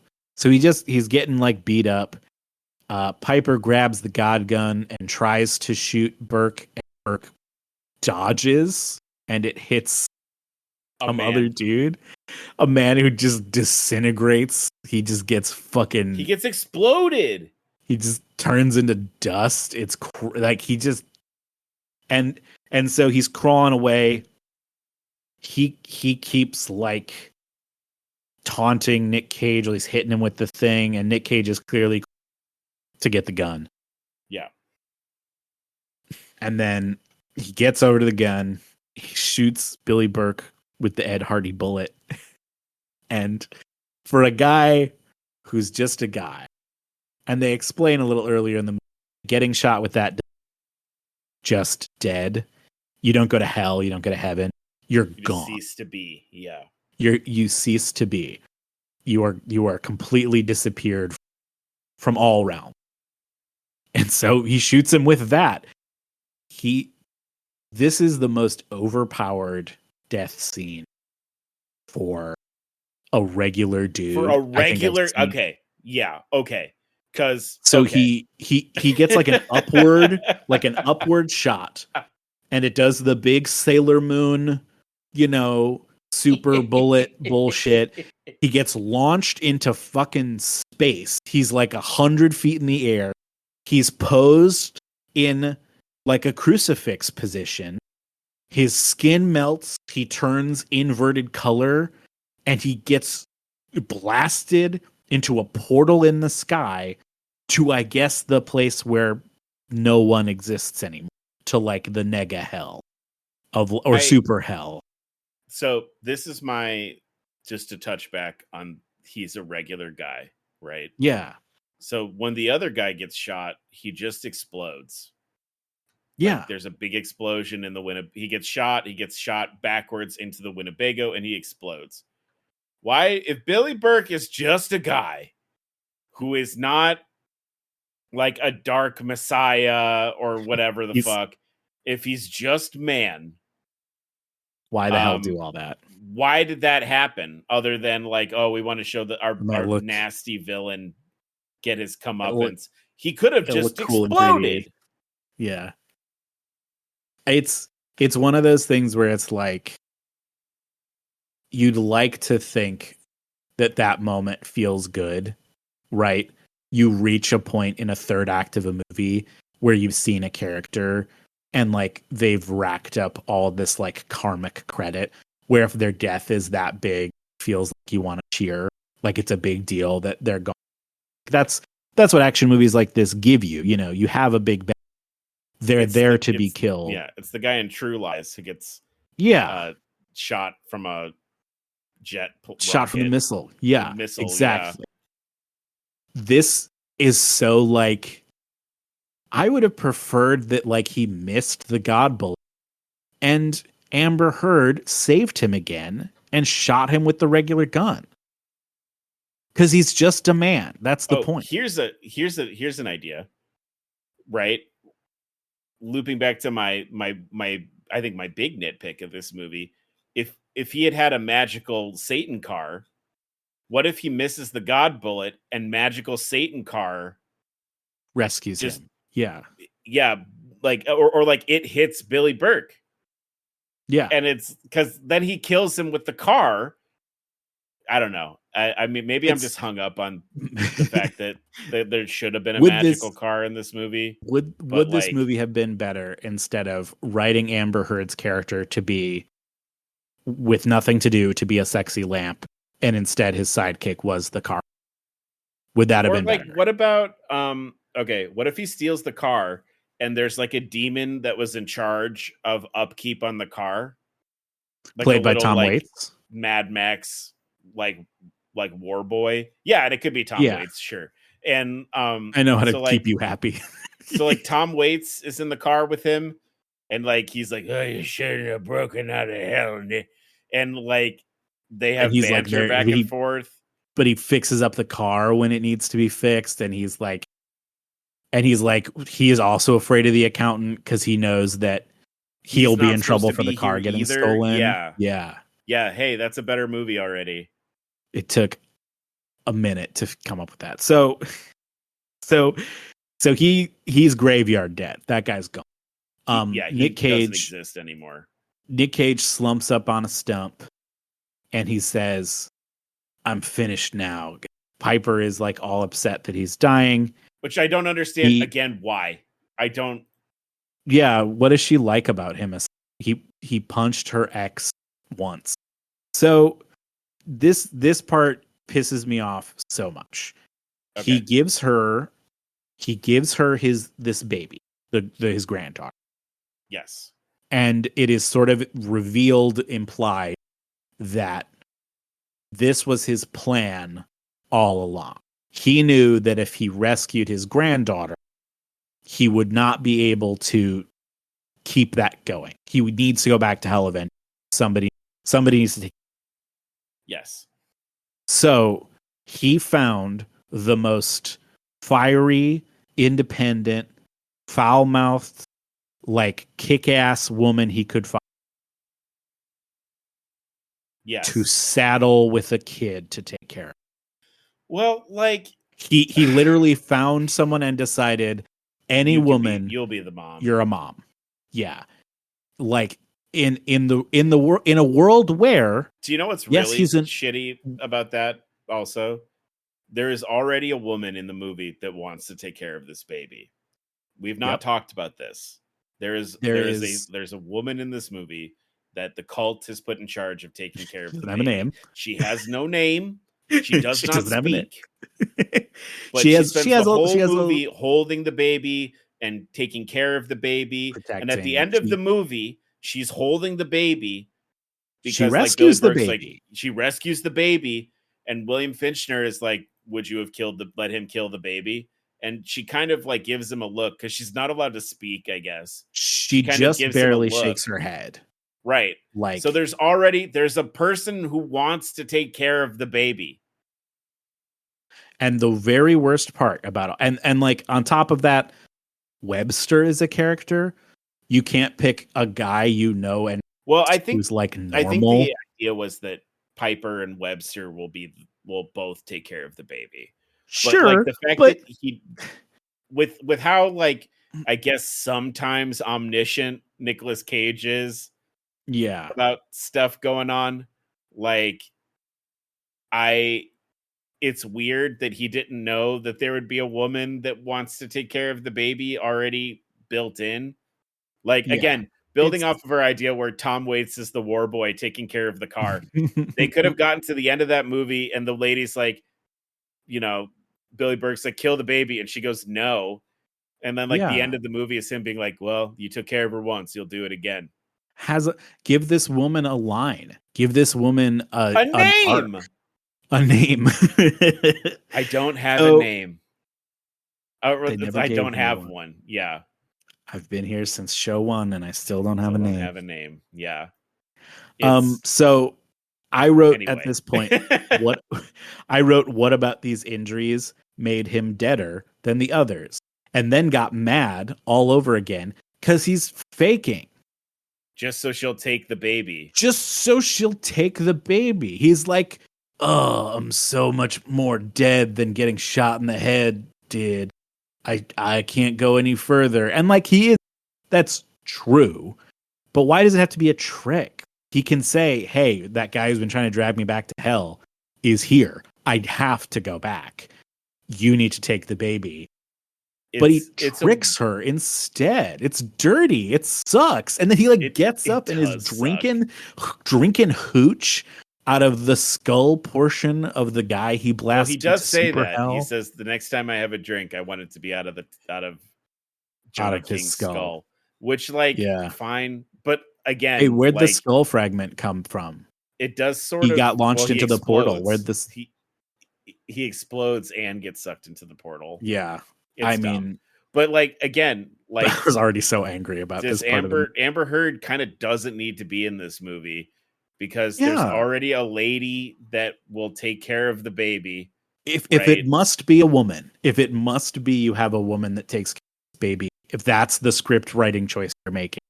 he's getting like beat up. Piper grabs the God gun and tries to shoot Burke, and Burke dodges, and it hits some other dude, a man who just disintegrates. He just gets he gets exploded. He just turns into dust. It's like he just, and so he's crawling away. He keeps like taunting Nick Cage, or he's hitting him with the thing, and Nick Cage is clearly to get the gun. Yeah. And then he gets over to the gun. He shoots Billy Burke with the Ed Hardy bullet. And for a guy who's just a guy, and they explain a little earlier in the movie, getting shot with that, just dead. You don't go to hell. You don't go to heaven. You're gone. Cease to be. Yeah. You cease to be. You are completely disappeared from all realm. And so he shoots him with that. This is the most overpowered death scene for a regular dude. Okay. Yeah. Okay. He gets like an upward shot, and it does the big Sailor Moon, super bullet bullshit. He gets launched into fucking space. He's like 100 feet in the air. He's posed in like a crucifix position. His skin melts. He turns inverted color, and he gets blasted into a portal in the sky. to, I guess, the place where no one exists anymore, to like the nega hell or super hell. So this is just to touch back on, he's a regular guy, right? Yeah. So when the other guy gets shot, he just explodes. Yeah. Like there's a big explosion in the he gets shot backwards into the Winnebago and he explodes. Why, if Billy Burke is just a guy who is not like a dark messiah or whatever the fuck, if he's just man, why the hell do all that? Why did that happen? Other than like, oh, we want to show that our nasty villain get his comeuppance. He could have just exploded. Yeah. It's one of those things where it's like, you'd like to think that moment feels good, right? You reach a point in a third act of a movie where you've seen a character and like they've racked up all this like karmic credit, where if their death is that big, feels like you want to cheer, like it's a big deal that they're gone. That's what action movies like this give you. You know, you have a big bang. They're there to be killed. Yeah, it's the guy in True Lies who gets shot from a jet shot from the missile. Yeah, missile, exactly. Yeah. This is so like, I would have preferred that like he missed the God bullet and Amber Heard saved him again and shot him with the regular gun. Because he's just a man. That's the point. Here's an idea, right? Looping back to my I think my big nitpick of this movie. If he had a magical Satan car, what if he misses the God bullet and magical Satan car rescues him? Yeah. Yeah. Like, or like it hits Billy Burke. Yeah. And it's because then he kills him with the car. I don't know. I mean, maybe I'm just hung up on the fact that there should have been a magical car in this movie. Would this movie have been better instead of writing Amber Heard's character to be with nothing to do, to be a sexy lamp, and instead his sidekick was the car? Would that have been better? What about what if he steals the car and there's like a demon that was in charge of upkeep on the car, like played by Tom Waits, Mad Max, like War Boy? Yeah, and it could be Tom Waits, sure. And I know how to keep you happy. So like Tom Waits is in the car with him, and like he's like, "Oh, you shouldn't have broken out of hell," and like they have banter back and forth. But he fixes up the car when it needs to be fixed, and he is also afraid of the accountant because he knows that he'll be in trouble for the car getting stolen. Yeah. Hey, that's a better movie already. It took a minute to come up with that. So he's graveyard dead. That guy's gone. Nick Cage doesn't exist anymore. Nick Cage slumps up on a stump and he says, "I'm finished now." Piper is like all upset that he's dying, which I don't understand. Again, why? I don't. Yeah, what does she like about him? He punched her ex once. So this part pisses me off so much. Okay. He gives her this baby, his granddaughter. Yes. And it is sort of implied that this was his plan all along. He knew that if he rescued his granddaughter, he would not be able to keep that going. He would need to go back to hell eventually. Somebody needs to take. Yes. So he found the most fiery, independent, foul-mouthed, like kick-ass woman he could find. Yes. To saddle with a kid to take care of. Well, like he literally found someone and decided, any woman, you'll be the mom. You're a mom. Yeah. Like in a world where, do you know what's really shitty about that? Also, there is already a woman in the movie that wants to take care of this baby. We've not talked about this. There's a woman in this movie that the cult has put in charge of taking care of the baby. Have a name. She has no name. She does She not doesn't have a name. speak. But she spends the whole movie a holding the baby and taking care of the baby. And at the protecting. end of the movie, she's holding the baby She because, like, Billy rescues the Burke's like, baby. she rescues the baby, and William Finchner is like, would you have let him kill the baby? And she kind of like gives him a look because she's not allowed to speak, I guess. She She kind of just gives him a barely look. shakes her head. Right. Like, so there's a person who wants to take care of the baby. and the very worst part about it, and like on top of that, Webster is a character. You can't pick a guy and Well, I think who's like normal. I think the idea was that Piper and Webster will both take care of the baby. Sure, but like the fact that he with how, like, I guess sometimes omniscient Nicolas Cage is about stuff going on, like, it's weird that he didn't know that there would be a woman that wants to take care of the baby already built in. Like, again, building off of our idea where Tom Waits is the war boy taking care of the car. They could have gotten to the end of that movie and the lady's like, Billy Burke's like, kill the baby. And she goes, no. And then, like, the end of the movie is him being like, well, you took care of her once, you'll do it again. Give this woman a line. Give this woman a name. A name. I don't have a name. I don't have one. Yeah. I've been here since show 1 and I still don't have a name. Yeah. So I wrote anyway. At this point, what about these injuries made him deader than the others? And then got mad all over again because he's faking. Just so she'll take the baby. He's like, oh, I'm so much more dead than getting shot in the head did. I can't go any further. And like that's true. But why does it have to be a trick? He can say, hey, that guy who's been trying to drag me back to hell is here. I have to go back. You need to take the baby. But he tricks her instead. It's dirty. It sucks. And then he gets up and is drinking hooch out of the skull portion of the guy he blasted. He does say that. Hell. He says, the next time I have a drink, I want it to be out of Jonah King's skull. Which, fine. But again, hey, where'd the skull fragment come from? It does sort of. He got launched into the portal. Where'd this? He explodes and gets sucked into the portal. Yeah. It's dumb. But again, I was already so angry about this part Amber Heard kind of doesn't need to be in this movie because there's already a lady that will take care of the baby. If it must be a woman, you have a woman that takes care of the baby, if that's the script writing choice you're making,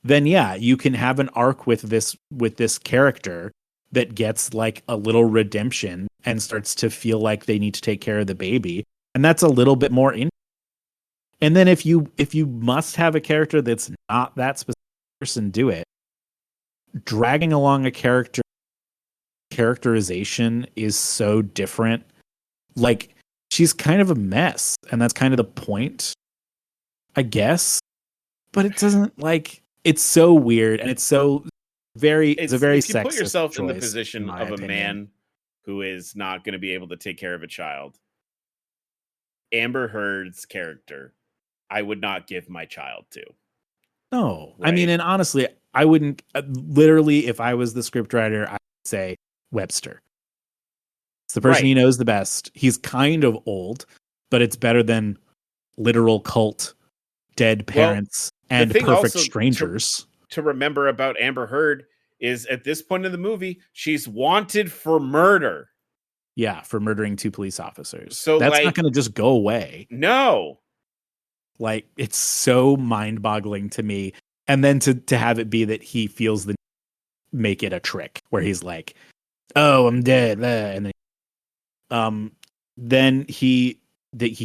then you can have an arc with this character that gets like a little redemption and starts to feel like they need to take care of the baby. And that's a little bit more in. And then if you must have a character that's not that specific person, do it. Dragging along a characterization is so different. Like, she's kind of a mess, and that's kind of the point, I guess. But it doesn't it's so weird, and it's a very sexist. If you put yourself choice, in the position of opinion. A man who is not going to be able to take care of a child, Amber Heard's character, I would not give my child to. No, right? I mean, and honestly, I wouldn't. Literally, if I was the scriptwriter, I would say Webster. It's the person he knows the best. He's kind of old, but it's better than literal cult, dead parents, and perfect strangers. To remember about Amber Heard is at this point in the movie, she's wanted for murder. Yeah, for murdering 2 police officers. So that's not going to just go away. No. It's so mind-boggling to me. And then to have it be that he feels the make it a trick where he's like, "Oh, I'm dead," and then he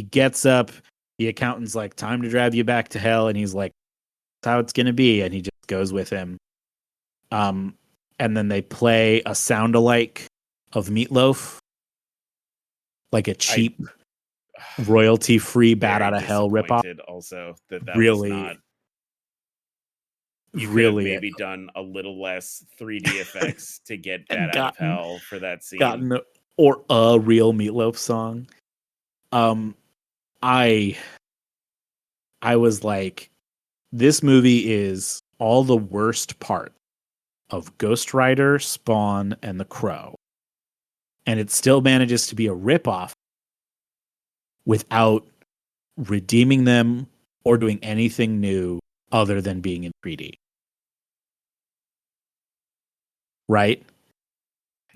gets up. The accountant's like, "Time to drive you back to hell," and he's like, "That's how it's gonna be," and he just goes with him. And then they play a sound-alike of Meatloaf, like a cheap. Royalty-free Bat Out of Hell ripoff. Also, that really, was not. You really maybe done a little less 3D effects to get Bat Out of Hell for that scene. Gotten or a real Meatloaf song. I was like, this movie is all the worst part of Ghost Rider, Spawn, and The Crow. And it still manages to be a ripoff without redeeming them or doing anything new other than being in 3D. Right?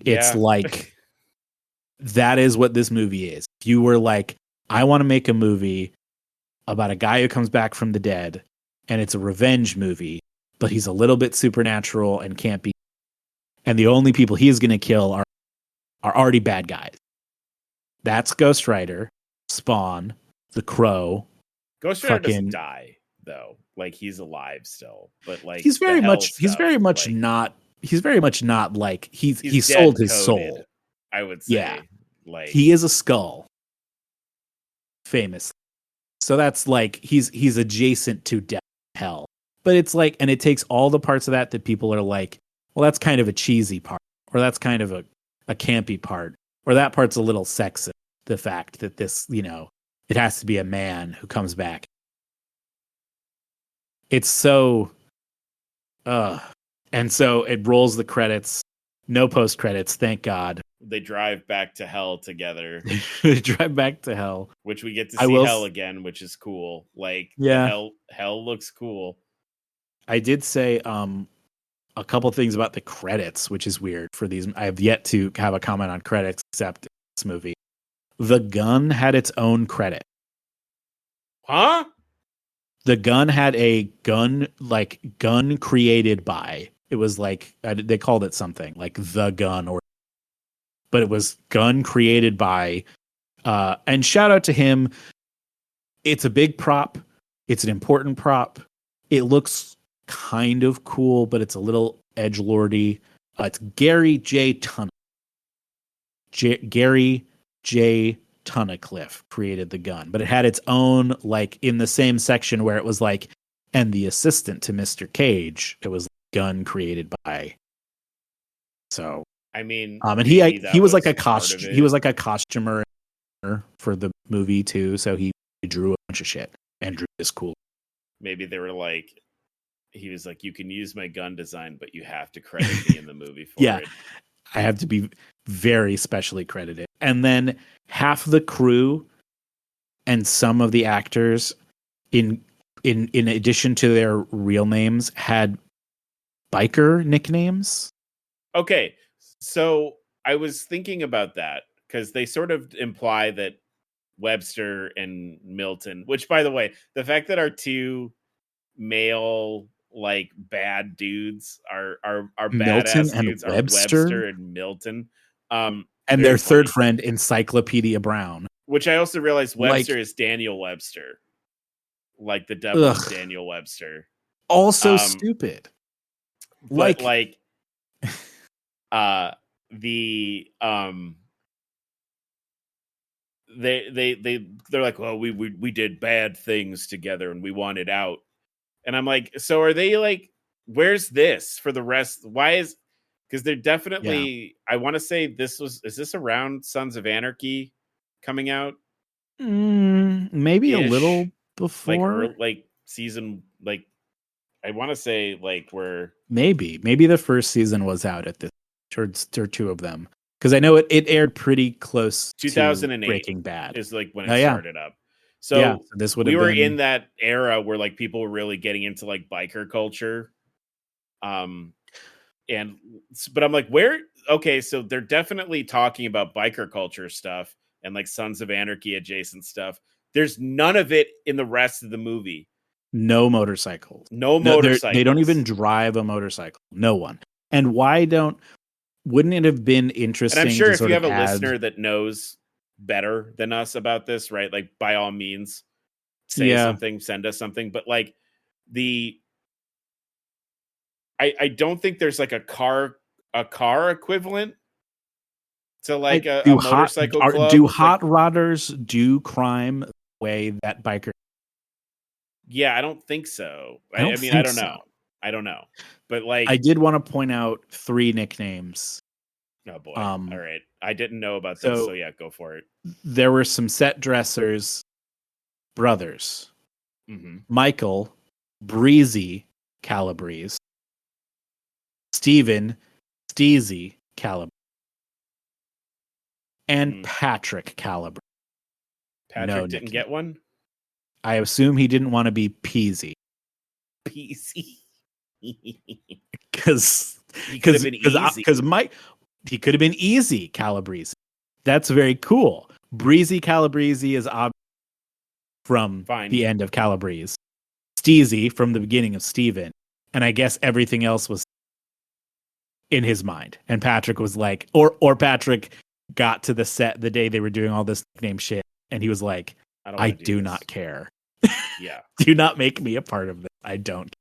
Yeah. It's like, that is what this movie is. If you were like, I want to make a movie about a guy who comes back from the dead, and it's a revenge movie, but he's a little bit supernatural and can't be, and the only people he is going to kill are already bad guys. That's Ghost Rider, Spawn, The Crow. Ghost Rider doesn't die though. Like, he's alive still, but like he's very much like, not like he sold his soul. I would say. Yeah. Like, he is a skull, famous. So that's like he's adjacent to death, hell. But it's like, and it takes all the parts of that people are like, well, that's kind of a cheesy part, or that's kind of a campy part, or that part's a little sexist. The fact that this, it has to be a man who comes back. It's so, and so it rolls the credits, no post credits, thank God. They drive back to hell together. They drive back to hell, which we get to see hell again, which is cool. Like, yeah, hell looks cool. I did say a couple things about the credits, which is weird for these. I have yet to have a comment on credits except this movie. The gun had its own credit. Huh? The gun had a gun created by. It was like, they called it something like the gun, but it was gun created by. And shout out to him. It's a big prop. It's an important prop. It looks kind of cool, but it's a little edgelordy. It's Gary J. Tunnicliffe created the gun, but it had its own, like, in the same section where it was like, and the assistant to Mr. Cage, it was gun created by. So, I mean, and he was like a costume. He was like a costumer for the movie too. So he drew a bunch of shit and drew this cool. Maybe they were like, he was like, you can use my gun design, but you have to credit me in the movie for it. I have to be very specially credited. And then half the crew and some of the actors, in addition to their real names, had biker nicknames. Okay, so I was thinking about that because they sort of imply that Webster and Milton, which, by the way, the fact that our two male, like, bad dudes are badass dudes are Webster and Milton. And their third friend, Encyclopedia Brown. Which I also realized Webster is Daniel Webster. Like the devil is Daniel Webster. Also stupid. But they're like, well, we did bad things together and we wanted out. And I'm like, so are they like, where's this for the rest? Why is, because they're definitely, I want to say is this around Sons of Anarchy coming out? Maybe a little before. Like season, like, I want to say like maybe the first season was out at the, or two of them. Because I know it aired pretty close 2008 to Breaking Bad. Is like when it started up. So this would we were in that era where like people were really getting into like biker culture. But I'm like, where? Okay, so they're definitely talking about biker culture stuff and like Sons of Anarchy adjacent stuff. There's none of it in the rest of the movie. No motorcycles. No motorcycles. They don't even drive a motorcycle. No one. And wouldn't it have been interesting? And I'm sure if you have a listener that knows better than us about this, right? Like, by all means, say something, send us something. But like I don't think there's like a car equivalent to like a motorcycle club. Do hot rodders do crime the way that biker? Yeah, I don't think so. I mean, I don't know. I don't know. But like, I did want to point out 3 nicknames Oh boy. All right. I didn't know about this, so yeah, go for it. There were some set dressers brothers. Mm-hmm. Michael, Breezy Calabrese, Stephen, Steezy Calabrese, and Patrick Calabrese. Patrick didn't get one? I assume he didn't want to be Peasy. Peasy. Because he could have been easy. Because he could have been Easy Calabrese. That's very cool. Breezy Calabrese is from the end of Calabrese. Steezy from the beginning of Steven. And I guess everything else was in his mind. And Patrick was like, or Patrick got to the set the day they were doing all this nickname shit. And he was like, I do not care. Yeah. Do not make me a part of this. I don't.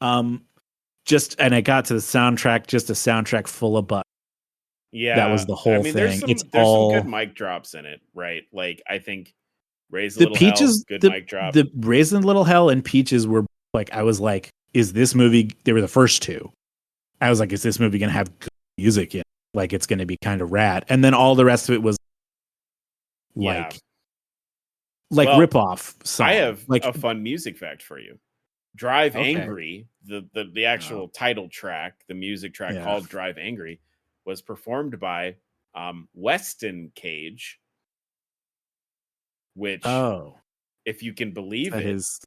And I got to the soundtrack, just a soundtrack full of butt. Yeah. That was the whole thing. There's some good mic drops in it, right? Like, I think Raise a Little Hell, good mic drop. The Raise a Little Hell and Peaches were like, I was like, is this movie, they were the first two. I was like, is this movie going to have good music in it? Like, it's going to be kind of rad. And then all the rest of it was like rip-off song. I have a fun music fact for you. Drive Angry, the actual title track, the music track called Drive Angry, was performed by Weston Cage, which, if you can believe it, is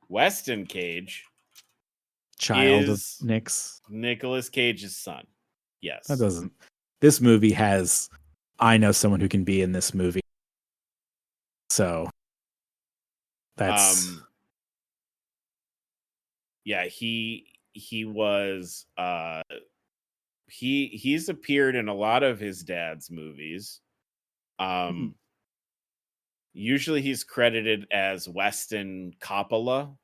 Weston Cage, child of Nicolas Cage's son. Yes. That doesn't. This movie has, I know someone who can be in this movie. So that's yeah, he was he's appeared in a lot of his dad's movies. Usually he's credited as Weston Coppola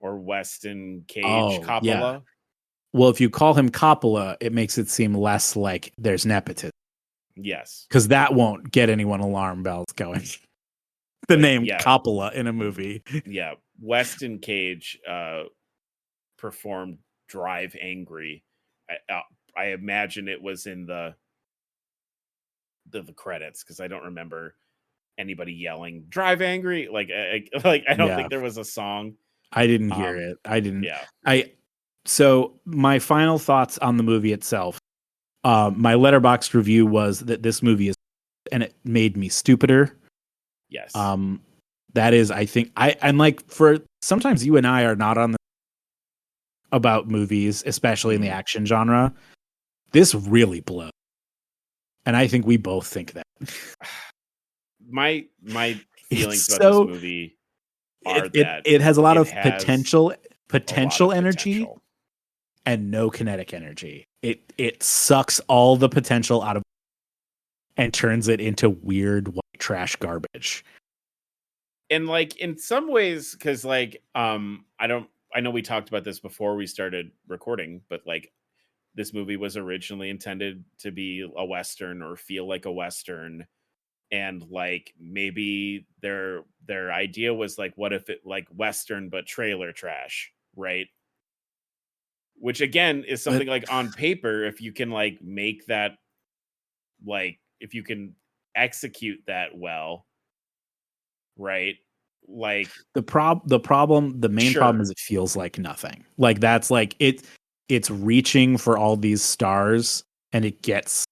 or Weston Cage Coppola. Yeah. Well, if you call him Coppola, it makes it seem less like there's nepotism. Yes. Because that won't get anyone alarm bells going. The name Coppola in a movie. Yeah. Weston Cage performed Drive Angry. I imagine it was in the credits, because I don't remember anybody yelling Drive Angry. Like I don't think there was a song. I didn't hear it. I didn't. Yeah. So my final thoughts on the movie itself. My Letterboxd review was that this movie is, and it made me stupider. Yes. That is, I think, I'm like, for sometimes you and I are not on the about movies, especially in the action genre. This really blows, and I think we both think that. My feelings about this movie are that it has a lot of potential energy and no kinetic energy. It sucks all the potential out of and turns it into weird white trash garbage. And like in some ways, because like I know we talked about this before we started recording, but like this movie was originally intended to be a Western or feel like a Western. And like maybe their idea was like, what if it like Western but trailer trash, right? Which again is something like on paper, if you can like make that, like if you can execute that well, right? Like the main problem is it feels like nothing. Like that's like it's reaching for all these stars and it gets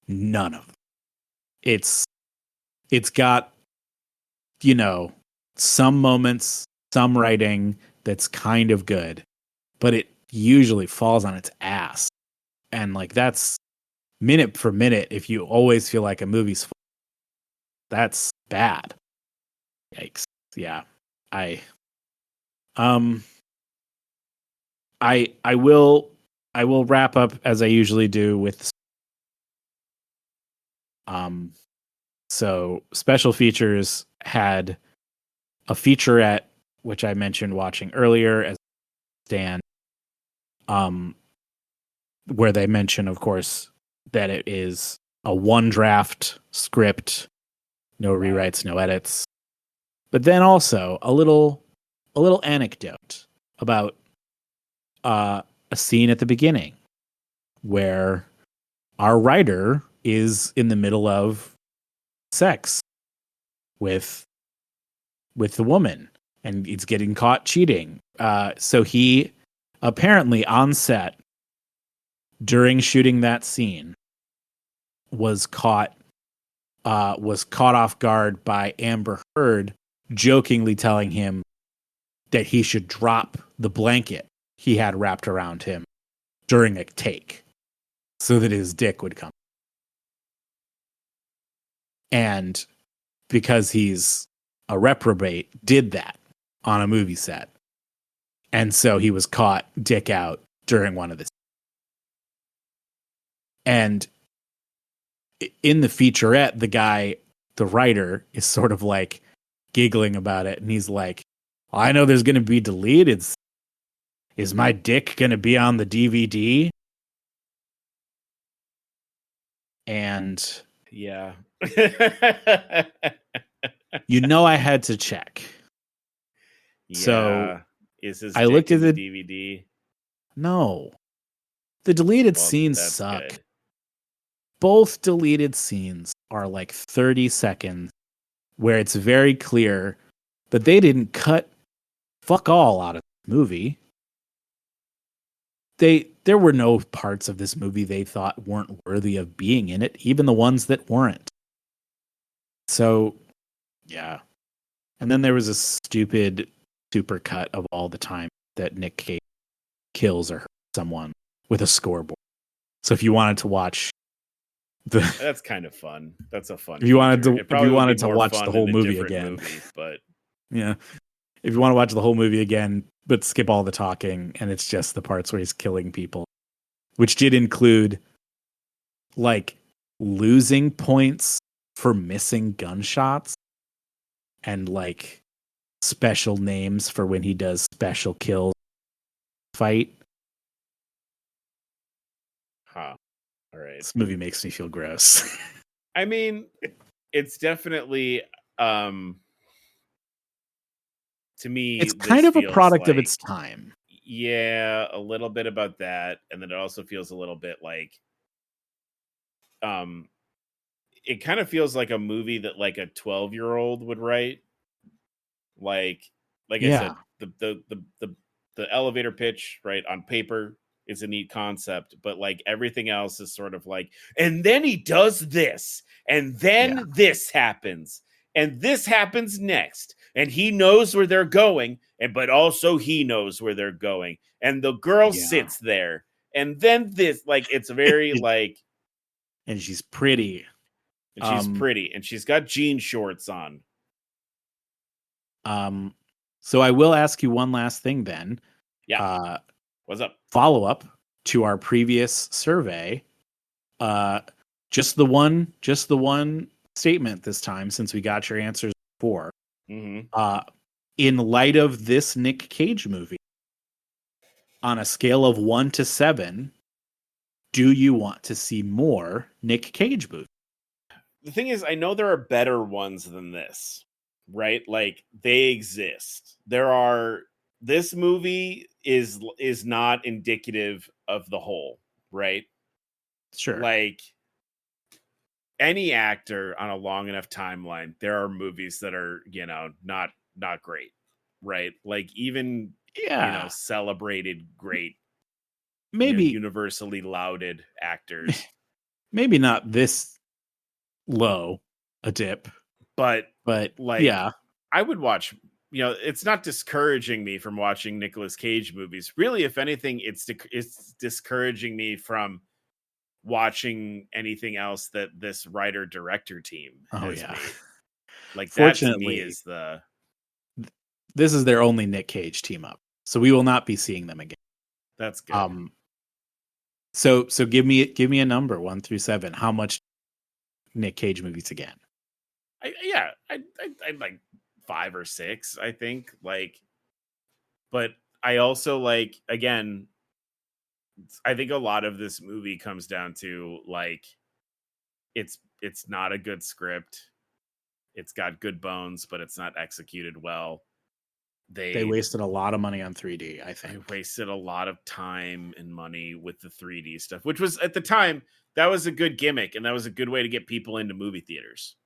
none of them. It's got, you know, some moments, some writing that's kind of good, but it usually falls on its ass. And like that's minute for minute. If you always feel like a movie's that's bad. Yikes. Yeah. I will wrap up as I usually do with so special features had a featurette, which I mentioned watching earlier as Stan, where they mention, of course, that it is a one draft script, no rewrites, no edits. But then also a little anecdote about a scene at the beginning where our writer is in the middle of sex with the woman, and he's getting caught cheating. So he apparently on set during shooting that scene was caught off guard by Amber Heard jokingly telling him that he should drop the blanket he had wrapped around him during a take so that his dick would come. And because he's a reprobate, did that on a movie set. And so he was caught dick out during one of the. And in the featurette, the writer is sort of like giggling about it. And he's like, I know there's going to be deleted. Is my dick going to be on the DVD? And yeah. I had to check. Yeah. So is his I looked at the DVD? No. The deleted scenes suck. Good. Both deleted scenes are like 30 seconds where it's very clear that they didn't cut fuck all out of the movie. There were no parts of this movie they thought weren't worthy of being in it, even the ones that weren't. So, yeah. And then there was a stupid supercut of all the time that Nick Cage kills or hurts someone with a scoreboard. So if you wanted to watch that's kind of fun. That's a fun. If you wanted to watch the whole movie again, but yeah, if you want to watch the whole movie again, but skip all the talking and it's just the parts where he's killing people, which did include like losing points for missing gunshots and like special names for when he does special kills fight. Huh. All right. This movie makes me feel gross. I mean, it's definitely to me, it's kind of a product of its time. Yeah, a little bit about that, and then it also feels a little bit like it kind of feels like a movie that like a 12-year-old would write. Like yeah. I said, the elevator pitch, right, on paper is a neat concept, but like everything else is sort of like, and then he does this, and then this happens, and this happens next, and he knows where they're going, but also he knows where they're going, and the girl sits there, and then this, like, it's very like, and she's pretty, and she's got jean shorts on. So I will ask you one last thing then. Yeah. What's up? Follow up to our previous survey. Just the one statement this time, since we got your answers before. Mm-hmm. In light of this Nick Cage movie, on a scale of 1 to 7, do you want to see more Nick Cage movies? The thing is, I know there are better ones than this, right? Like, they exist. This movie is not indicative of the whole, right? Sure. Like, any actor on a long enough timeline, there are movies that are, not great, right? Like, even celebrated great, maybe universally lauded actors. Maybe not this low a dip, but like, I would watch. It's not discouraging me from watching Nicolas Cage movies. Really, if anything, it's discouraging me from watching anything else that this writer-director team has made. Like, fortunately, that to me is this is their only Nick Cage team up, so we will not be seeing them again. That's good. So give me a number 1 through 7. How much Nick Cage movies again? I'd like 5 or 6, I think. Like, but I also like, again, I think a lot of this movie comes down to like, it's not a good script. It's got good bones, but it's not executed well. They wasted a lot of money on 3D, I think. They wasted a lot of time and money with the 3D stuff, which was at the time, that was a good gimmick and that was a good way to get people into movie theaters.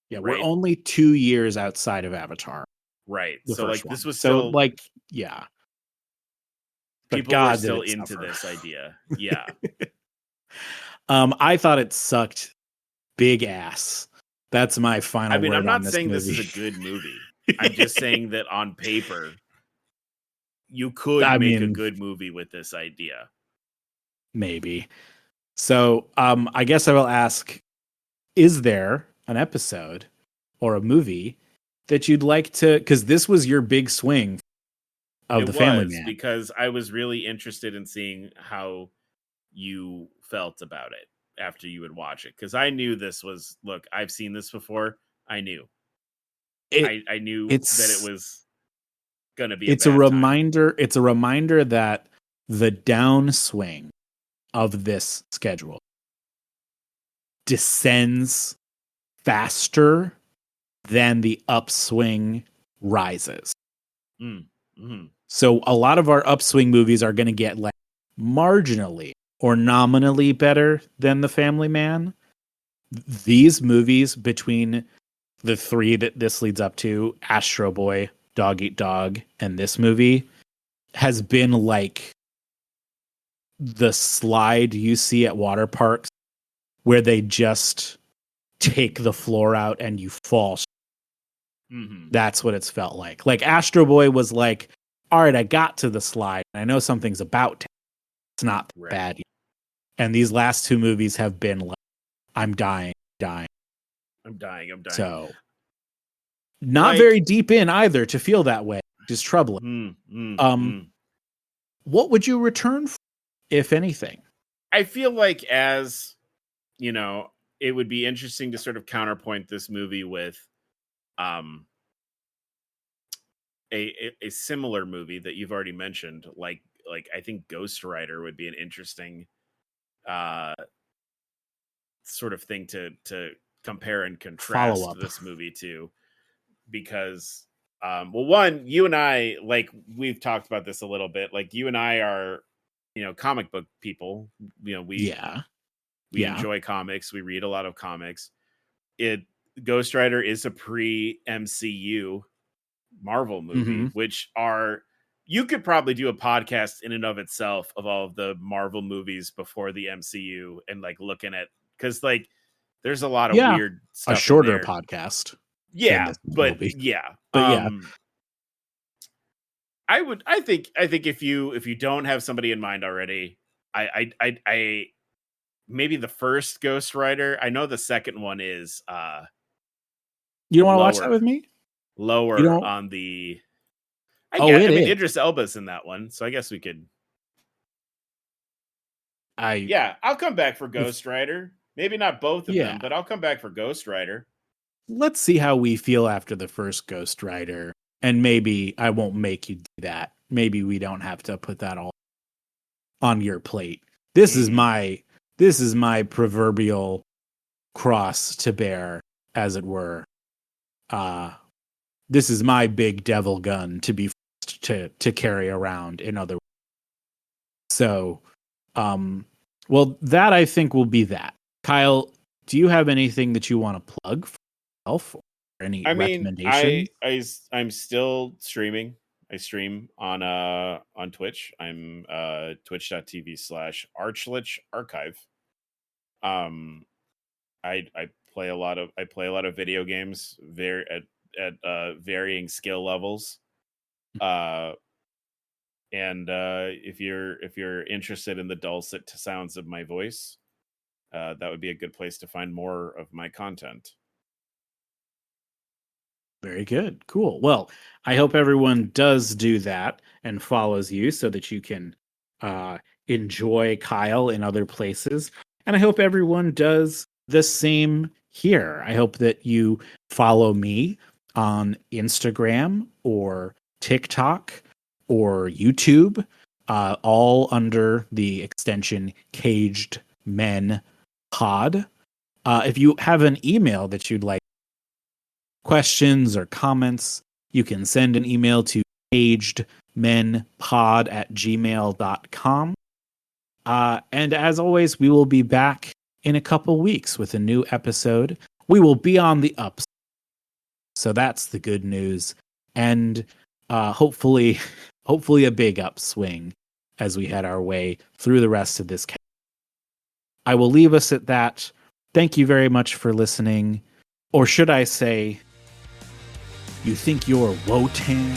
Yeah, right? we're only 2 years outside of Avatar. Right. The So first like one. this was so still like yeah. But people God, were still did it into suffer. this idea. Yeah. I thought it sucked big ass. That's my final word I'm on not this saying movie. this is a good movie. I'm just saying that on paper, you could make a good movie with this idea. Maybe. So I guess I will ask, is there an episode or a movie that you'd like to, because this was your big swing of the Family Man. Because I was really interested in seeing how you felt about it after you would watch it. Because I knew this was, look, I've seen this before. I knew. I knew that it was gonna be it's a reminder. It's a reminder that the downswing of this schedule descends faster than the upswing rises. Mm-hmm. So a lot of our upswing movies are going to get like marginally or nominally better than The Family Man. These movies, between the three that this leads up to, Astro Boy, Dog Eat Dog, and this movie, has been like the slide you see at water parks where they just take the floor out and you fall. Mm-hmm. That's what it's felt like. Like Astro Boy was like, all right, I got to the slide. I know something's about to. It's not bad. And these last two movies have been like, I'm dying. I'm dying. So, not very deep in either to feel that way. Just troubling. What would you return for, if anything? I feel like, as you know, it would be interesting to sort of counterpoint this movie with a similar movie that you've already mentioned, like I think Ghost Rider would be an interesting sort of thing to compare and contrast this movie to, because well, one, you and I, like, we've talked about this a little bit, like, you and I are, you know, comic book people, you know, we enjoy comics, we read a lot of comics. Ghost Rider is a pre-MCU Marvel movie, which are, you could probably do a podcast in and of itself of all of the Marvel movies before the MCU and like looking at, because like there's a lot of weird stuff. A shorter podcast. Yeah, but I think if you don't have somebody in mind already, I maybe the first Ghost Rider. I know the second one is you don't want to watch that with me? Lower on the I mean, Idris Elba's in that one, so I guess we could. I'll come back for Ghost Rider. Maybe not both of them, but I'll come back for Ghost Rider. Let's see how we feel after the first Ghost Rider, and maybe I won't make you do that. Maybe we don't have to put that all on your plate. This is my proverbial cross to bear, as it were. This is my big devil gun to be to carry around, in other words. So, well, that I think will be that. Kyle, do you have anything that you want to plug for yourself, or any recommendations? I'm still streaming. I stream on Twitch. I'm twitch.tv/archlicharchive. I play a lot of video games at varying skill levels. And if you're interested in the dulcet sounds of my voice, that would be a good place to find more of my content. Very good. Cool. Well, I hope everyone does do that and follows you so that you can enjoy Kyle in other places. And I hope everyone does the same here. I hope that you follow me on Instagram or TikTok or YouTube, all under the extension Caged Men Pod. If you have an email that you'd like questions or comments, you can send an email to agedmenpod@gmail.com. And as always, we will be back in a couple weeks with a new episode. We will be on the ups. So that's the good news. And hopefully a big upswing as we head our way through the rest of this cast. I will leave us at that. Thank you very much for listening. Or should I say, you think you're Wotan?